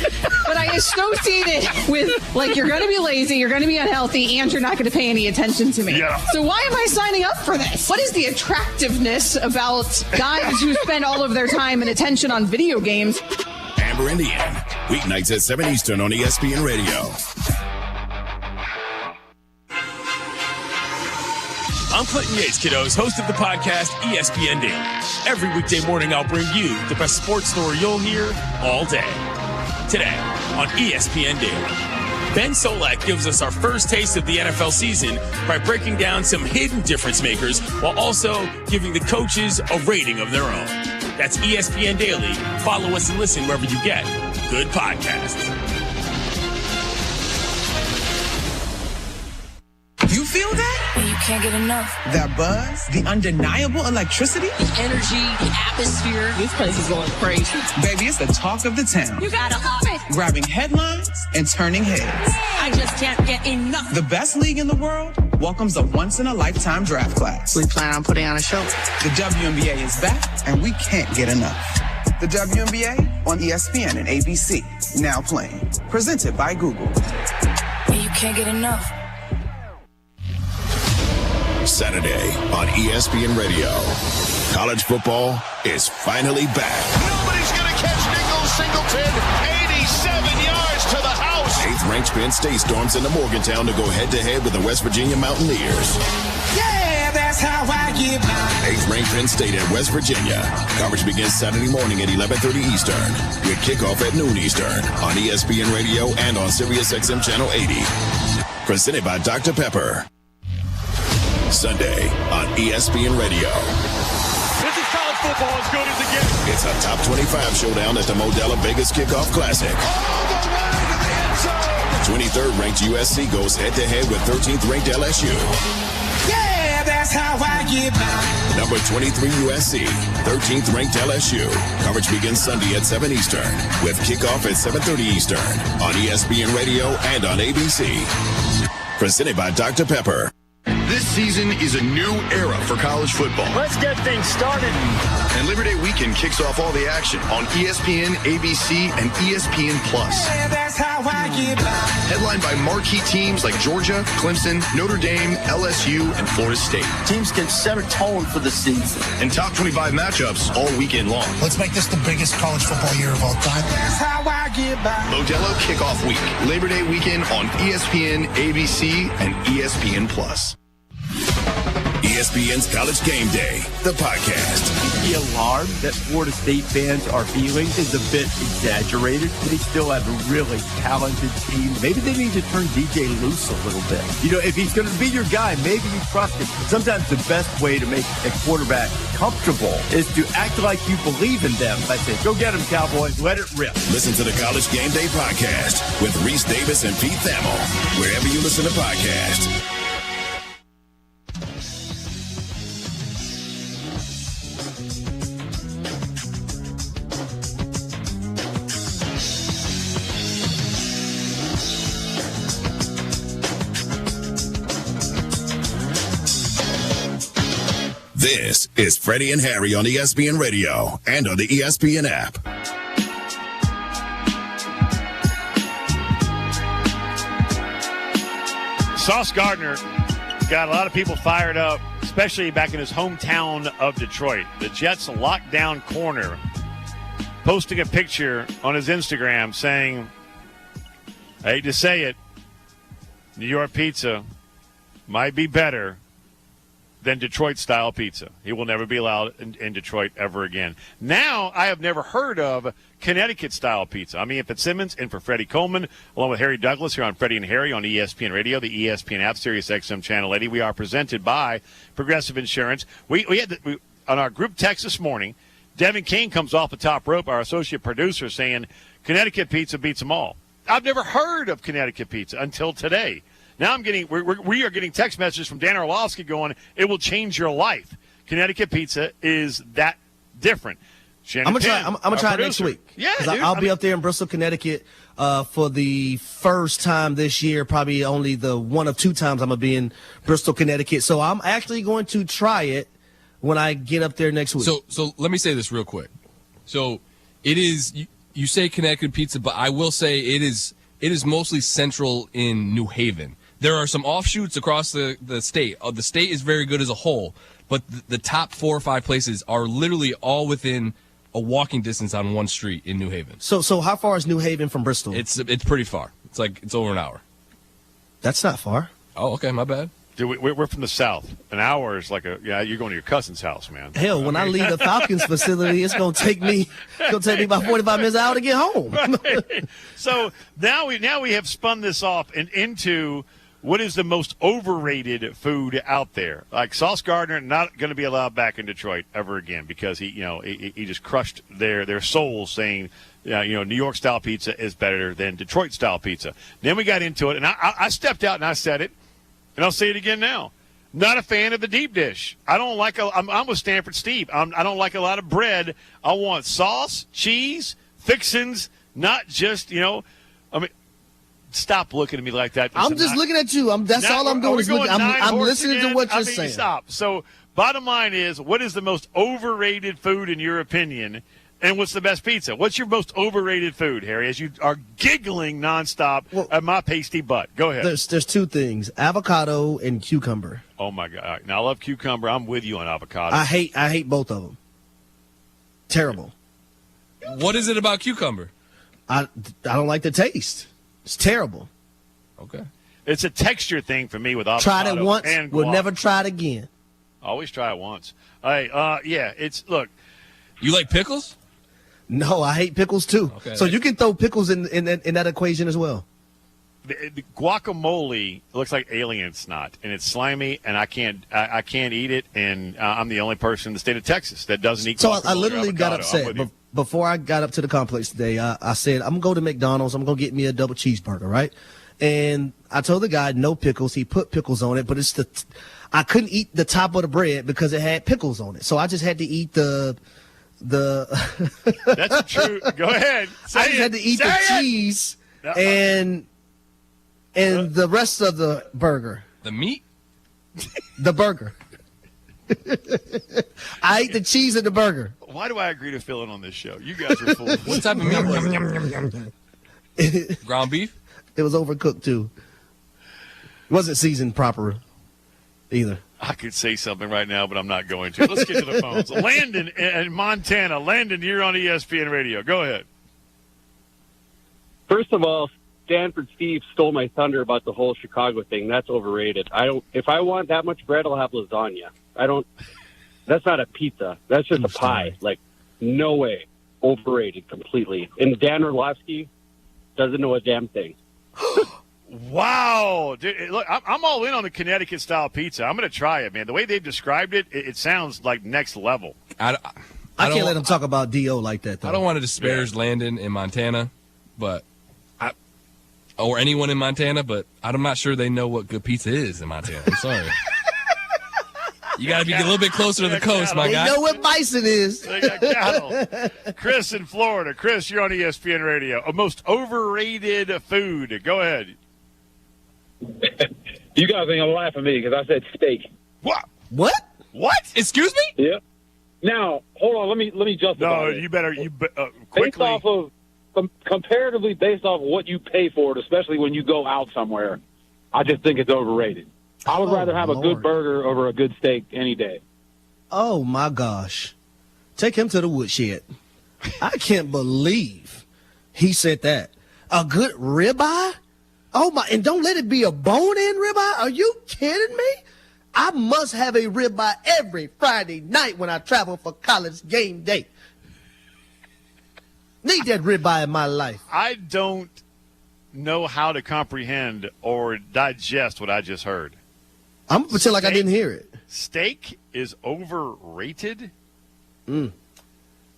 But I associate it with, like, you're going to be lazy, you're going to be unhealthy, and you're not going to pay any attention to me. Yeah. So why am I signing up for this? What is the attractiveness about guys who spend all of their time and attention on video games? Amber and Ian, weeknights at 7 Eastern on ESPN Radio. I'm Clinton Yates, kiddos, host of the podcast ESPN Daily. Every weekday morning, I'll bring you the best sports story you'll hear all day. Today on ESPN Daily, Ben Solak gives us our first taste of the NFL season by breaking down some hidden difference makers while also giving the coaches a rating of their own. That's ESPN Daily. Follow us and listen wherever you get good podcasts. You feel that? You can't get enough. That buzz? The undeniable electricity? The energy, the atmosphere. This place is going crazy. Baby, it's the talk of the town. You gotta love it. Grabbing headlines and turning heads. I just can't get enough. The best league in the world welcomes a once-in-a-lifetime draft class. We plan on putting on a show. The WNBA is back, and we can't get enough. The WNBA on ESPN and ABC. Now playing. Presented by Google. You can't get enough. Saturday on ESPN Radio. College football is finally back. Nobody's going to catch Nichols Singleton. 87 yards to the house. 8th-ranked Penn State storms into Morgantown to go head-to-head with the West Virginia Mountaineers. Yeah, that's how I get mine. 8th-ranked Penn State at West Virginia. Coverage begins Saturday morning at 11:30 Eastern, with kickoff at noon Eastern on ESPN Radio and on SiriusXM Channel 80. Presented by Dr. Pepper. Sunday on ESPN Radio. This is college football as good as it gets. It's a top 25 showdown at the Modella Vegas Kickoff Classic. All the way to the end zone. 23rd ranked USC goes head-to-head with 13th ranked LSU. Yeah, that's how I get mine. Number 23 USC, 13th ranked LSU. Coverage begins Sunday at 7 Eastern, with kickoff at 7:30 Eastern on ESPN Radio and on ABC. Presented by Dr. Pepper. This season is a new era for college football. Let's get things started. And Labor Day weekend kicks off all the action on ESPN, ABC, and ESPN+. Headlined by marquee teams like Georgia, Clemson, Notre Dame, LSU, and Florida State. Teams can set a tone for the season. And top 25 matchups all weekend long. Let's make this the biggest college football year of all time. Modelo Kickoff Week, Labor Day weekend on ESPN, ABC, and ESPN+. ESPN's College Game Day, the podcast. The alarm that Florida State fans are feeling is a bit exaggerated. They still have a really talented team. Maybe they need to turn DJ loose a little bit. You know, if he's going to be your guy, maybe you trust him. Sometimes the best way to make a quarterback comfortable is to act like you believe in them. I say, go get him, Cowboys. Let it rip. Listen to the College Game Day podcast with Reese Davis and Pete Thamel, wherever you listen to podcasts. This is Freddie and Harry on ESPN Radio and on the ESPN app. Sauce Gardner got a lot of people fired up, especially back in his hometown of Detroit. The Jets lockdown corner posting a picture on his Instagram saying, I hate to say it, New York pizza might be better than Detroit-style pizza. He will never be allowed in Detroit ever again. Now, I have never heard of Connecticut-style pizza. I'm Ian Fitzsimmons, in for Freddie Coleman, along with Harry Douglas here on Freddie and Harry on ESPN Radio, the ESPN app, Sirius XM Channel 80. We are presented by Progressive Insurance. We had on our group text this morning, Devin King comes off the top rope, our associate producer, saying Connecticut pizza beats them all. I've never heard of Connecticut pizza until today. Now we are getting text messages from Dan Orlowski going, it will change your life. Connecticut pizza is that different. I'm gonna try it next week. Yeah, dude, I'll be up there in Bristol, Connecticut, for the first time this year. Probably only the one of two times I'm gonna be in Bristol, Connecticut. So I'm actually going to try it when I get up there next week. So let me say this real quick. So it is you say Connecticut pizza, but I will say it is mostly central in New Haven. There are some offshoots across the state. The state is very good as a whole, but the top 4 or 5 places are literally all within a walking distance on one street in New Haven. So how far is New Haven from Bristol? It's pretty far. It's over an hour. That's not far. Oh, okay, my bad. Dude, we're from the South. An hour is like you're going to your cousin's house, man. Hell, when I leave the Falcons facility, it's gonna take me about 45 minutes out to get home. Right. So now we have spun this off into what is the most overrated food out there. Like Sauce Gardner, not going to be allowed back in Detroit ever again because he just crushed their souls, saying, New York style pizza is better than Detroit style pizza. Then we got into it, and I stepped out and I said it, and I'll say it again now. Not a fan of the deep dish. I don't like. I'm with Stanford Steve. I don't like a lot of bread. I want sauce, cheese, fixins, not just Stop looking at me like that. I'm just looking at you. That's all I'm doing is looking. I'm listening to what you're saying. Stop. So, bottom line is, what is the most overrated food in your opinion, and what's the best pizza? What's your most overrated food, Harry? As you are giggling nonstop at my pasty butt. Go ahead. There's 2 things: avocado and cucumber. Oh my God! All right. Now I love cucumber. I'm with you on avocado. I hate both of them. Terrible. What is it about cucumber? I don't like the taste. It's terrible. Okay. It's a texture thing for me with avocado. Tried it once, and we'll never try it again. Always try it once. Hey, look. You like pickles? No, I hate pickles too. Okay. So you can throw pickles in that equation as well. The guacamole looks like alien snot, and it's slimy, and I can't eat it, and I'm the only person in the state of Texas that doesn't eat guacamole. So I literally got upset. Before I got up to the complex today, I said, I'm going to go to McDonald's. I'm going to get me a double cheeseburger, right? And I told the guy, no pickles. He put pickles on it, but I couldn't eat the top of the bread because it had pickles on it. So I just had to eat the That's true. Go ahead. I just had to eat the cheese and the rest of the burger. The meat? The burger. I ate the cheese in the burger. Why do I agree to fill in on this show? You guys are fools. What type of meat was it? Ground beef? It was overcooked, too. It wasn't seasoned proper either. I could say something right now, but I'm not going to. Let's get to the phones. Landon in Montana. Landon, you're on ESPN Radio. Go ahead. First of all, Stanford Steve stole my thunder about the whole Chicago thing. That's overrated. If I want that much bread, I'll have lasagna. That's not a pizza. That's just a pie. Like, no way. Overrated completely. And Dan Orlovsky doesn't know a damn thing. Wow. Dude, look, I'm all in on the Connecticut-style pizza. I'm going to try it, man. The way they've described it, it sounds like next level. I can't let him talk about D.O. like that, though. I don't want to disparage Landon in Montana, or anyone in Montana, but I'm not sure they know what good pizza is in Montana. I'm sorry. You got to be a little bit closer to the coast, my guy. They know what bison is. They got cattle. Chris in Florida. Chris, you're on ESPN Radio. A most overrated food. Go ahead. You guys ain't gonna laugh at me because I said steak. What? Excuse me? Yeah. Now, hold on. Let me justify. No, it. you better quickly. Based off of comparatively based off of what you pay for it, especially when you go out somewhere, I just think it's overrated. I would rather have a good burger over a good steak any day. Oh, my gosh. Take him to the woodshed. I can't believe he said that. A good ribeye? Oh, my. And don't let it be a bone-in ribeye? Are you kidding me? I must have a ribeye every Friday night when I travel for college game day. Need that ribeye in my life. I don't know how to comprehend or digest what I just heard. I'm going to pretend like I didn't hear it. Steak is overrated?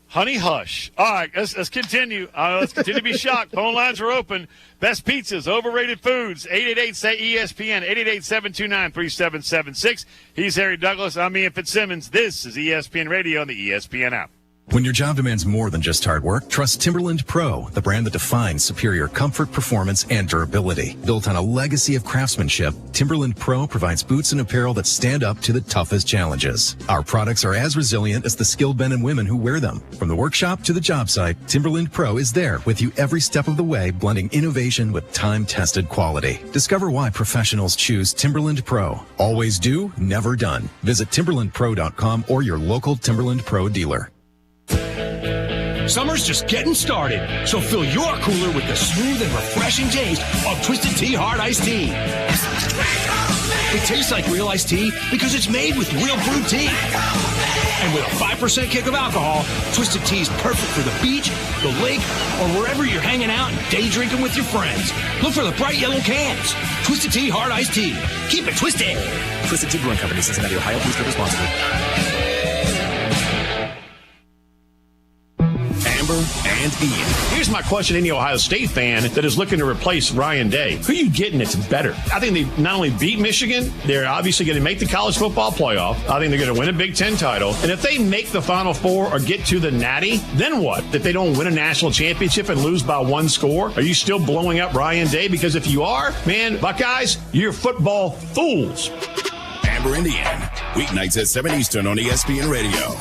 Honey Hush. All right, let's continue. Let's continue to be shocked. Phone lines are open. Best pizzas, overrated foods. 888-SAY-ESPN, 888-729-3776. He's Harry Douglas. I'm Ian Fitzsimmons. This is ESPN Radio on the ESPN app. When your job demands more than just hard work, trust Timberland Pro, the brand that defines superior comfort, performance, and durability. Built on a legacy of craftsmanship, Timberland Pro provides boots and apparel that stand up to the toughest challenges. Our products are as resilient as the skilled men and women who wear them. From the workshop to the job site, Timberland Pro is there with you every step of the way, blending innovation with time-tested quality. Discover why professionals choose Timberland Pro. Always do, never done. Visit TimberlandPro.com or your local Timberland Pro dealer. Summer's just getting started, so fill your cooler with the smooth and refreshing taste of Twisted Tea Hard Iced Tea. It tastes like real iced tea because it's made with real brewed tea. And with a 5% kick of alcohol, Twisted Tea is perfect for the beach, the lake, or wherever you're hanging out and day drinking with your friends. Look for the bright yellow cans. Twisted Tea Hard Iced Tea. Keep it twisted. Twisted Tea Brewing Company, Cincinnati, Ohio. Please drink responsibly. And Ian. Here's my question to any Ohio State fan that is looking to replace Ryan Day. Who are you getting that's better? I think they not only beat Michigan, they're obviously going to make the college football playoff. I think they're going to win a Big Ten title. And if they make the Final Four or get to the Natty, then what? If they don't win a national championship and lose by one score, are you still blowing up Ryan Day? Because if you are, man, Buckeyes, you're football fools. Amber and Ian, weeknights at 7 Eastern on ESPN Radio.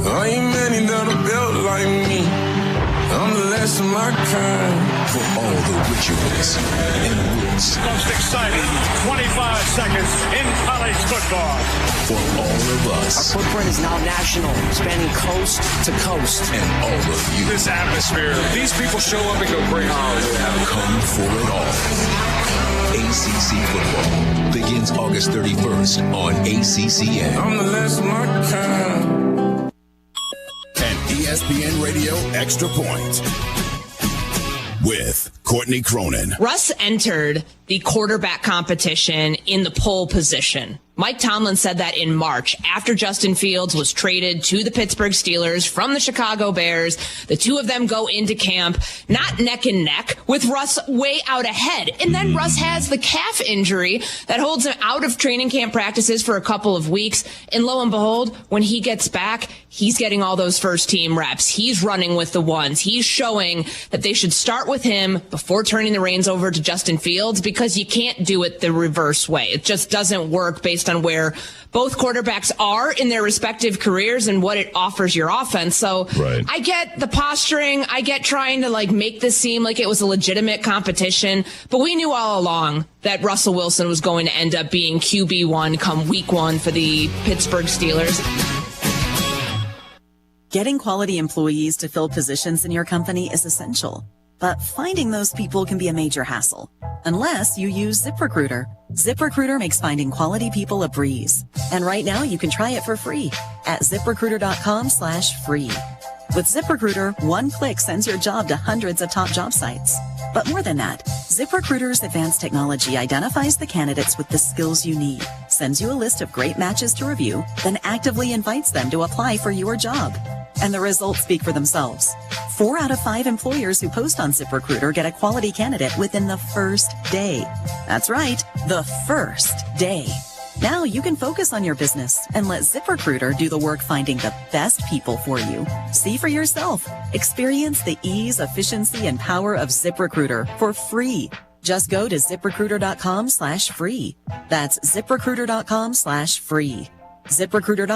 I ain't many that are built like me. I'm the last of my kind. For all the rituals and roots. Most exciting 25 seconds in college football. For all of us. Our footprint is now national, spanning coast to coast. And all of you. This atmosphere, these people show up and go, bring on. Come for it all. ACC football begins August 31st on ACCN. I'm the last of my kind. And ESPN Radio Extra Point with Courtney Cronin. Russ entered the quarterback competition in the pole position. Mike Tomlin said that in March after Justin Fields was traded to the Pittsburgh Steelers from the Chicago Bears. The two of them go into camp, not neck and neck, with Russ way out ahead. And then Russ has the calf injury that holds him out of training camp practices for a couple of weeks. And lo and behold, when he gets back, he's getting all those first team reps. He's running with the ones. He's showing that they should start with him before turning the reins over to Justin Fields, because because you can't do it the reverse way. It just doesn't work based on where both quarterbacks are in their respective careers and what it offers your offense. So I get the posturing. I get trying to make this seem like it was a legitimate competition, but we knew all along that Russell Wilson was going to end up being QB1 come week 1 for the Pittsburgh Steelers. Getting quality employees to fill positions in your company is essential, but finding those people can be a major hassle, unless you use ZipRecruiter. ZipRecruiter makes finding quality people a breeze. And right now you can try it for free at ZipRecruiter.com/free. With ZipRecruiter, one click sends your job to hundreds of top job sites. But more than that, ZipRecruiter's advanced technology identifies the candidates with the skills you need, sends you a list of great matches to review, then actively invites them to apply for your job. And the results speak for themselves. 4 out of 5 employers who post on ZipRecruiter get a quality candidate within the first day. That's right, the first day. Now you can focus on your business and let ZipRecruiter do the work finding the best people for you. See for yourself. Experience the ease, efficiency, and power of ZipRecruiter for free. Just go to ZipRecruiter.com/free. That's ZipRecruiter.com/free. ZipRecruiter.com